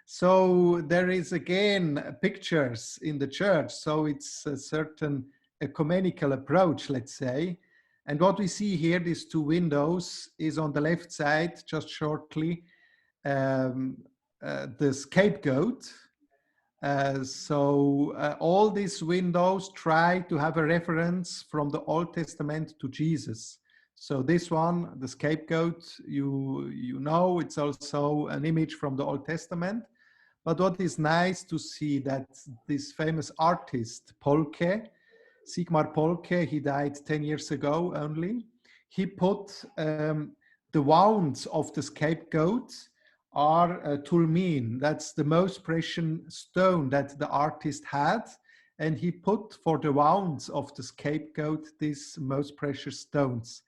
So there is again pictures in the church. So it's a certain ecumenical approach, let's say. And what we see here, these two windows, is on the left side, just shortly, the scapegoat. All these windows try to have a reference from the Old Testament to Jesus. So this one, the scapegoat, you know, it's also an image from the Old Testament. But what is nice to see that this famous artist, Polke, Sigmar Polke, he died 10 years ago only. He put the wounds of the scapegoat are tulmin. That's the most precious stone that the artist had. And he put for the wounds of the scapegoat these most precious stones.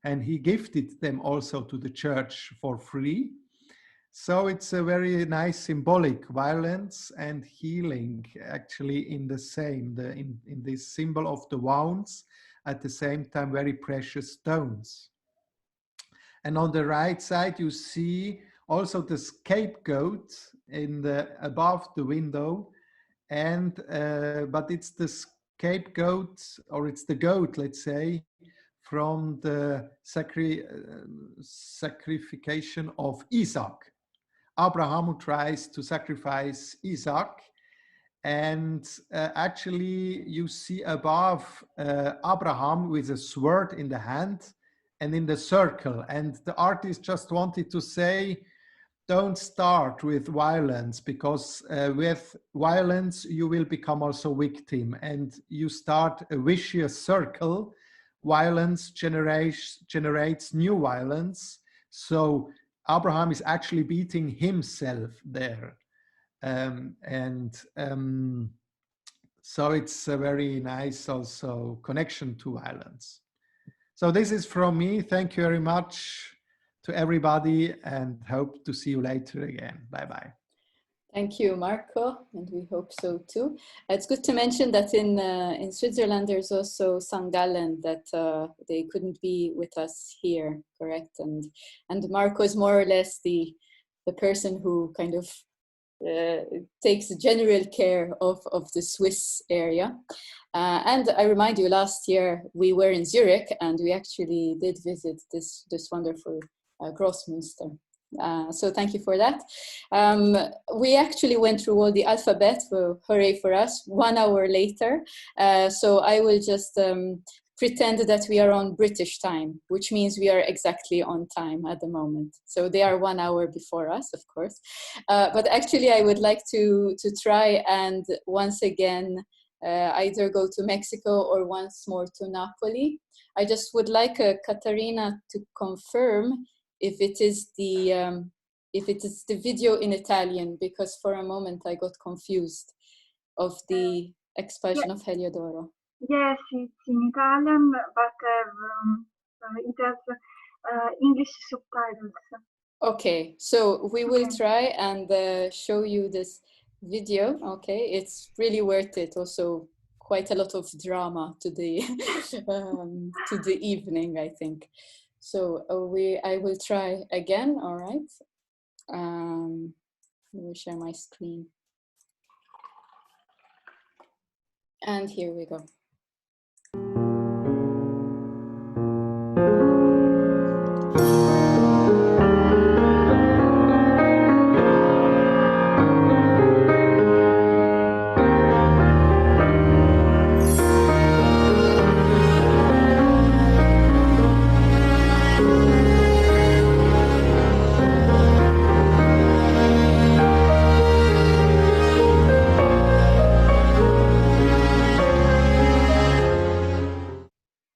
And he gifted them also to the church for free. So it's a very nice symbolic violence and healing actually in the same, in this symbol of the wounds, at the same time very precious stones. And on the right side you see also the scapegoat in the above the window, and but it's the scapegoat, or it's the goat, let's say, from the sacrification of Isaac. Abraham tries to sacrifice Isaac, and actually you see above Abraham with a sword in the hand and in the circle, and the artist just wanted to say, don't start with violence, because with violence you will become also victim, and you start a vicious circle. Violence generates new violence. So Abraham is actually beating himself there. So it's a very nice also connection to violence. So this is from me. Thank you very much to everybody, and hope to see you later again. Bye-bye. Thank you, Marco, and we hope so too. It's good to mention that in Switzerland there's also St. Gallen, that they couldn't be with us here, correct? And Marco is more or less the person who kind of takes general care of the Swiss area. And I remind you, last year we were in Zurich and we actually did visit this wonderful Grossmünster. So thank you for that. We actually went through all the alphabet, so hooray for us, 1 hour later. So I will just pretend that we are on British time, which means we are exactly on time at the moment. So they are 1 hour before us, of course. But actually I would like to try and once again either go to Mexico or once more to Napoli. I just would like Caterina to confirm if it is the video in Italian, because for a moment I got confused of the expulsion of Heliodoro. Yes, it's in Italian, but it has English subtitles. Okay, so we will try and show you this video. Okay, it's really worth it. Also, quite a lot of drama to the to the evening, I think. So I will try again. All right. I will share my screen. And here we go.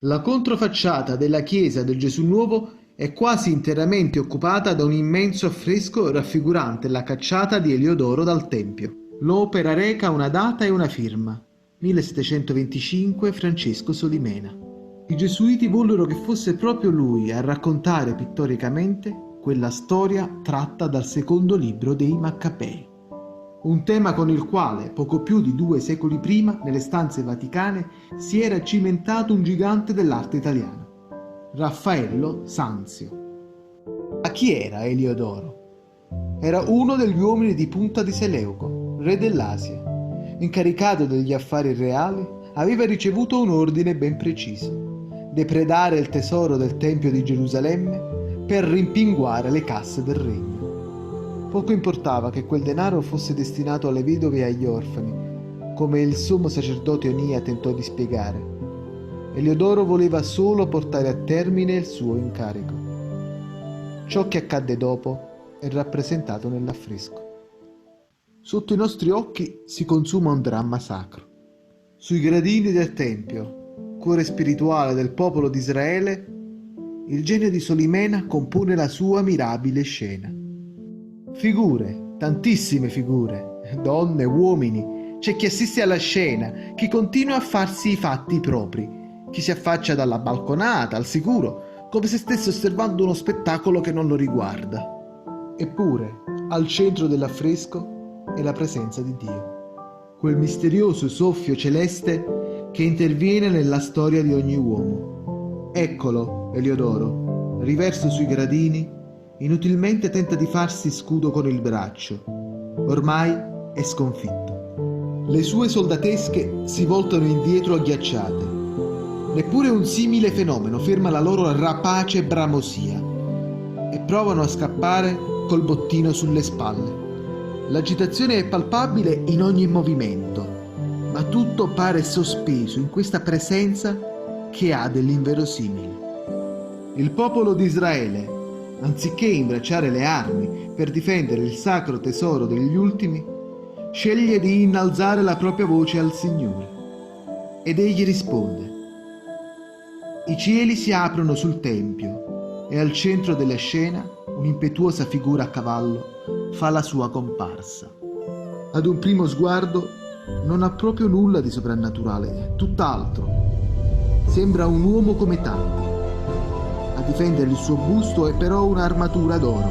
La controfacciata della chiesa del Gesù Nuovo è quasi interamente occupata da un immenso affresco raffigurante la cacciata di Eliodoro dal Tempio. L'opera reca una data e una firma, 1725 Francesco Solimena. I gesuiti vollero che fosse proprio lui a raccontare pittoricamente quella storia tratta dal secondo libro dei Maccabei. Un tema con il quale, poco più di 2 secoli prima, nelle stanze vaticane, si era cimentato un gigante dell'arte italiana, Raffaello Sanzio. Ma chi era Eliodoro? Era uno degli uomini di punta di Seleuco, re dell'Asia. Incaricato degli affari reali, aveva ricevuto un ordine ben preciso: depredare il tesoro del Tempio di Gerusalemme per rimpinguare le casse del regno. Poco importava che quel denaro fosse destinato alle vedove e agli orfani, come il sommo sacerdote Onia tentò di spiegare. Eliodoro voleva solo portare a termine il suo incarico. Ciò che accadde dopo è rappresentato nell'affresco. Sotto i nostri occhi si consuma un dramma sacro. Sui gradini del Tempio, cuore spirituale del popolo di Israele, il genio di Solimena compone la sua mirabile scena. Figure, tantissime figure, donne, uomini, c'è chi assiste alla scena, chi continua a farsi i fatti propri, chi si affaccia dalla balconata, al sicuro, come se stesse osservando uno spettacolo che non lo riguarda. Eppure, al centro dell'affresco è la presenza di Dio, quel misterioso soffio celeste che interviene nella storia di ogni uomo. Eccolo, Eliodoro, riverso sui gradini, inutilmente tenta di farsi scudo con il braccio. Ormai è sconfitto. Le sue soldatesche si voltano indietro agghiacciate. Neppure un simile fenomeno ferma la loro rapace bramosia e provano a scappare col bottino sulle spalle. L'agitazione è palpabile in ogni movimento, ma tutto pare sospeso in questa presenza che ha dell'inverosimile. Il popolo di Israele, anziché imbracciare le armi per difendere il sacro tesoro degli ultimi, sceglie di innalzare la propria voce al Signore. Ed egli risponde. I cieli si aprono sul Tempio e al centro della scena un'impetuosa figura a cavallo fa la sua comparsa. Ad un primo sguardo non ha proprio nulla di soprannaturale, tutt'altro. Sembra un uomo come tanti. A difendere il suo busto è però un'armatura d'oro,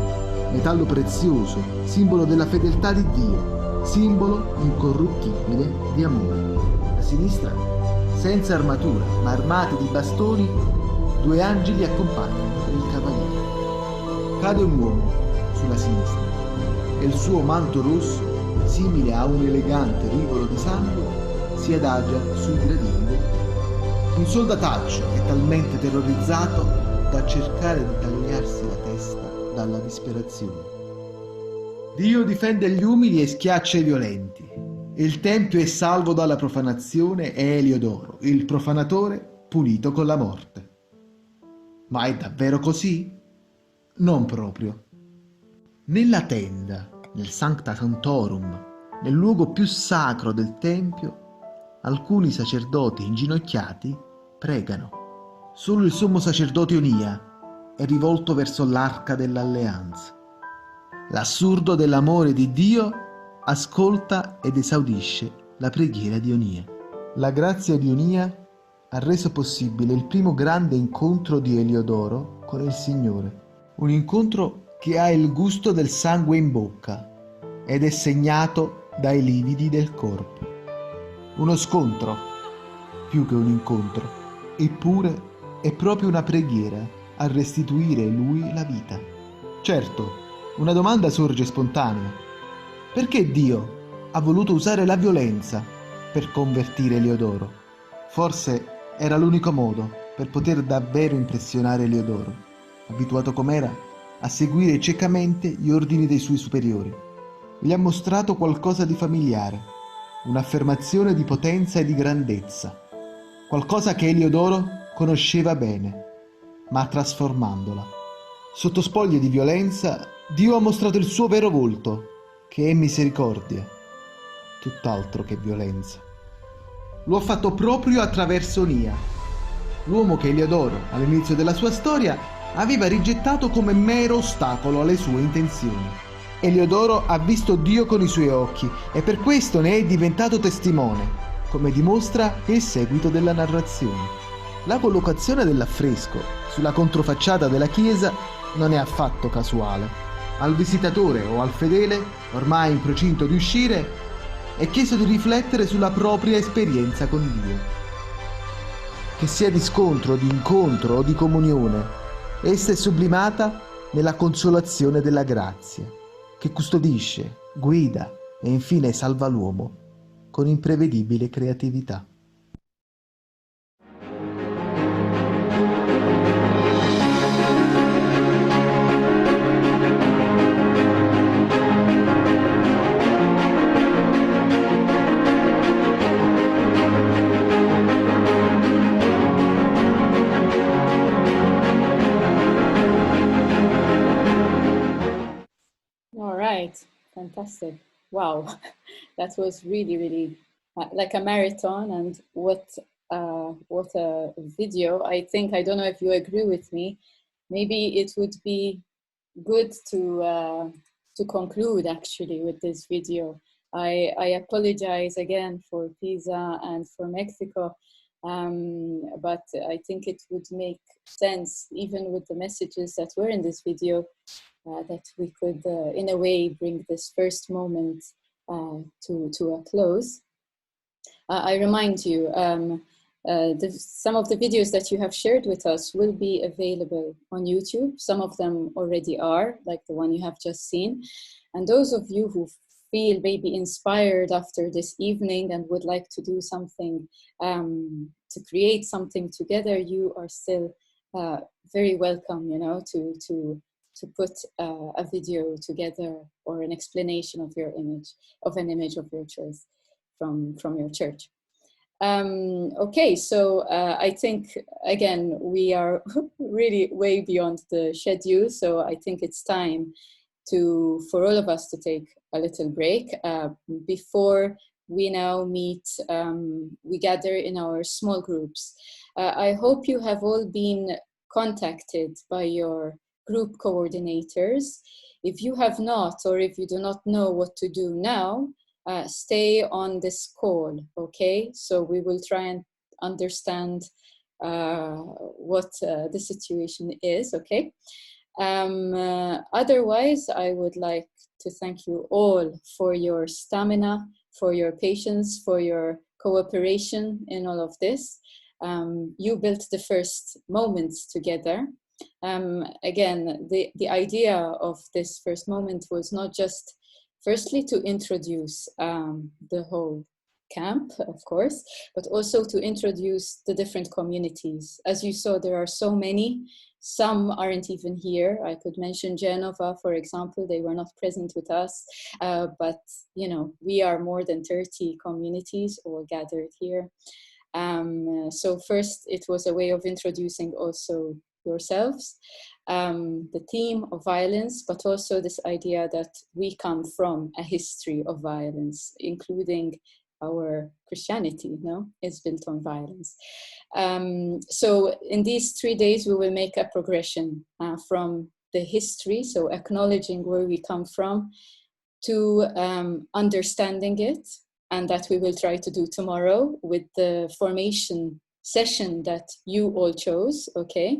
metallo prezioso, simbolo della fedeltà di Dio, simbolo incorruttibile di amore. A sinistra, senza armatura, ma armati di bastoni, 2 angeli accompagnano il cavaliere. Cade un uomo sulla sinistra e il suo manto rosso, simile a un elegante rivolo di sangue, si adagia sui gradini del Tempio. Un soldataccio è talmente terrorizzato da cercare di tagliarsi la testa dalla disperazione. Dio difende gli umili e schiaccia i violenti. Il Tempio è salvo dalla profanazione e Eliodoro, il profanatore, punito con la morte. Ma è davvero così? Non proprio. Nella tenda, nel Sancta Sanctorum, nel luogo più sacro del Tempio, alcuni sacerdoti inginocchiati pregano. Solo il sommo sacerdote Onia è rivolto verso l'arca dell'alleanza. L'assurdo dell'amore di Dio ascolta ed esaudisce la preghiera di Onia. La grazia di Onia ha reso possibile il primo grande incontro di Eliodoro con il Signore. Un incontro che ha il gusto del sangue in bocca ed è segnato dai lividi del corpo. Uno scontro, più che un incontro, eppure è proprio una preghiera a restituire lui la vita. Certo, una domanda sorge spontanea. Perché Dio ha voluto usare la violenza per convertire Eliodoro. Forse era l'unico modo per poter davvero impressionare Eliodoro, abituato com'era a seguire ciecamente gli ordini dei suoi superiori. Gli ha mostrato qualcosa di familiare, un'affermazione di potenza e di grandezza, qualcosa che Eliodoro conosceva bene, ma trasformandola. Sotto spoglie di violenza, Dio ha mostrato il suo vero volto, che è misericordia, tutt'altro che violenza. Lo ha fatto proprio attraverso Nia, l'uomo che Eliodoro, all'inizio della sua storia, aveva rigettato come mero ostacolo alle sue intenzioni. Eliodoro ha visto Dio con i suoi occhi e per questo ne è diventato testimone, come dimostra il seguito della narrazione. La collocazione dell'affresco sulla controfacciata della chiesa non è affatto casuale. Al visitatore o al fedele, ormai in procinto di uscire, è chiesto di riflettere sulla propria esperienza con Dio. Che sia di scontro, di incontro o di comunione, essa è sublimata nella consolazione della grazia, che custodisce, guida e infine salva l'uomo con imprevedibile creatività. All right, fantastic. Wow, that was really, really like a marathon, and what a video. I think, I don't know if you agree with me, maybe it would be good to conclude actually with this video. I apologize again for Pisa and for Mexico, but I think it would make sense, even with the messages that were in this video, that we could, in a way, bring this first moment to a close. I remind you, some of the videos that you have shared with us will be available on YouTube. Some of them already are, like the one you have just seen. And those of you who feel maybe inspired after this evening and would like to do something, to create something together, you are still very welcome, you know, to put a video together or an explanation of your image, of an image of your choice from your church. Okay, so I think, again, we are really way beyond the schedule, so I think it's time for all of us to take a little break. Before we now meet, we gather in our small groups. I hope you have all been contacted by your group coordinators. If you have not, or if you do not know what to do now, stay on this call, okay? So we will try and understand what the situation is, okay? Otherwise, I would like to thank you all for your stamina, for your patience, for your cooperation in all of this. You built the first moments together. Again, the idea of this first moment was not just, firstly, to introduce the whole camp, of course, but also to introduce the different communities. As you saw, there are so many. Some aren't even here. I could mention Genova, for example. They were not present with us, but you know, we are more than 30 communities all gathered here. So first, it was a way of introducing also yourselves, the theme of violence, but also this idea that we come from a history of violence, including our Christianity, no, is built on violence. So in these 3 days, we will make a progression from the history, so acknowledging where we come from, to understanding it, and that we will try to do tomorrow with the formation session that you all chose, okay?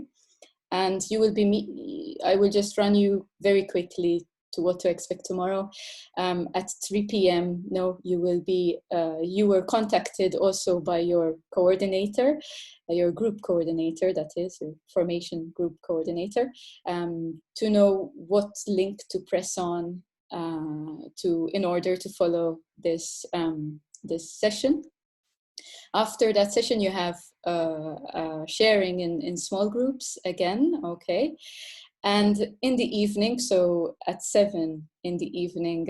And you will be, I will just run you very quickly to what to expect tomorrow. At 3 p.m, no, you will be, you were contacted also by your coordinator, your group coordinator, that is, your formation group coordinator, to know what link to press on in order to follow this, this session. After that session, you have sharing in small groups again, okay? And in the evening, so at 7 in the evening,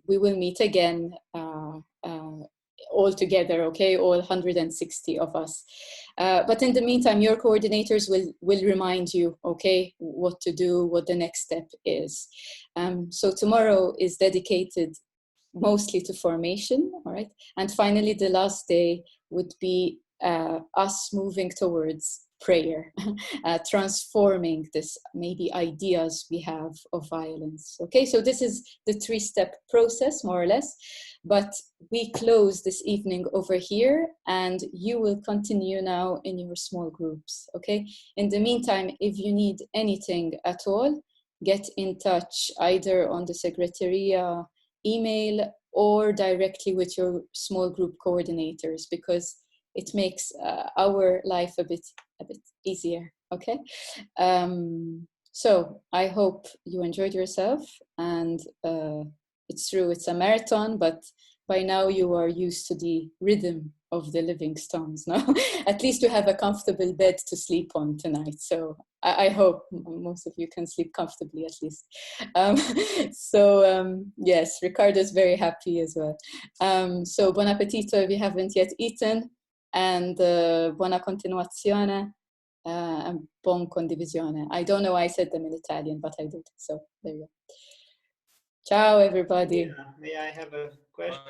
we will meet again all together, okay? All 160 of us. But in the meantime, your coordinators will remind you, okay, what to do, what the next step is. So tomorrow is dedicated mostly to formation, all right? And finally, the last day would be us moving towards prayer, transforming this maybe ideas we have of violence. Okay, so this is the 3-step process, more or less. But we close this evening over here, and you will continue now in your small groups. Okay, in the meantime, if you need anything at all, get in touch either on the Secretariat email or directly with your small group coordinators, because it makes our life a bit easier. Okay, so I hope you enjoyed yourself, and it's true, it's a marathon, but by now you are used to the rhythm of the living stones. No, at least you have a comfortable bed to sleep on tonight. So I hope most of you can sleep comfortably at least. Yes, Ricardo's very happy as well. So buon appetito if you haven't yet eaten, and buona continuazione and buon condivisione. I don't know why I said them in Italian, but I did. So there you go. Ciao, everybody. May I have a question?